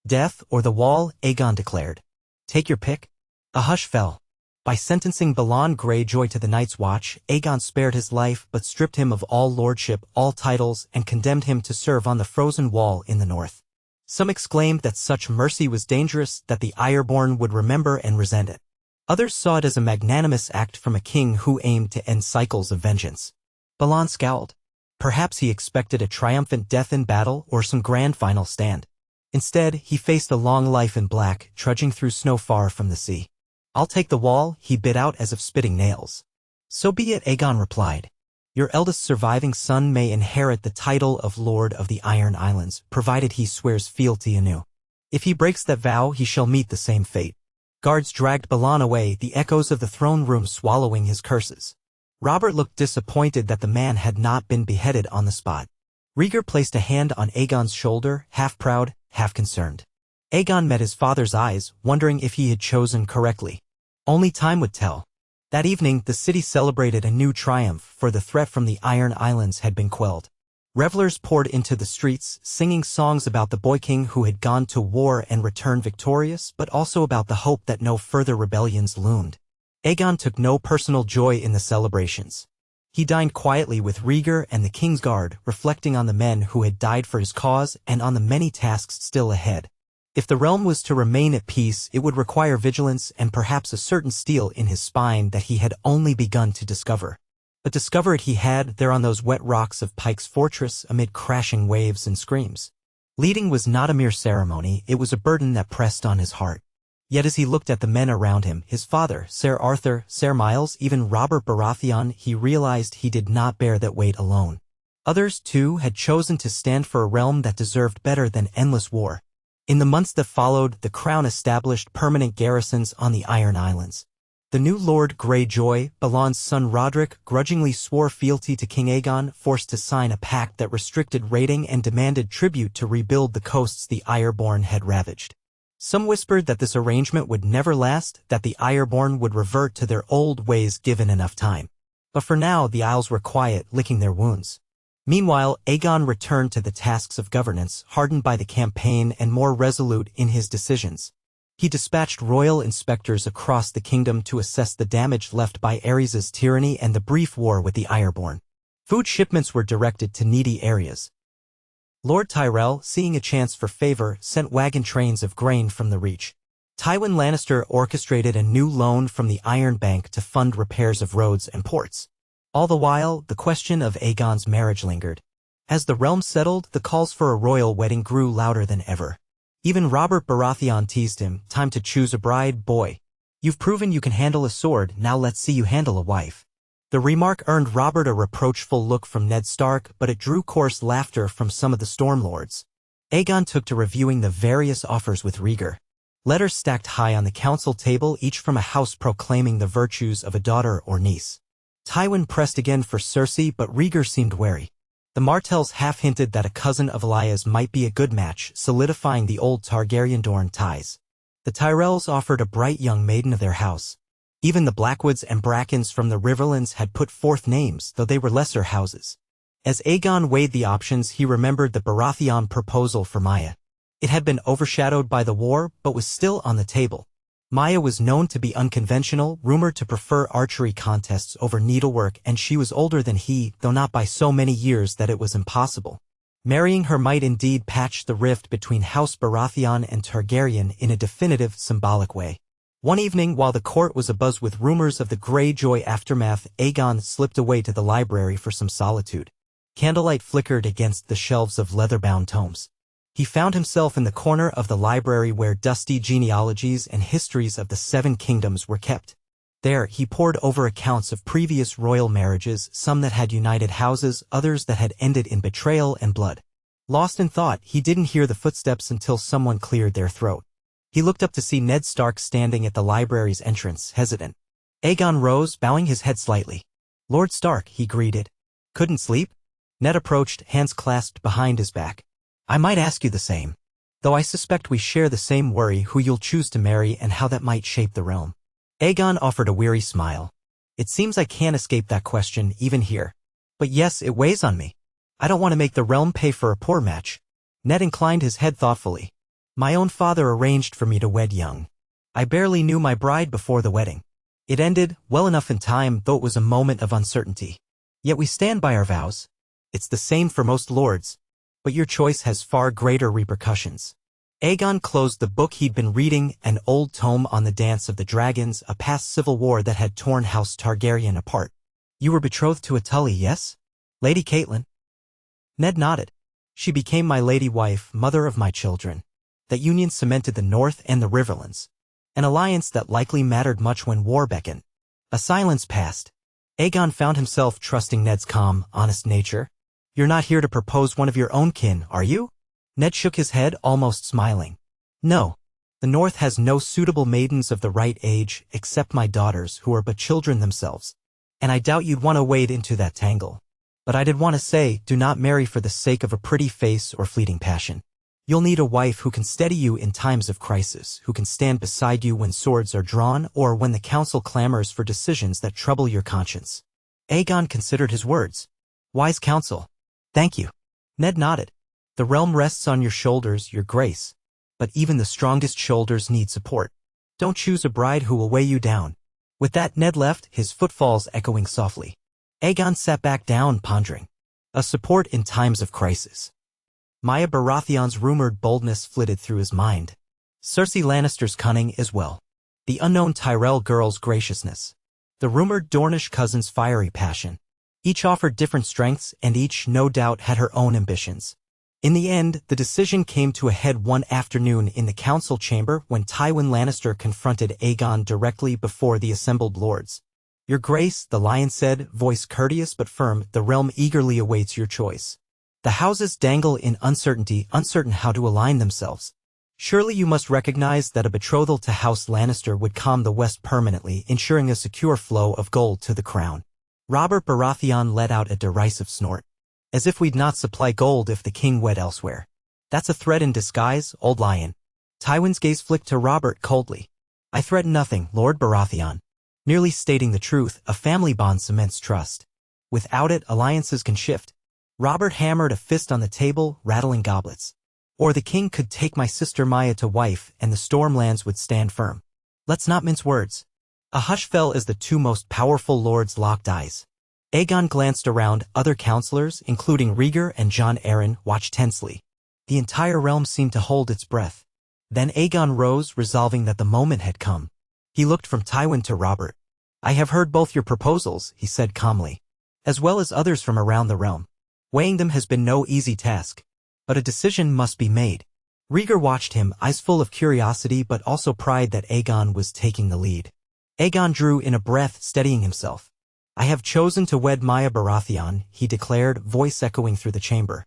A: "Death or the wall," Aegon declared. "Take your pick." A hush fell. By sentencing Balon Greyjoy to the Night's Watch, Aegon spared his life but stripped him of all lordship, all titles, and condemned him to serve on the frozen wall in the north. Some exclaimed that such mercy was dangerous, that the Ironborn would remember and resent it. Others saw it as a magnanimous act from a king who aimed to end cycles of vengeance. Balon scowled. Perhaps he expected a triumphant death in battle or some grand final stand. Instead, he faced a long life in black, trudging through snow far from the sea. "I'll take the wall," he bit out as if spitting nails. "So be it," Aegon replied. "Your eldest surviving son may inherit the title of Lord of the Iron Islands, provided he swears fealty anew. If he breaks that vow, he shall meet the same fate." Guards dragged Balon away, the echoes of the throne room swallowing his curses. Robert looked disappointed that the man had not been beheaded on the spot. Rhaegar placed a hand on Aegon's shoulder, half proud, half concerned. Aegon met his father's eyes, wondering if he had chosen correctly. Only time would tell. That evening, the city celebrated a new triumph, for the threat from the Iron Islands had been quelled. Revelers poured into the streets, singing songs about the boy king who had gone to war and returned victorious, but also about the hope that no further rebellions loomed. Aegon took no personal joy in the celebrations. He dined quietly with Rhaegar and the King's Guard, reflecting on the men who had died for his cause and on the many tasks still ahead. If the realm was to remain at peace, it would require vigilance and perhaps a certain steel in his spine that he had only begun to discover. But discover it he had there on those wet rocks of Pike's fortress amid crashing waves and screams. Leading was not a mere ceremony, it was a burden that pressed on his heart. Yet as he looked at the men around him, his father, Ser Arthur, Ser Miles, even Robert Baratheon, he realized he did not bear that weight alone. Others, too, had chosen to stand for a realm that deserved better than endless war. In the months that followed, the crown established permanent garrisons on the Iron Islands. The new Lord Greyjoy, Balon's son Roderick, grudgingly swore fealty to King Aegon, forced to sign a pact that restricted raiding and demanded tribute to rebuild the coasts the Ironborn had ravaged. Some whispered that this arrangement would never last, that the Ironborn would revert to their old ways given enough time. But for now the Isles were quiet, licking their wounds. Meanwhile, Aegon returned to the tasks of governance, hardened by the campaign and more resolute in his decisions. He dispatched royal inspectors across the kingdom to assess the damage left by Aerys' tyranny and the brief war with the Ironborn. Food shipments were directed to needy areas. Lord Tyrell, seeing a chance for favor, sent wagon trains of grain from the Reach. Tywin Lannister orchestrated a new loan from the Iron Bank to fund repairs of roads and ports. All the while, the question of Aegon's marriage lingered. As the realm settled, the calls for a royal wedding grew louder than ever. Even Robert Baratheon teased him, "Time to choose a bride, boy. You've proven you can handle a sword, now let's see you handle a wife." The remark earned Robert a reproachful look from Ned Stark, but it drew coarse laughter from some of the Stormlords. Aegon took to reviewing the various offers with rigor. Letters stacked high on the council table, each from a house proclaiming the virtues of a daughter or niece. Tywin pressed again for Cersei, but Rhaegar seemed wary. The Martells half-hinted that a cousin of Elias might be a good match, solidifying the old Targaryen-Dorne ties. The Tyrells offered a bright young maiden of their house. Even the Blackwoods and Brackens from the Riverlands had put forth names, though they were lesser houses. As Aegon weighed the options, he remembered the Baratheon proposal for Maya. It had been overshadowed by the war, but was still on the table. Maya was known to be unconventional, rumored to prefer archery contests over needlework, and she was older than he, though not by so many years that it was impossible. Marrying her might indeed patch the rift between House Baratheon and Targaryen in a definitive, symbolic way. One evening, while the court was abuzz with rumors of the Greyjoy aftermath, Aegon slipped away to the library for some solitude. Candlelight flickered against the shelves of leather-bound tomes. He found himself in the corner of the library where dusty genealogies and histories of the Seven Kingdoms were kept. There, he pored over accounts of previous royal marriages, some that had united houses, others that had ended in betrayal and blood. Lost in thought, he didn't hear the footsteps until someone cleared their throat. He looked up to see Ned Stark standing at the library's entrance, hesitant. Aegon rose, bowing his head slightly. "Lord Stark," he greeted. "Couldn't sleep?" Ned approached, hands clasped behind his back. "I might ask you the same. Though I suspect we share the same worry, who you'll choose to marry and how that might shape the realm." Aegon offered a weary smile. "It seems I can't escape that question, even here. But yes, it weighs on me. I don't want to make the realm pay for a poor match." Ned inclined his head thoughtfully. "My own father arranged for me to wed young. I barely knew my bride before the wedding. It ended, well enough in time, though it was a moment of uncertainty. Yet we stand by our vows. It's the same for most lords. But your choice has far greater repercussions." Aegon closed the book he'd been reading, an old tome on the Dance of the Dragons, a past civil war that had torn House Targaryen apart. "You were betrothed to a Tully, yes? Lady Catelyn?" Ned nodded. "She became my lady wife, mother of my children. That union cemented the North and the Riverlands. An alliance that likely mattered much when war beckoned." A silence passed. Aegon found himself trusting Ned's calm, honest nature. "You're not here to propose one of your own kin, are you?" Ned shook his head, almost smiling. "No. The North has no suitable maidens of the right age, except my daughters, who are but children themselves. And I doubt you'd want to wade into that tangle. But I did want to say, do not marry for the sake of a pretty face or fleeting passion. You'll need a wife who can steady you in times of crisis, who can stand beside you when swords are drawn or when the council clamors for decisions that trouble your conscience." Aegon considered his words. "Wise counsel. Thank you." Ned nodded. "The realm rests on your shoulders, your grace. But even the strongest shoulders need support. Don't choose a bride who will weigh you down." With that, Ned left, his footfalls echoing softly. Aegon sat back down, pondering. A support in times of crisis. Maya Baratheon's rumored boldness flitted through his mind. Cersei Lannister's cunning as well. The unknown Tyrell girl's graciousness. The rumored Dornish cousin's fiery passion. Each offered different strengths, and each, no doubt, had her own ambitions. In the end, the decision came to a head one afternoon in the council chamber when Tywin Lannister confronted Aegon directly before the assembled lords. "Your Grace," the lion said, voice courteous but firm, "the realm eagerly awaits your choice. The houses dangle in uncertainty, uncertain how to align themselves. Surely you must recognize that a betrothal to House Lannister would calm the West permanently, ensuring a secure flow of gold to the crown. Robert Baratheon let out a derisive snort. As if we'd not supply gold if the king wed elsewhere. That's a threat in disguise, old lion. Tywin's gaze flicked to Robert coldly. I threaten nothing, Lord Baratheon. Merely stating the truth, a family bond cements trust. Without it, alliances can shift. Robert hammered a fist on the table, rattling goblets. Or the king could take my sister Maya to wife, and the Stormlands would stand firm. Let's not mince words. A hush fell as the two most powerful lords locked eyes. Aegon glanced around. Other counselors, including Rhaegar and Jon Arryn, watched tensely. The entire realm seemed to hold its breath. Then Aegon rose, resolving that the moment had come. He looked from Tywin to Robert. I have heard both your proposals, he said calmly, as well as others from around the realm. Weighing them has been no easy task. But a decision must be made. Rhaegar watched him, eyes full of curiosity but also pride that Aegon was taking the lead. Aegon drew in a breath, steadying himself. I have chosen to wed Maya Baratheon, he declared, voice echoing through the chamber.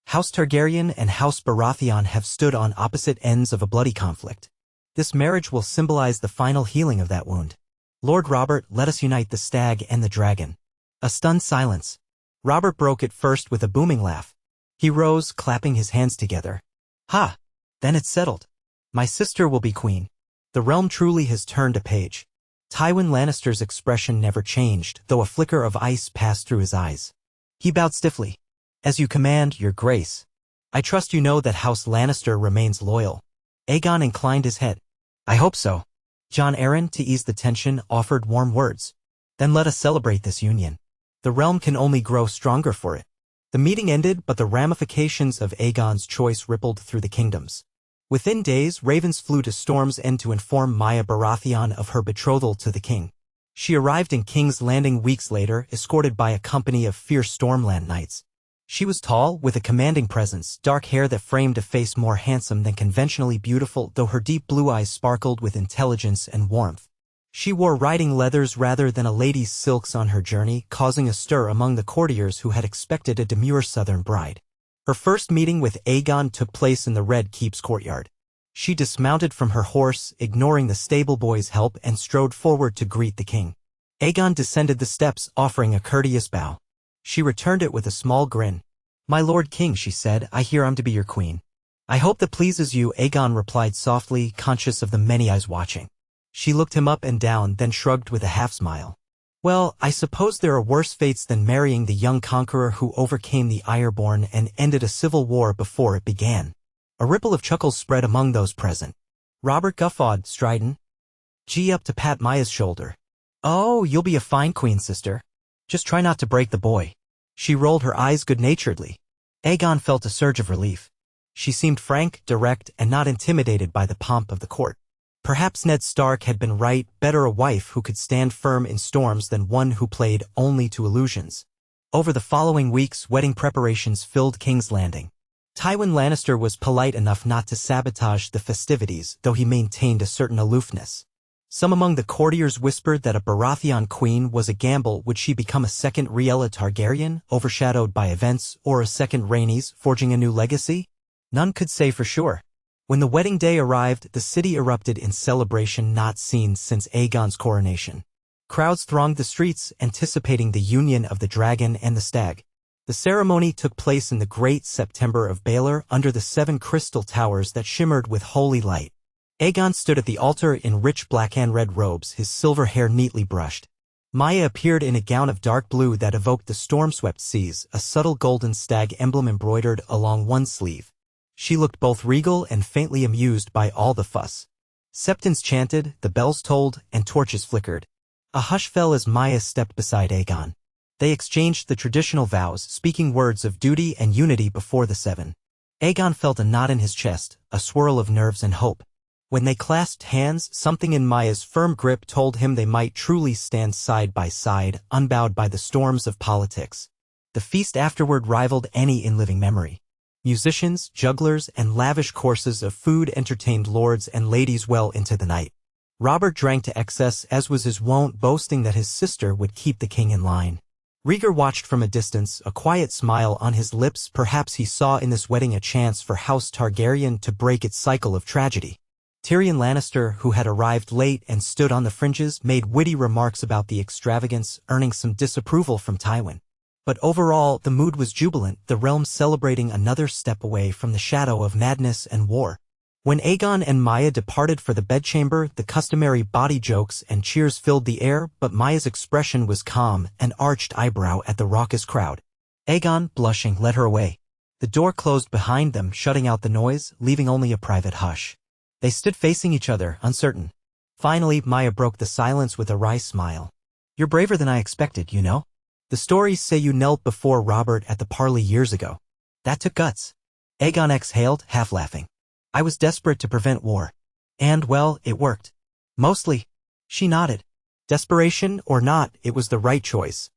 A: House Targaryen and House Baratheon have stood on opposite ends of a bloody conflict. This marriage will symbolize the final healing of that wound. Lord Robert, let us unite the stag and the dragon. A stunned silence. Robert broke it first with a booming laugh. He rose, clapping his hands together. Ha! Then it's settled. My sister will be queen. The realm truly has turned a page. Tywin Lannister's expression never changed, though a flicker of ice passed through his eyes. He bowed stiffly. As you command, your grace. I trust you know that House Lannister remains loyal. Aegon inclined his head. I hope so. Jon Arryn, to ease the tension, offered warm words. Then let us celebrate this union. The realm can only grow stronger for it. The meeting ended, but the ramifications of Aegon's choice rippled through the kingdoms. Within days, ravens flew to Storm's End to inform Maya Baratheon of her betrothal to the king. She arrived in King's Landing weeks later, escorted by a company of fierce Stormland knights. She was tall, with a commanding presence, dark hair that framed a face more handsome than conventionally beautiful, though her deep blue eyes sparkled with intelligence and warmth. She wore riding leathers rather than a lady's silks on her journey, causing a stir among the courtiers who had expected a demure southern bride. Her first meeting with Aegon took place in the Red Keep's courtyard. She dismounted from her horse, ignoring the stable boy's help, and strode forward to greet the king. Aegon descended the steps, offering a courteous bow. She returned it with a small grin. My lord king, she said, I hear I'm to be your queen. I hope that pleases you, Aegon replied softly, conscious of the many eyes watching. She looked him up and down, then shrugged with a half-smile. Well, I suppose there are worse fates than marrying the young conqueror who overcame the Ironborn and ended a civil war before it began. A ripple of chuckles spread among those present. Robert guffawed, strident. Gee up to pat Maya's shoulder. Oh, you'll be a fine queen, sister. Just try not to break the boy. She rolled her eyes good-naturedly. Aegon felt a surge of relief. She seemed frank, direct, and not intimidated by the pomp of the court. Perhaps Ned Stark had been right, better a wife who could stand firm in storms than one who played only to illusions. Over the following weeks, wedding preparations filled King's Landing. Tywin Lannister was polite enough not to sabotage the festivities, though he maintained a certain aloofness. Some among the courtiers whispered that a Baratheon queen was a gamble. Would she become a second Rhaella Targaryen, overshadowed by events, or a second Rhaenys, forging a new legacy? None could say for sure. When the wedding day arrived, the city erupted in celebration not seen since Aegon's coronation. Crowds thronged the streets, anticipating the union of the dragon and the stag. The ceremony took place in the great September of Baelor under the 7 crystal towers that shimmered with holy light. Aegon stood at the altar in rich black and red robes, his silver hair neatly brushed. Maya appeared in a gown of dark blue that evoked the storm-swept seas, a subtle golden stag emblem embroidered along one sleeve. She looked both regal and faintly amused by all the fuss. Septons chanted, the bells tolled, and torches flickered. A hush fell as Maya stepped beside Aegon. They exchanged the traditional vows, speaking words of duty and unity before the 7. Aegon felt a knot in his chest, a swirl of nerves and hope. When they clasped hands, something in Maya's firm grip told him they might truly stand side by side, unbowed by the storms of politics. The feast afterward rivaled any in living memory. Musicians, jugglers, and lavish courses of food entertained lords and ladies well into the night. Robert drank to excess, as was his wont, boasting that his sister would keep the king in line. Rhaegar watched from a distance, a quiet smile on his lips. Perhaps he saw in this wedding a chance for House Targaryen to break its cycle of tragedy. Tyrion Lannister, who had arrived late and stood on the fringes, made witty remarks about the extravagance, earning some disapproval from Tywin. But overall, the mood was jubilant, the realm celebrating another step away from the shadow of madness and war. When Aegon and Maya departed for the bedchamber, the customary bawdy jokes and cheers filled the air, but Maya's expression was calm, an arched eyebrow at the raucous crowd. Aegon, blushing, led her away. The door closed behind them, shutting out the noise, leaving only a private hush. They stood facing each other, uncertain. Finally, Maya broke the silence with a wry smile. "You're braver than I expected, you know? The stories say you knelt before Robert at the parley years ago. That took guts." Aegon exhaled, half laughing. "I was desperate to prevent war. And, well, it worked. Mostly." She nodded. Desperation or not, it was the right choice.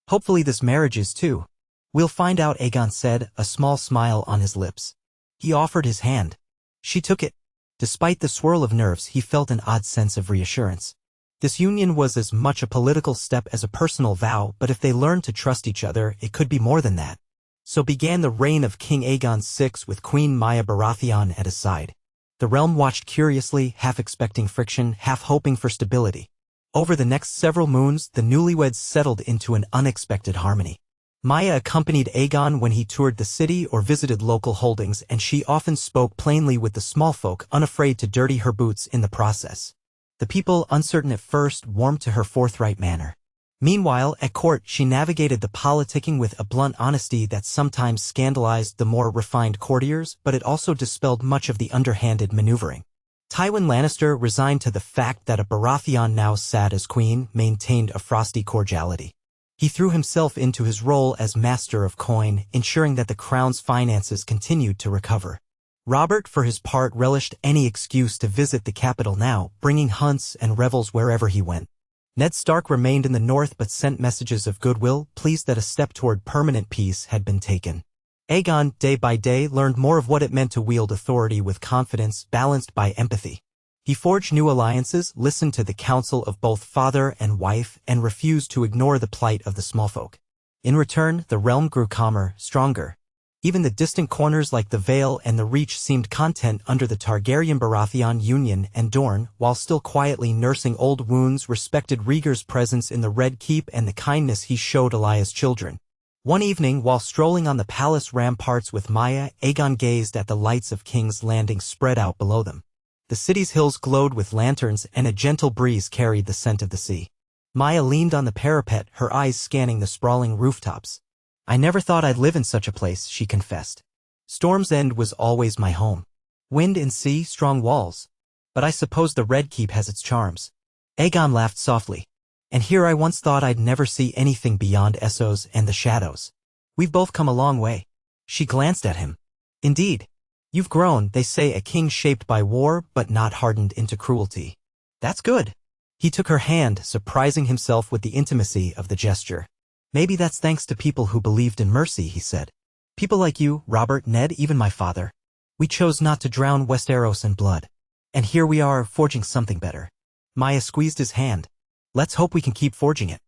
A: "Hopefully this marriage is too." "We'll find out," Aegon said, a small smile on his lips. He offered his hand. She took it. Despite the swirl of nerves, he felt an odd sense of reassurance. This union was as much a political step as a personal vow, but if they learned to trust each other, it could be more than that. So began the reign of King Aegon VI with Queen Maya Baratheon at his side. The realm watched curiously, half expecting friction, half hoping for stability. Over the next several moons, the newlyweds settled into an unexpected harmony. Maya accompanied Aegon when he toured the city or visited local holdings, and she often spoke plainly with the small folk, unafraid to dirty her boots in the process. The people, uncertain at first, warmed to her forthright manner. Meanwhile, at court, she navigated the politicking with a blunt honesty that sometimes scandalized the more refined courtiers, but it also dispelled much of the underhanded maneuvering. Tywin Lannister, resigned to the fact that a Baratheon now sat as queen, maintained a frosty cordiality. He threw himself into his role as master of coin, ensuring that the crown's finances continued to recover. Robert, for his part, relished any excuse to visit the capital now, bringing hunts and revels wherever he went. Ned Stark remained in the north but sent messages of goodwill, pleased that a step toward permanent peace had been taken. Aegon, day by day, learned more of what it meant to wield authority with confidence, balanced by empathy. He forged new alliances, listened to the counsel of both father and wife, and refused to ignore the plight of the smallfolk. In return, the realm grew calmer, stronger. Even the distant corners like the Vale and the Reach seemed content under the Targaryen-Baratheon union, and Dorne, while still quietly nursing old wounds, respected Rhaegar's presence in the Red Keep and the kindness he showed Elaya's children. One evening, while strolling on the palace ramparts with Maya, Aegon gazed at the lights of King's Landing spread out below them. The city's hills glowed with lanterns, and a gentle breeze carried the scent of the sea. Maya leaned on the parapet, her eyes scanning the sprawling rooftops. "I never thought I'd live in such a place," she confessed. "Storm's End was always my home. Wind and sea, strong walls. But I suppose the Red Keep has its charms." Aegon laughed softly. "And here I once thought I'd never see anything beyond Essos and the shadows. We've both come a long way." She glanced at him. "Indeed. You've grown, they say, a king shaped by war but not hardened into cruelty." "That's good." He took her hand, surprising himself with the intimacy of the gesture. "Maybe that's thanks to people who believed in mercy," he said. "People like you, Robert, Ned, even my father. We chose not to drown Westeros in blood. And here we are, forging something better." Maya squeezed his hand. "Let's hope we can keep forging it.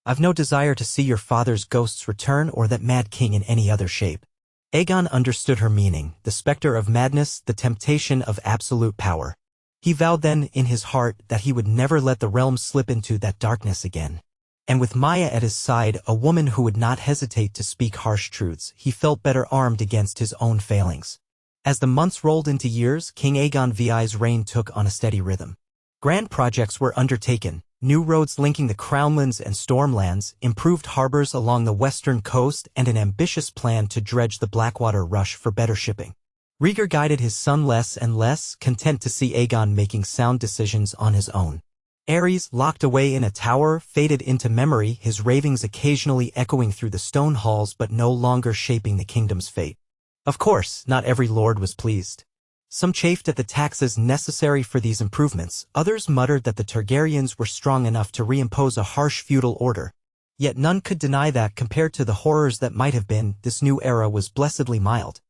A: I've no desire to see your father's ghosts return or that mad king in any other shape." Aegon understood her meaning, the specter of madness, the temptation of absolute power. He vowed then, in his heart, that he would never let the realm slip into that darkness again. And with Maya at his side, a woman who would not hesitate to speak harsh truths, he felt better armed against his own failings. As the months rolled into years, King Aegon VI's reign took on a steady rhythm. Grand projects were undertaken, new roads linking the Crownlands and Stormlands, improved harbors along the western coast, and an ambitious plan to dredge the Blackwater Rush for better shipping. Rhaegar guided his son less and less, content to see Aegon making sound decisions on his own. Aerys, locked away in a tower, faded into memory, his ravings occasionally echoing through the stone halls but no longer shaping the kingdom's fate. Of course, not every lord was pleased. Some chafed at the taxes necessary for these improvements, others muttered that the Targaryens were strong enough to reimpose a harsh feudal order. Yet none could deny that, compared to the horrors that might have been, this new era was blessedly mild.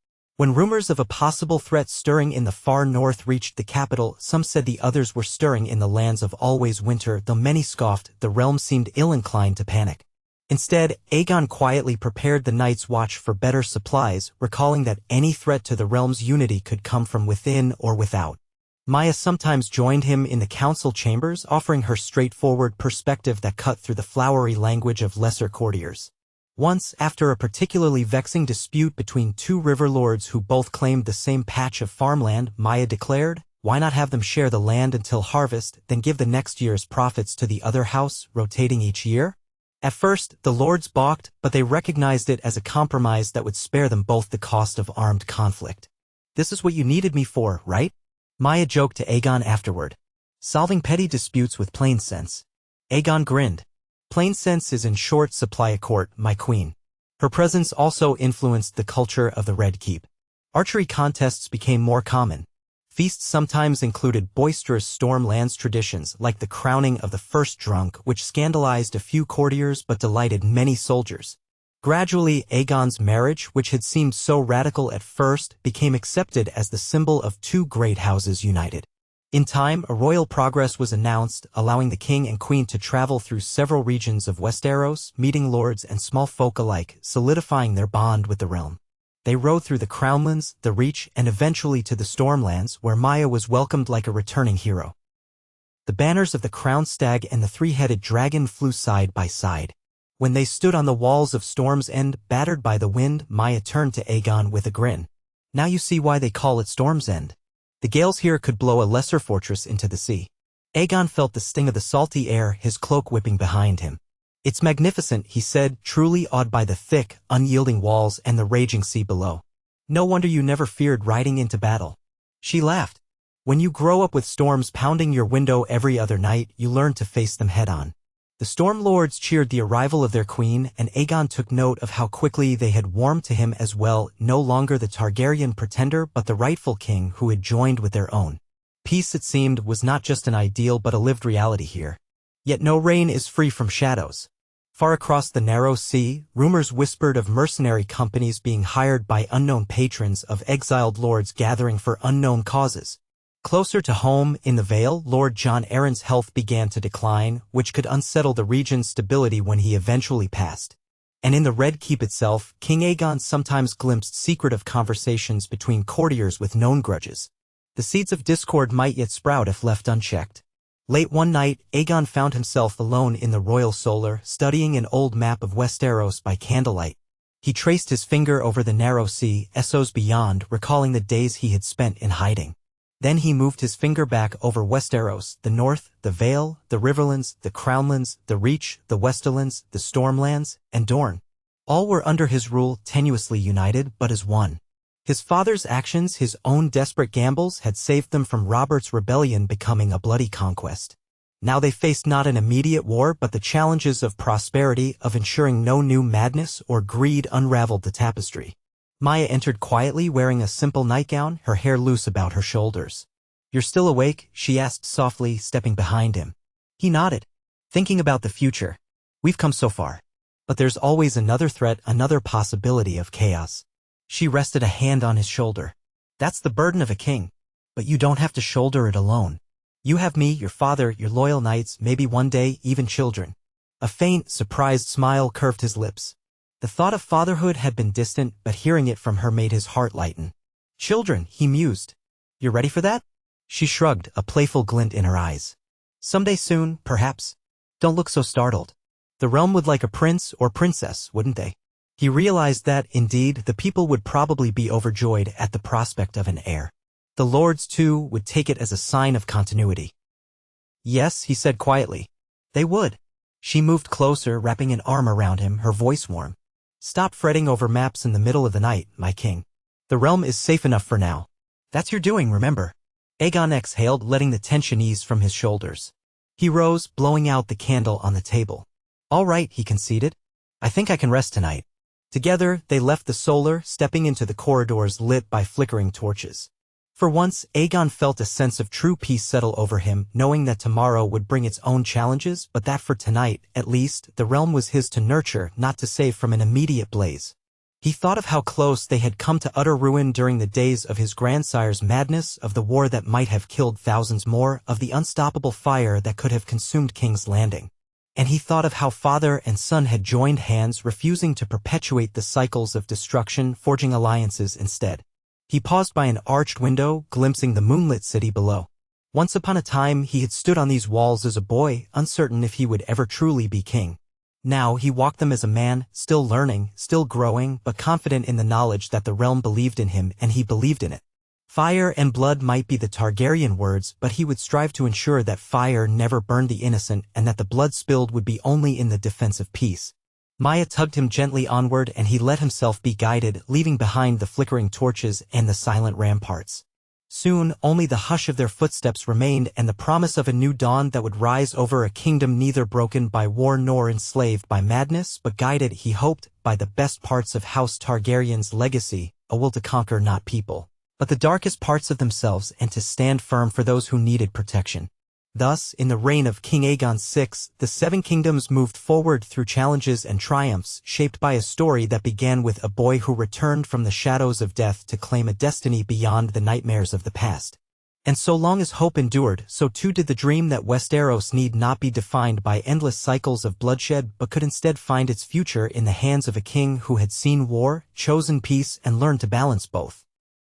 A: When rumors of a possible threat stirring in the far north reached the capital, some said the others were stirring in the lands of always winter, though many scoffed, the realm seemed ill-inclined to panic. Instead, Aegon quietly prepared the Night's Watch for better supplies, recalling that any threat to the realm's unity could come from within or without. Maya sometimes joined him in the council chambers, offering her straightforward perspective that cut through the flowery language of lesser courtiers. Once, after a particularly vexing dispute between two river lords who both claimed the same patch of farmland, Maya declared, "Why not have them share the land until harvest, then give the next year's profits to the other house, rotating each year?" At first, the lords balked, but they recognized it as a compromise that would spare them both the cost of armed conflict. "This is what you needed me for, right?" Maya joked to Aegon afterward. "Solving petty disputes with plain sense." Aegon grinned. "Plain sense is in short supply at court, my queen." Her presence also influenced the culture of the Red Keep. Archery contests became more common. Feasts sometimes included boisterous Stormlands traditions like the crowning of the first drunk, which scandalized a few courtiers but delighted many soldiers. Gradually, Aegon's marriage, which had seemed so radical at first, became accepted as the symbol of two great houses united. In time, a royal progress was announced, allowing the king and queen to travel through several regions of Westeros, meeting lords and small folk alike, solidifying their bond with the realm. They rode through the Crownlands, the Reach, and eventually to the Stormlands, where Maya was welcomed like a returning hero. The banners of the crowned stag and the three-headed dragon flew side by side. When they stood on the walls of Storm's End, battered by the wind, Maya turned to Aegon with a grin. "Now you see why they call it Storm's End. The gales here could blow a lesser fortress into the sea." Aegon felt the sting of the salty air, his cloak whipping behind him. "It's magnificent," he said, truly awed by the thick, unyielding walls and the raging sea below. "No wonder you never feared riding into battle." She laughed. "When you grow up with storms pounding your window every other night, you learn to face them head-on." The Storm Lords cheered the arrival of their queen, and Aegon took note of how quickly they had warmed to him as well, no longer the Targaryen pretender but the rightful king who had joined with their own. Peace, it seemed, was not just an ideal but a lived reality here. Yet no reign is free from shadows. Far across the narrow sea, rumors whispered of mercenary companies being hired by unknown patrons, of exiled lords gathering for unknown causes. Closer to home, in the Vale, Lord Jon Arryn's health began to decline, which could unsettle the region's stability when he eventually passed. And in the Red Keep itself, King Aegon sometimes glimpsed secretive conversations between courtiers with known grudges. The seeds of discord might yet sprout if left unchecked. Late one night, Aegon found himself alone in the Royal Solar, studying an old map of Westeros by candlelight. He traced his finger over the narrow sea, Essos beyond, recalling the days he had spent in hiding. Then he moved his finger back over Westeros, the North, the Vale, the Riverlands, the Crownlands, the Reach, the Westerlands, the Stormlands, and Dorne. All were under his rule, tenuously united, but as one. His father's actions, his own desperate gambles, had saved them from Robert's rebellion becoming a bloody conquest. Now they faced not an immediate war but the challenges of prosperity, of ensuring no new madness or greed unraveled the tapestry. Maya entered quietly, wearing a simple nightgown, her hair loose about her shoulders. "You're still awake?" she asked softly, stepping behind him. He nodded. "Thinking about the future. We've come so far. But there's always another threat, another possibility of chaos." She rested a hand on his shoulder. "That's the burden of a king. But you don't have to shoulder it alone. You have me, your father, your loyal knights, maybe one day even children." A faint, surprised smile curved his lips. The thought of fatherhood had been distant, but hearing it from her made his heart lighten. "Children," he mused. "You're ready for that?" She shrugged, a playful glint in her eyes. "Someday soon, perhaps. Don't look so startled. The realm would like a prince or princess, wouldn't they?" He realized that, indeed, the people would probably be overjoyed at the prospect of an heir. The lords, too, would take it as a sign of continuity. "Yes," he said quietly. "They would." She moved closer, wrapping an arm around him, her voice warm. "Stop fretting over maps in the middle of the night, my king. The realm is safe enough for now. That's your doing, remember." Aegon exhaled, letting the tension ease from his shoulders. He rose, blowing out the candle on the table. "All right," he conceded. "I think I can rest tonight." Together, they left the Solar, stepping into the corridors lit by flickering torches. For once, Aegon felt a sense of true peace settle over him, knowing that tomorrow would bring its own challenges, but that for tonight, at least, the realm was his to nurture, not to save from an immediate blaze. He thought of how close they had come to utter ruin during the days of his grandsire's madness, of the war that might have killed thousands more, of the unstoppable fire that could have consumed King's Landing. And he thought of how father and son had joined hands, refusing to perpetuate the cycles of destruction, forging alliances instead. He paused by an arched window, glimpsing the moonlit city below. Once upon a time he had stood on these walls as a boy, uncertain if he would ever truly be king. Now he walked them as a man, still learning, still growing, but confident in the knowledge that the realm believed in him and he believed in it. Fire and blood might be the Targaryen words, but he would strive to ensure that fire never burned the innocent and that the blood spilled would be only in the defense of peace. Maya tugged him gently onward and he let himself be guided, leaving behind the flickering torches and the silent ramparts. Soon, only the hush of their footsteps remained and the promise of a new dawn that would rise over a kingdom neither broken by war nor enslaved by madness, but guided, he hoped, by the best parts of House Targaryen's legacy, a will to conquer not people, but the darkest parts of themselves and to stand firm for those who needed protection. Thus, in the reign of King Aegon VI, the Seven Kingdoms moved forward through challenges and triumphs, shaped by a story that began with a boy who returned from the shadows of death to claim a destiny beyond the nightmares of the past. And so long as hope endured, so too did the dream that Westeros need not be defined by endless cycles of bloodshed but could instead find its future in the hands of a king who had seen war, chosen peace, and learned to balance both.